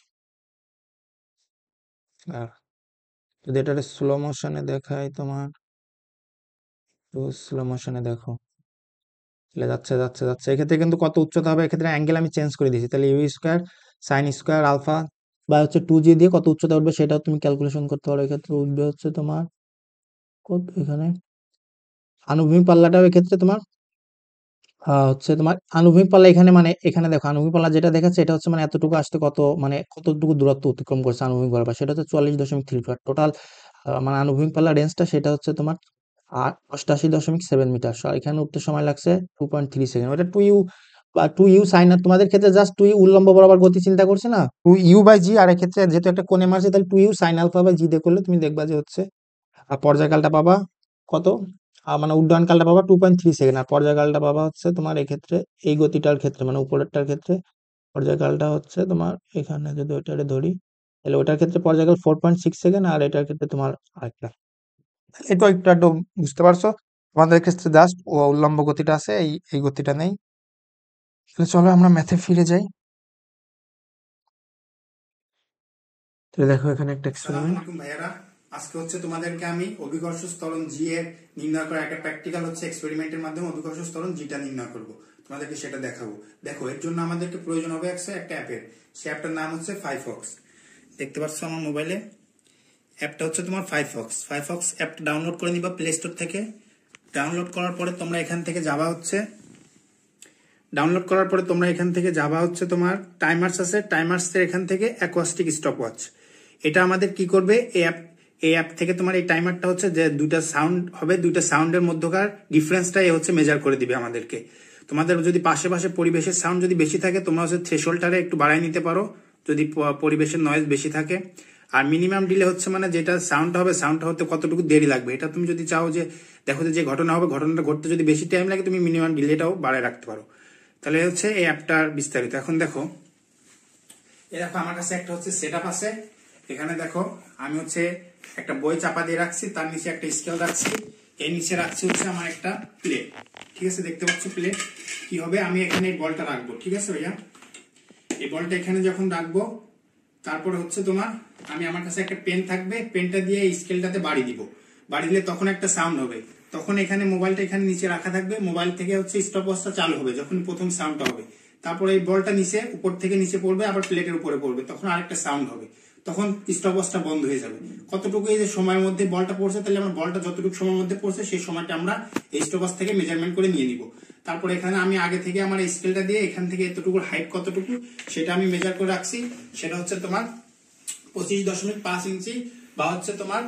আর যদি এটা স্লো মোশনে দেখাই তোমার, স্লো মোশনে দেখো, তাহলে যাচ্ছে যাচ্ছে যাচ্ছে, এক্ষেত্রে কিন্তু কত উচ্চতা হবে, এক্ষেত্রে অ্যাঙ্গেল আমি চেঞ্জ করে দিয়েছি। তাহলে ইউ² সাইন স্কোয়ার আলফা বা হচ্ছে 2g দিয়ে কত উচ্চতা উঠবে সেটাও তুমি ক্যালকুলেশন করতে পারো। এক্ষেত্রে উঠবে হচ্ছে তোমার কত, এখানে আনুভূমিক পাল্লাটাও এক্ষেত্রে তোমার হচ্ছে তোমার আনুভূমিক পাল্লা এখানে, মানে এখানে দেখো আনুভূমিক পাল্লা যেটা দেখাচ্ছে এটা হচ্ছে মানে এতটুকু আসতে কত, মানে কতটুকু দূরত্ব অতিক্রম করছে আনুভূমিক বরাবর, সেটা হচ্ছে 44.3 টোটাল। মানে আনুভূমিক পাল্লা রেঞ্জটা সেটা হচ্ছে তোমার 88.7 মিটার। এখানে উঠতে সময় লাগছে 2.3 সেকেন্ড। ওটা 2u বা 2u সাইন, আর তোমাদের ক্ষেত্রে জাস্ট 2u উল্লম্ব বরাবর গতি চিন্তা করছে না, 2u/g, আর এক্ষেত্রে যেহেতু একটা কোণে মারছে তাহলে 2u সাইন আলফা বাই জি দিয়ে করলে তুমি দেখবা যে হচ্ছে পর্যায়কালটা পাবা কত, মানে উড্ডয়ন কালটা পাবা 2.3 সেকেন্ড, আর পর্যায়কালটা পাবা হচ্ছে তোমার এক্ষেত্রে এই গতিটার ক্ষেত্রে মানে উপরেরটার ক্ষেত্রে পর্যায়কালটা হচ্ছে তোমার, এখানে যদি ওইটারে ধরি তাহলে ওটার ক্ষেত্রে পর্যায়কাল 4.6 সেকেন্ড, আর এটার ক্ষেত্রে তোমার আরেকটা। এটা একটু একটু বুঝতে পারছো? আমাদের ক্ষেত্রে জাস্ট উল্লম্ব গতিটা আছে, এই গতিটা নেই। তাহলে চলো আমরা ম্যাথে ফিরে যাই। তাহলে দেখো এখানে একটা আসসালামু এক্সপেরিমেন্ট। আলাইকুম ভাইয়ারা। আজকে হচ্ছে তোমাদেরকে আমি অভিকর্ষ ত্বরণ জি এর নির্ণয় করা একটা প্র্যাকটিক্যাল হচ্ছে এক্সপেরিমেন্টের মাধ্যমে অভিকর্ষ ত্বরণ জিটা নির্ণয় করব, তোমাদেরকে সেটা দেখাবো। দেখো এর জন্য আমাদেরকে প্রয়োজন হবে একটা অ্যাপের। সেই অ্যাপটার নাম হচ্ছে 5fox। দেখতে পাচ্ছ আমার মোবাইলে অ্যাপটা হচ্ছে তোমার 5fox। 5fox অ্যাপটা ডাউনলোড করে নিবা প্লে স্টোর থেকে। ডাউনলোড করার পরে তোমরা এখান থেকে যাবা হচ্ছে তোমার টাইমার্স আছে, টাইমার্সের এখান থেকে অ্যাকোয়াস্টিক স্টপওয়াচ। এটা আমাদের কি করবে, এই অ্যাপ থেকে তোমার এই টাইমারটা হচ্ছে যে দুইটা সাউন্ড হবে, দুইটা সাউন্ডের মধ্যকার ডিফারেন্সটাই হচ্ছে মেজার করে দিবে আমাদেরকে। তোমাদের যদি পাশে পরিবেশের সাউন্ড যদি বেশি থাকে তোমরা হচ্ছে থ্রেশহোল্ডটারে একটু বাড়াই নিতে পারো যদি পরিবেশের নয়েজ বেশি থাকে। আর মিনিমাম ডিলে হচ্ছে মানে যেটা সাউন্ডটা হতে কতটুকু দেরি লাগবে, এটা তুমি যদি চাও যে দেখো যে ঘটনা হবে, ঘটনাটা ঘটতে যদি বেশি টাইম লাগে তুমি মিনিমাম ডিলেটাও বাড়ায় রাখতে পারো। তাহলে হচ্ছে এই অ্যাপটার বিস্তারিত। এখন দেখো আমার কাছে একটা হচ্ছে সেটআপ আছে। এখানে দেখো আমি হচ্ছে একটা বই চাপা দিয়ে রাখছি, তার নিচে একটা স্কেল রাখছি, এর নিচে রাখছি হচ্ছে আমার একটা প্লেট। ঠিক আছে, দেখতে পাচ্ছ প্লেট কি হবে, আমি এখানে এই বলটা রাখবো। ঠিক আছে ভাইয়া, এই বলটা এখানে যখন রাখবো তারপরে হচ্ছে তোমার আমার কাছে একটা পেন থাকবে, পেনটা দিয়ে এই স্কেলটাতে বাড়ি দিব। বাড়ি দিলে তখন একটা সাউন্ড হবে, তখন এখানে মোবাইলটা এখানে নিচে রাখা থাকবে, মোবাইল থেকে হচ্ছে স্টপওয়াচটা চালু হবে যখন প্রথম সাউন্ডটা হবে। তারপরে এই বলটা নিচে উপর থেকে নিচে পড়বে, আবার প্লেটের উপরে পড়বে, তখন আরেকটা সাউন্ড হবে, তখন স্টপওয়াচটা বন্ধ হয়ে যাবে। কতটুকু এই যে সময়ের মধ্যে বলটা পড়ছে, তাহলে আমার বলটা যতটুকু সময়ের মধ্যে পড়ছে সেই সময়টা আমরা এই স্টপওয়াচ থেকে মেজারমেন্ট করে নিয়ে নিব। তারপর এখানে আমি আগে থেকে আমার এই স্কেলটা দিয়ে এখান থেকে এতটুকুর হাইট কতটুকু সেটা আমি মেজার করে রাখছি। সেটা হচ্ছে তোমার 25.5 ইঞ্চি বা হচ্ছে তোমার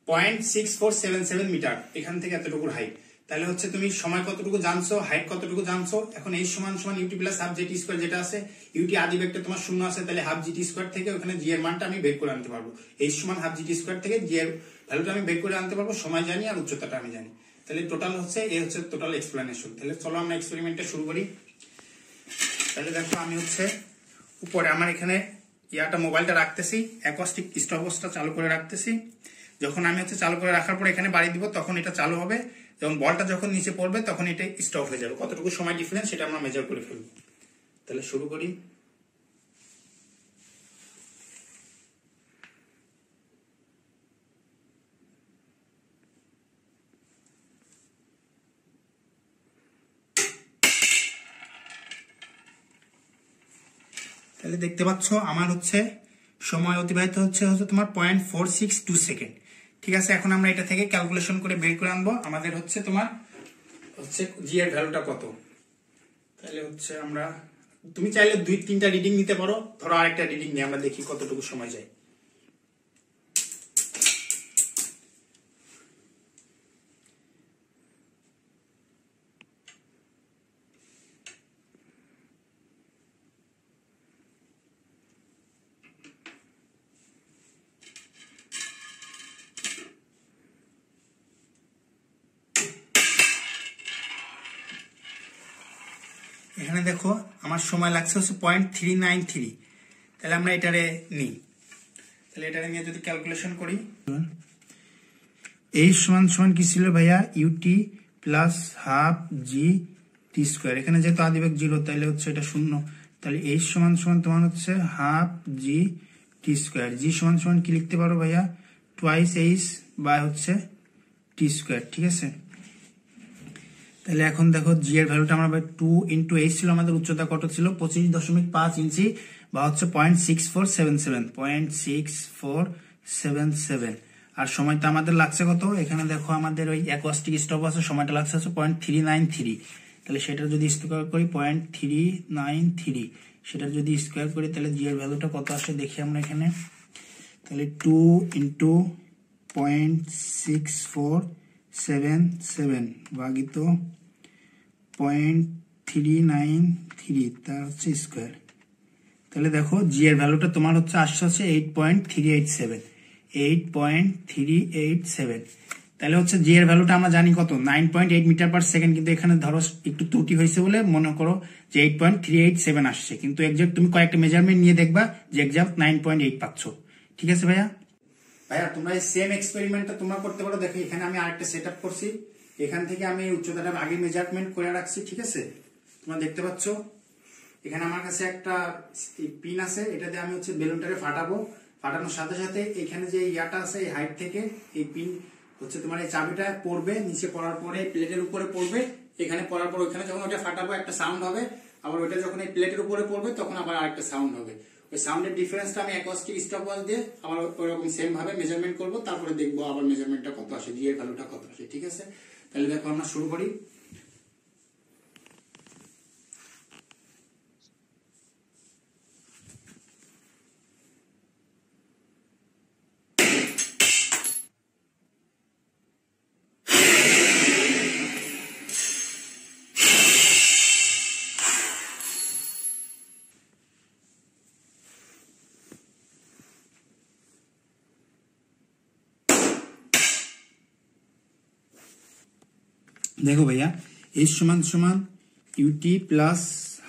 0.6477 মিটার, এখান থেকে এতটুকুর হাইট। তাহলে হচ্ছে তুমি সময় কতটুকু জানছো, হাইট কতটুকু জানছো। এখন এই সমান সমান UT plus half g t square যেটা আছে, ইউটি আদি ভেক্টর তোমার শূন্য আছে, তাহলে হাফ জিটি স্কোয়ার থেকে ওখানে জি এর মানটা আমি বের করে আনতে পারবো। এই সমান হাফ জিটি স্কোয়ার থেকে জি এর ভ্যালুটা আমি বের করে আনতে পারবো, সময় জানি আর উচ্চতাটা আমি জানি। তাহলে টোটাল হচ্ছে এই হচ্ছে টোটাল এক্সপ্লেনেশন। তাহলে চলো আমরা এক্সপেরিমেন্টটা শুরু করি। তাহলে দেখো আমি হচ্ছে উপরে আমার এখানে ইয়াটা মোবাইলটা রাখতেছি, অ্যাকোস্টিক স্টপওয়াচটা চালু করে রাখতেছি। যখন আমি হচ্ছে চালু করে রাখার পর এখানে বাড়ি দিব, তখন এটা চালু হবে, এবং বলটা যখন নিচে পড়বে তখন এটা স্টপ হয়ে যাবে। কতটুকু সময় ডিফারেন্স সেটা আমরা মেজার করে ফেলবো। তাহলে শুরু করি। তাহলে দেখতে পাচ্ছ আমার হচ্ছে সময় অতিবাহিত হচ্ছে তোমার 0.462 সেকেন্ড। ঠিক আছে, এখন আমরা এটা থেকে ক্যালকুলেশন করে বের করে আনবো আমাদের হচ্ছে তোমার হচ্ছে জি এর ভ্যালুটা কত। তাহলে হচ্ছে আমরা, তুমি চাইলে 2-3টা রিডিং নিতে পারো, ধরো আরেকটা রিডিং নিয়ে আমরা দেখি কতটুকু সময় যায়। এখানে দেখো আমার সময় লাগছে হচ্ছে 0.393। তাহলে আমরা এটারে নিই, তাহলে এটারে নিয়ে যদি ক্যালকুলেশন করি, এই সমান সমান কি ছিল ভাইয়া, ইউটি প্লাস হাফ জি টি স্কোয়ার। এখানে যেহেতু আদিবেগ 0 তাহলে হচ্ছে এটা 0। তাহলে এই সমান সমান তোমার হচ্ছে হাফ জি টি স্কোয়ার। জি সমান সমান কি লিখতে পারো ভাইয়া, টুয়াইস এইচ বা হচ্ছে টি স্কোয়ার। ঠিক আছে, তাহলে এখন দেখো জি এর ভ্যালুটা আমরা 2 ইন্টু এইচ ছিল, আমাদের উচ্চতা কত ছিল 25.5 ইঞ্চি বা হচ্ছে 0.6477। আর সময়টা আমাদের লাগছে কত, এখানে দেখো আমাদের ওই অ্যাকোস্টিক স্টপ আছে, সময়টা লাগছে হচ্ছে 0.393। তাহলে সেটা যদি স্কোয়ার করি 0.393, সেটা যদি স্কোয়ার করি তাহলে জি এর ভ্যালুটা কত আসে দেখি আমরা এখানে। তাহলে 2 ইন্টু 0.6477 ভাগিত 0.393 তার হচ্ছে স্কোয়ার। তাহলে দেখো জি এর ভ্যালুটা তোমার হচ্ছে আসছে হচ্ছে 8.387। তাহলে হচ্ছে জি এর ভ্যালুটা আমরা জানি কত, 9.8 মিটার পার সেকেন্ড, কিন্তু এখানে ধরো একটু ত্রুটি হয়েছে বলে মনে করো যে 8.387 আসছে, কিন্তু একজ্যাক্ট তুমি কয়েকটা মেজারমেন্ট নিয়ে দেখবা যে একজ্যাক্ট 9.8 পাচ্ছ। ঠিক আছে ভাইয়া, তোমরা এই সেম এক্সপেরিমেন্টটা তোমরা করতে পারো। দেখো এখানে আমি আরেকটা সেট আপ করছি, এখান থেকে আমি উচ্চতাটা আগে মেজারমেন্ট করে রাখছি। ঠিক আছে, তোমরা দেখতে পাচ্ছ এখানে আমার কাছে একটা পিন আছে, এটাতে আমি হচ্ছে বেলুনটাকে ফাটাবো। ফাটানোর সাথে সাথে এখানে যে ইয়াটা আছে এই হাইট থেকে এই পিন হচ্ছে তোমার এই চাবিটা পড়বে, নিচে পড়ার পরে প্লেটের উপরে পড়বে, এখানে পড়ার পর ওইখানে যখন ওটা ফাটাবো একটা সাউন্ড হবে, আবার ওইটা যখন এই প্লেটের উপরে পড়বে তখন আবার আরেকটা সাউন্ড হবে। ওই সাউন্ডের ডিফারেন্সটা আমি অ্যাকোস্টিক স্টপওয়াচ দিয়ে আবার ওইরকম সেম ভাবে মেজারমেন্ট করবো, তারপরে দেখবো আবার মেজারমেন্টটা কত আসে, জি এর ভ্যালুটা কত আসে। ঠিক আছে, তাহলে দেখো আমরা শুরু করি। দেখো ভাইয়া এইচ সমান সমান ইউটি প্লাস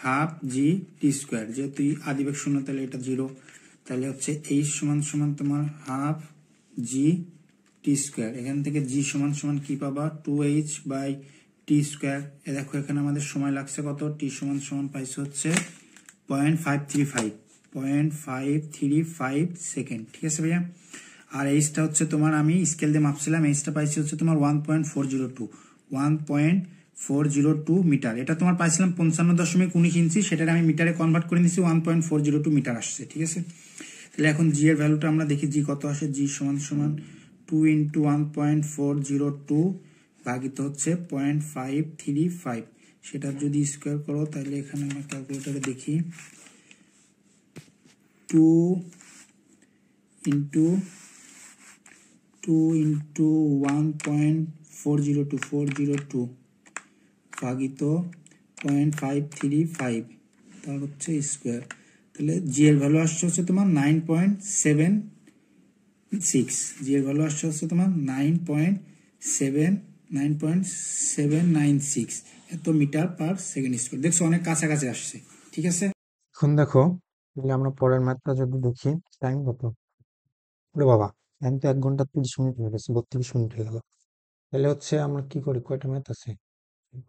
হাফ জি টি স্কোয়ার, যেহেতু আদিবেগ 0 তাহলে এটা 0। তাহলে হচ্ছে এইচ সমান সমান তোমার হাফ জি টি স্কোয়ার। এখান থেকে জি সমান সমান কি পাবা, 2h বাই টি স্কোয়ার। দেখো এখানে আমাদের সময় লাগছে কত, টি সমান সমান পাইছে হচ্ছে 0.535 সেকেন্ড। ঠিক আছে ভাইয়া, আর এইচটা হচ্ছে তোমার আমি স্কেল দিয়ে মাপছিলাম, এইচটা পাইছি হচ্ছে তোমার 1.402 1.402 মিটার। এটা তোমার পাইছিলাম 55.19 ইঞ্চি, সেটাকে আমি মিটারে কনভার্ট করে নিয়েছি, 1.402 মিটার আসছে, ঠিক আছে। তাহলে এখন জি এর ভ্যালুটা আমরা দেখি, জি কত আসে। জি সমান সমান 2 × 1.402 ভাগিত হচ্ছে 0.535। সেটা যদি স্কোয়ার করো তাহলে এখানে আমরা ক্যালকুলেটারে দেখি, 2 × 1.402 ভাগিত 0.535 তার হচ্ছে স্কোয়ার। তাহলে জি এর ভ্যালু আসছে হচ্ছে তোমার 9.76। জি এর ভ্যালু আসছে হচ্ছে তোমার 9.796 এত মিটার পার সেকেন্ড স্কোয়ার। দেখছো অনেক কাছাকাছি আসছে, ঠিক আছে। এখন দেখো, তাহলে আমরা পরের ম্যাথটা যদি দেখি, টাইম কত, ওরে বাবা, টাইম তো 1 ঘন্টা 30 মিনিট হয়ে গেছে, 32 মিনিট হয়ে গেল। তাহলে হচ্ছে আমরা কি করি, কয়টা ম্যাথ আছে,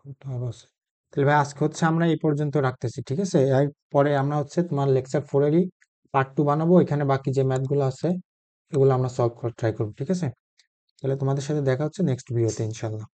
কয়টা আরো আছে। তাহলে ভাই আজকে হচ্ছে আমরা এই পর্যন্ত রাখতেছি, ঠিক আছে। এর পরে আমরা হচ্ছে তোমার লেকচার 4-এরই পার্ট 2 বানাবো, এখানে বাকি যে ম্যাথগুলো আছে এগুলো আমরা সলভ করার ট্রাই করবো, ঠিক আছে। তাহলে তোমাদের সাথে দেখা হচ্ছে নেক্সট ভিডিওতে ইনশাল্লাহ।